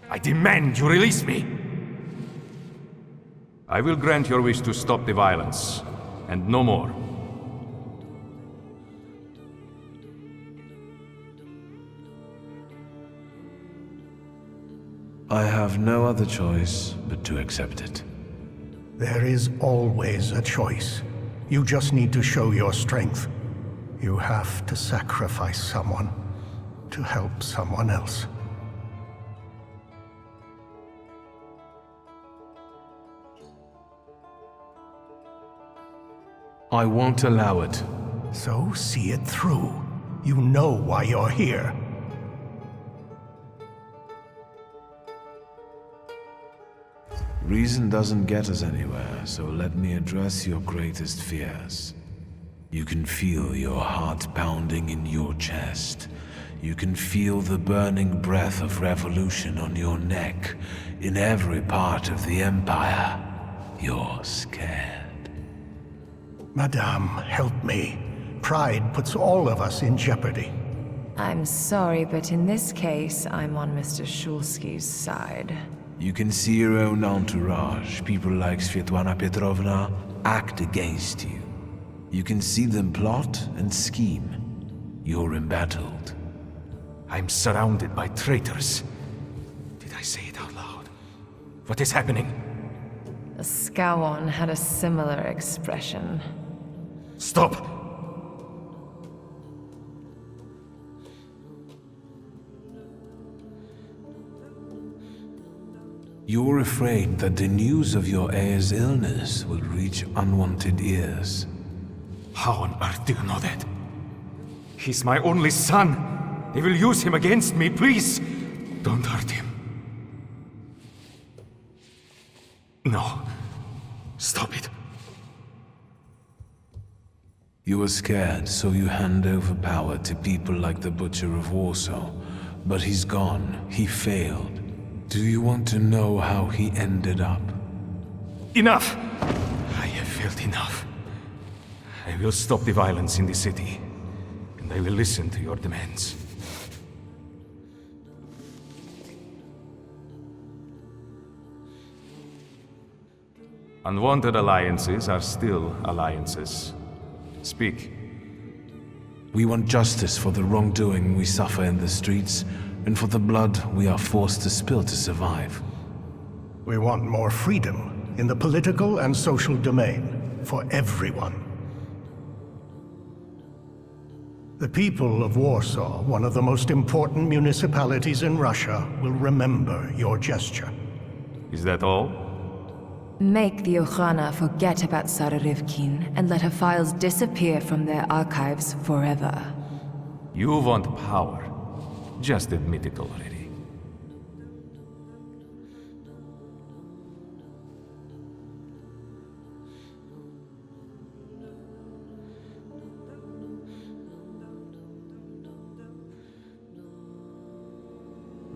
I demand you release me. I will grant your wish to stop the violence, and no more. I have no other choice but to accept it. There is always a choice. You just need to show your strength. You have to sacrifice someone to help someone else. I won't allow it. So see it through. You know why you're here. Reason doesn't get us anywhere, so let me address your greatest fears. You can feel your heart pounding in your chest. You can feel the burning breath of revolution on your neck. In every part of the Empire, you're scared. Madame, help me. Pride puts all of us in jeopardy. I'm sorry, but in this case, I'm on Mr. Shulsky's side. You can see your own entourage, people like Svetlana Petrovna, act against you. You can see them plot and scheme. You're embattled. I'm surrounded by traitors. Did I say it out loud? What is happening? Skowon had a similar expression. Stop! You're afraid that the news of your heir's illness will reach unwanted ears. How on earth do you know that? He's my only son. They will use him against me. Please, don't hurt him. No. Stop it. You were scared, so you hand over power to people like the Butcher of Warsaw. But he's gone. He failed. Do you want to know how he ended up? Enough! I have felt enough. I will stop the violence in the city, and I will listen to your demands. Unwanted alliances are still alliances. Speak. We want justice for the wrongdoing we suffer in the streets, and for the blood we are forced to spill to survive. We want more freedom in the political and social domain for everyone. The people of Warsaw, one of the most important municipalities in Russia, will remember your gesture. Is that all? Make the Okhrana forget about Tsarevkin and let her files disappear from their archives forever. You want power. Just admit it already.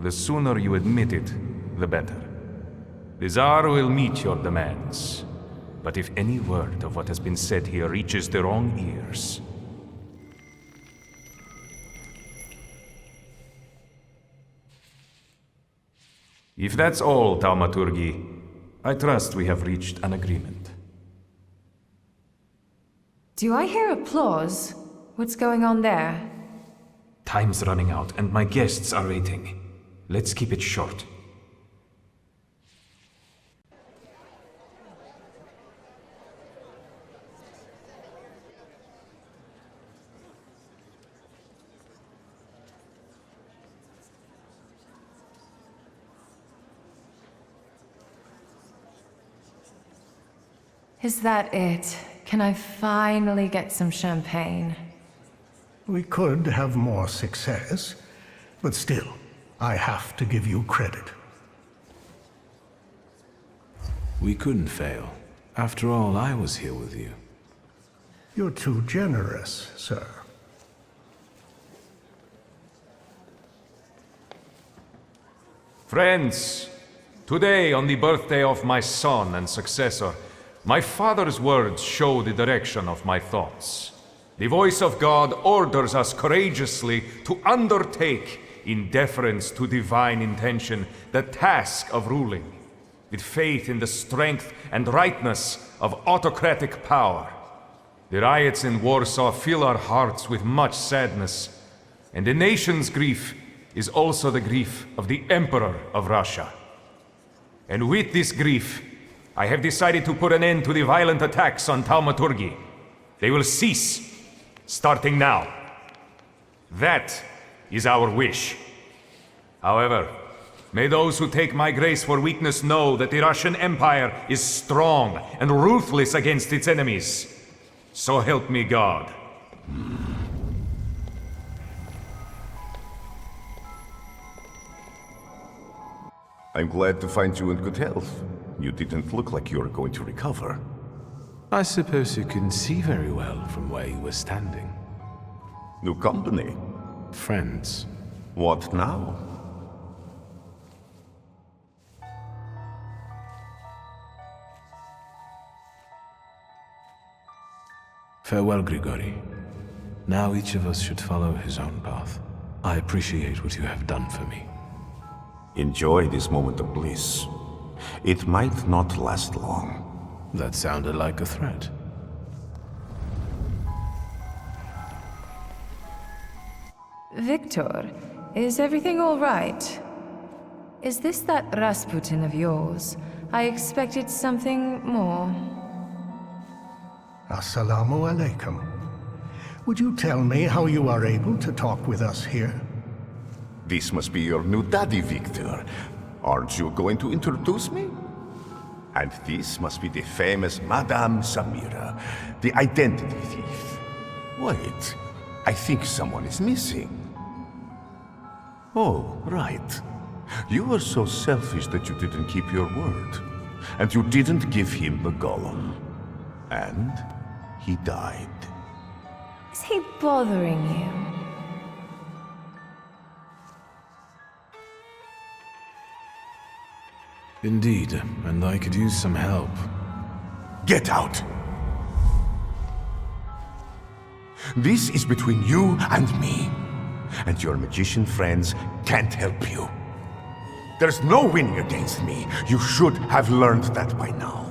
The sooner you admit it, the better. The Tsar will meet your demands. But if any word of what has been said here reaches the wrong ears... If that's all, Thaumaturge, I trust we have reached an agreement. Do I hear applause? What's going on there? Time's running out, and my guests are waiting. Let's keep it short. Is that it? Can I finally get some champagne? We could have more success, but still, I have to give you credit. We couldn't fail. After all, I was here with you. You're too generous, sir. Friends, today, on the birthday of my son and successor, my father's words show the direction of my thoughts. The voice of God orders us courageously to undertake, in deference to divine intention, the task of ruling, with faith in the strength and rightness of autocratic power. The riots in Warsaw fill our hearts with much sadness, and the nation's grief is also the grief of the Emperor of Russia. And with this grief, I have decided to put an end to the violent attacks on Thaumaturge. They will cease, starting now. That is our wish. However, may those who take my grace for weakness know that the Russian Empire is strong and ruthless against its enemies. So help me God. I'm glad to find you in good health. You didn't look like you were going to recover. I suppose you couldn't see very well from where you were standing. New company? Friends. What now? Farewell, Grigori. Now each of us should follow his own path. I appreciate what you have done for me. Enjoy this moment of bliss. It might not last long. That sounded like a threat. Victor, is everything all right? Is this that Rasputin of yours? I expected something more. Assalamu alaikum. Would you tell me how you are able to talk with us here? This must be your new daddy, Victor. Aren't you going to introduce me? And this must be the famous Madame Samira, the identity thief. Wait, I think someone is missing. Oh, right. You were so selfish that you didn't keep your word. And you didn't give him the golem. And he died. Is he bothering you? Indeed, and I could use some help. Get out! This is between you and me. And your magician friends can't help you. There's no winning against me. You should have learned that by now.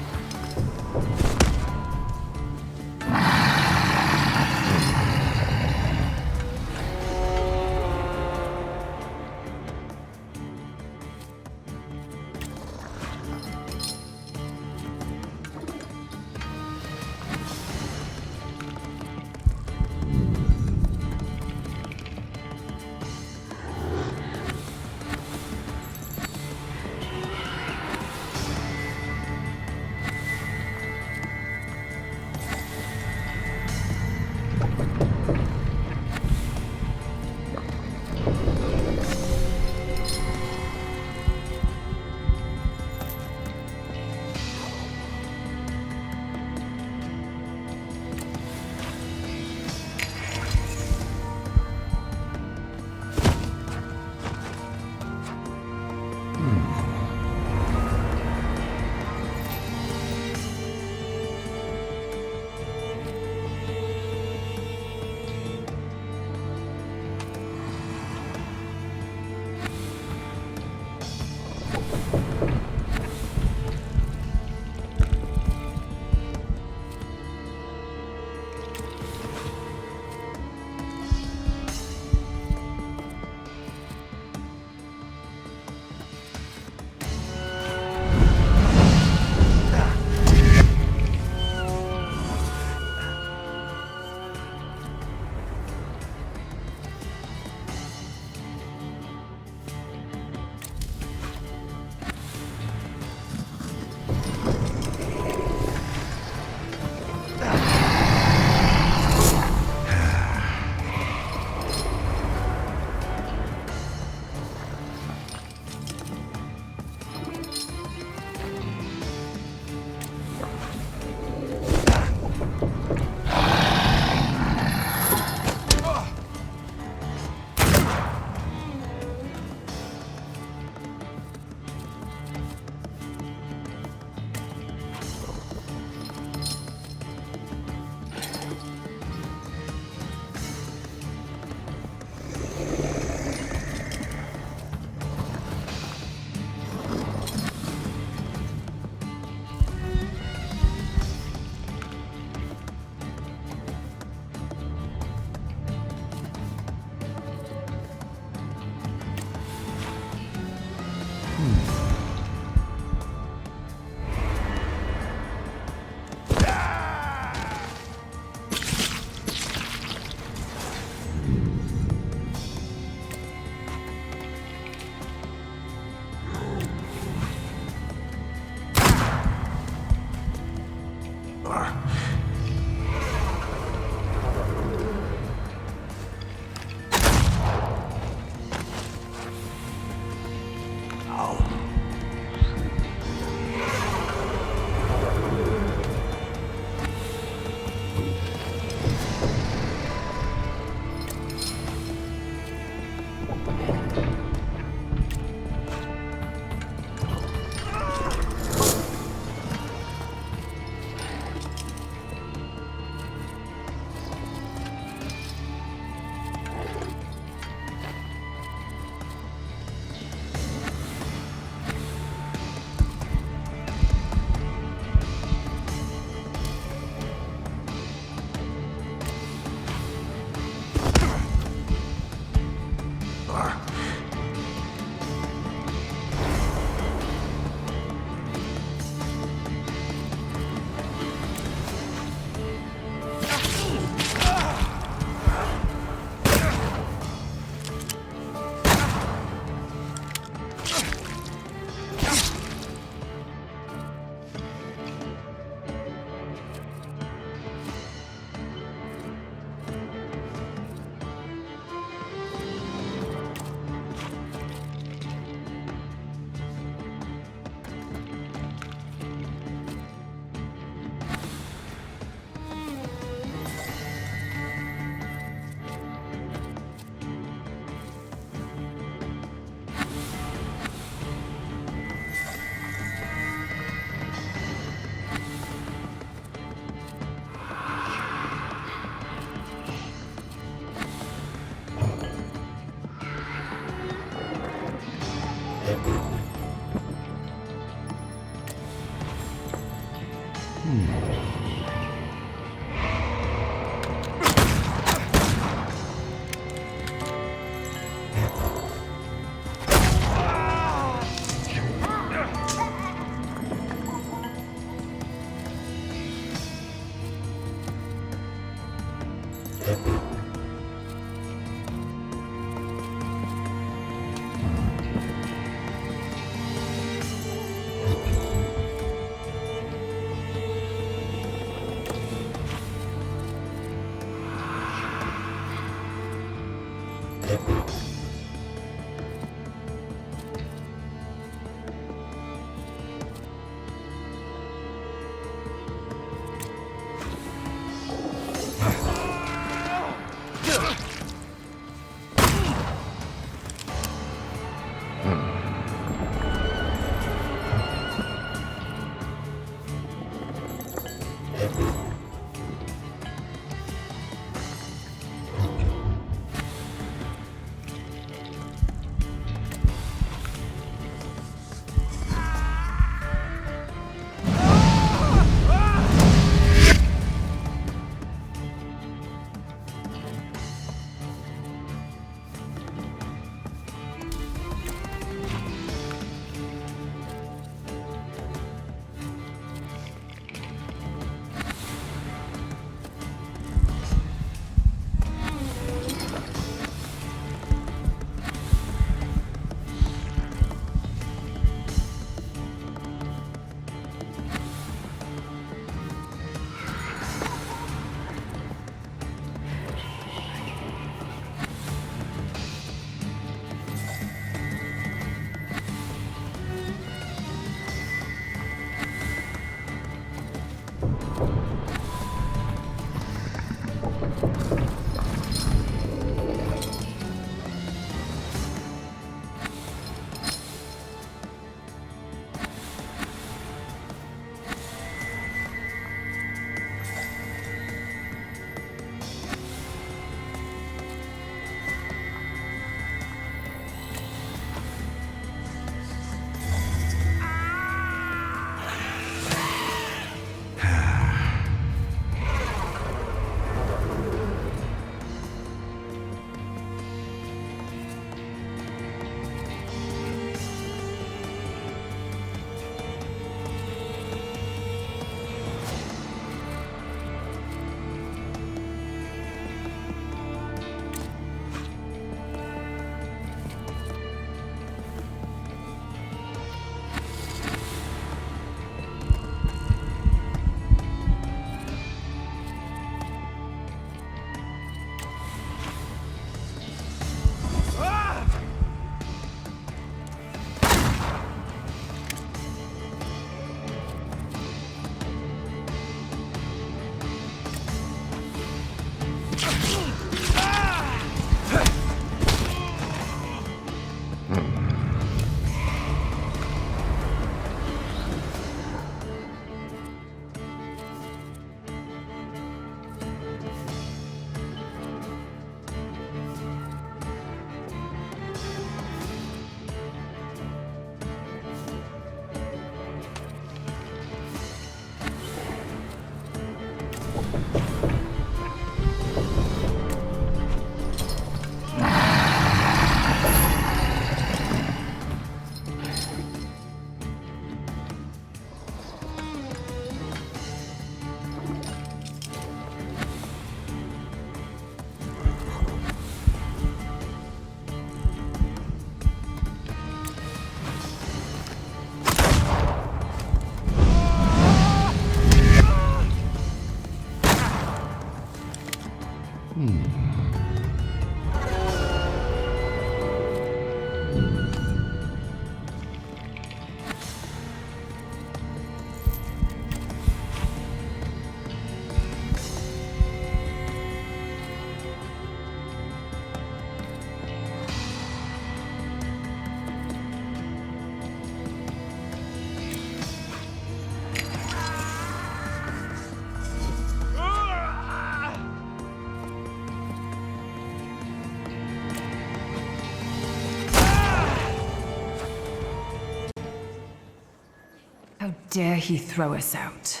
How dare he throw us out?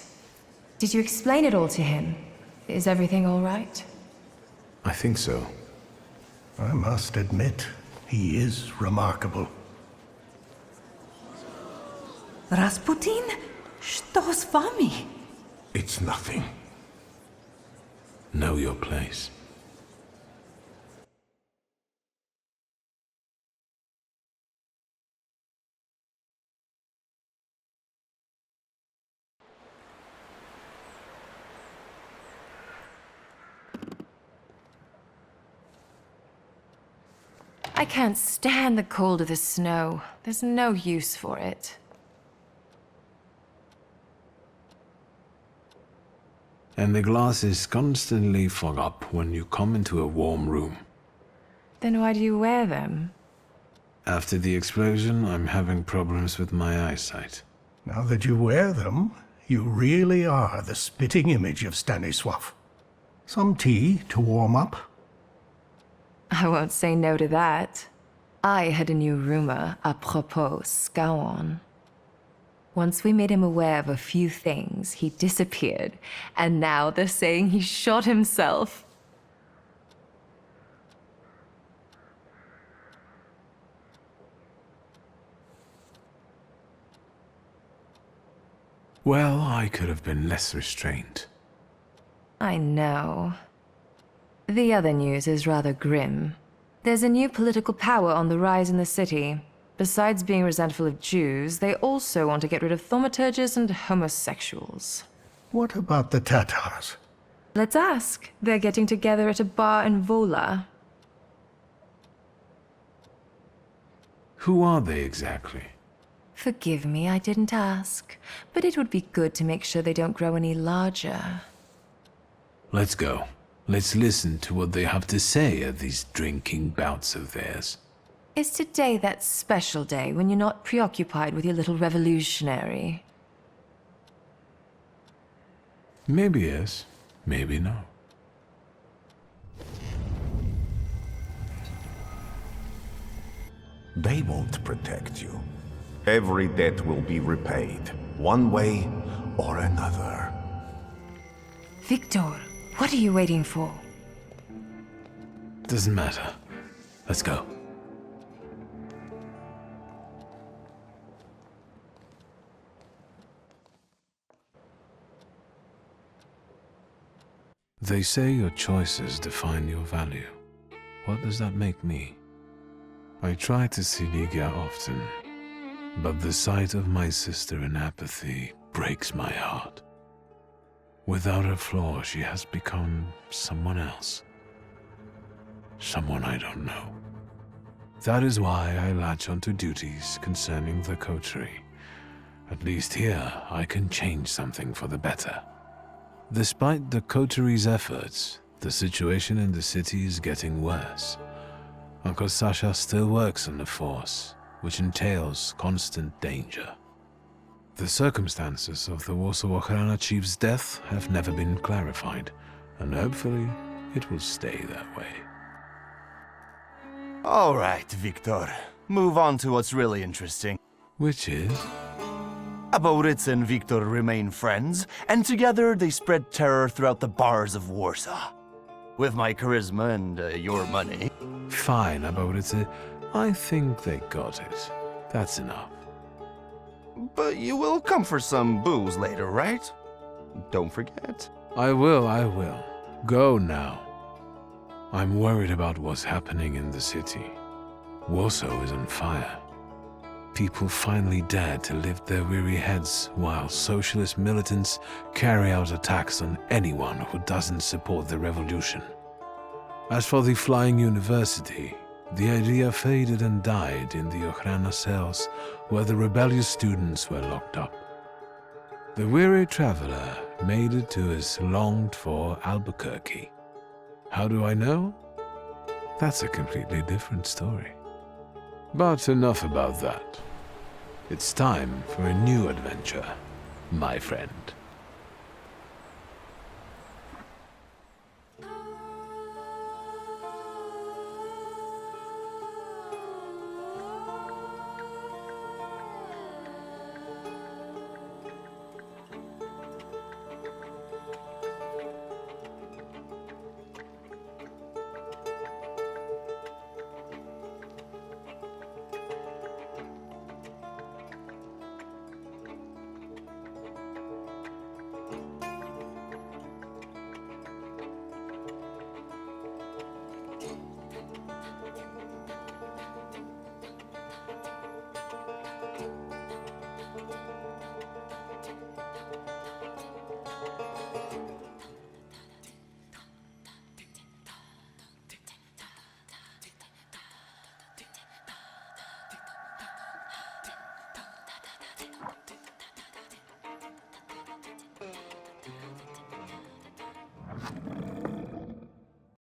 Did you explain it all to him? Is everything all right? I think so. I must admit, he is remarkable. Rasputin? Что с вами? It's nothing. Know your place. I can't stand the cold of the snow. There's no use for it. And the glasses constantly fog up when you come into a warm room. Then why do you wear them? After the explosion, I'm having problems with my eyesight. Now that you wear them, you really are the spitting image of Stanisław. Some tea to warm up? I won't say no to that. I heard a new rumor apropos Skowon. Once we made him aware of a few things, he disappeared, and now they're saying he shot himself. Well, I could have been less restrained. I know. The other news is rather grim. There's a new political power on the rise in the city. Besides being resentful of Jews, they also want to get rid of Thaumaturges and homosexuals. What about the Tatars? Let's ask. They're getting together at a bar in Vola. Who are they exactly? Forgive me, I didn't ask. But it would be good to make sure they don't grow any larger. Let's go. Let's listen to what they have to say at these drinking bouts of theirs. Is today that special day when you're not preoccupied with your little revolutionary? Maybe yes, maybe no. They won't protect you. Every debt will be repaid, one way or another. Victor, what are you waiting for? Doesn't matter. Let's go. They say your choices define your value. What does that make me? I try to see Ligia often, but the sight of my sister in apathy breaks my heart. Without her flaw, she has become someone else. Someone I don't know. That is why I latch onto duties concerning the coterie. At least here, I can change something for the better. Despite the coterie's efforts, the situation in the city is getting worse. Uncle Sasha still works on the force, which entails constant danger. The circumstances of the Warsaw Ochrana chief's death have never been clarified, and hopefully it will stay that way. All right, Victor. Move on to what's really interesting. Which is? Aboritz and Victor remain friends, and together they spread terror throughout the bars of Warsaw. With my charisma and your money. Fine, Aboritz. I think they got it. That's enough. But you will come for some booze later, right? Don't forget. I will. Go now. I'm worried about what's happening in the city. Warsaw is on fire. People finally dare to lift their weary heads while socialist militants carry out attacks on anyone who doesn't support the revolution. As for the flying university, the idea faded and died in the Ochrana cells where the rebellious students were locked up. The weary traveler made it to his longed-for Albuquerque. How do I know? That's a completely different story. But enough about that. It's time for a new adventure, my friend.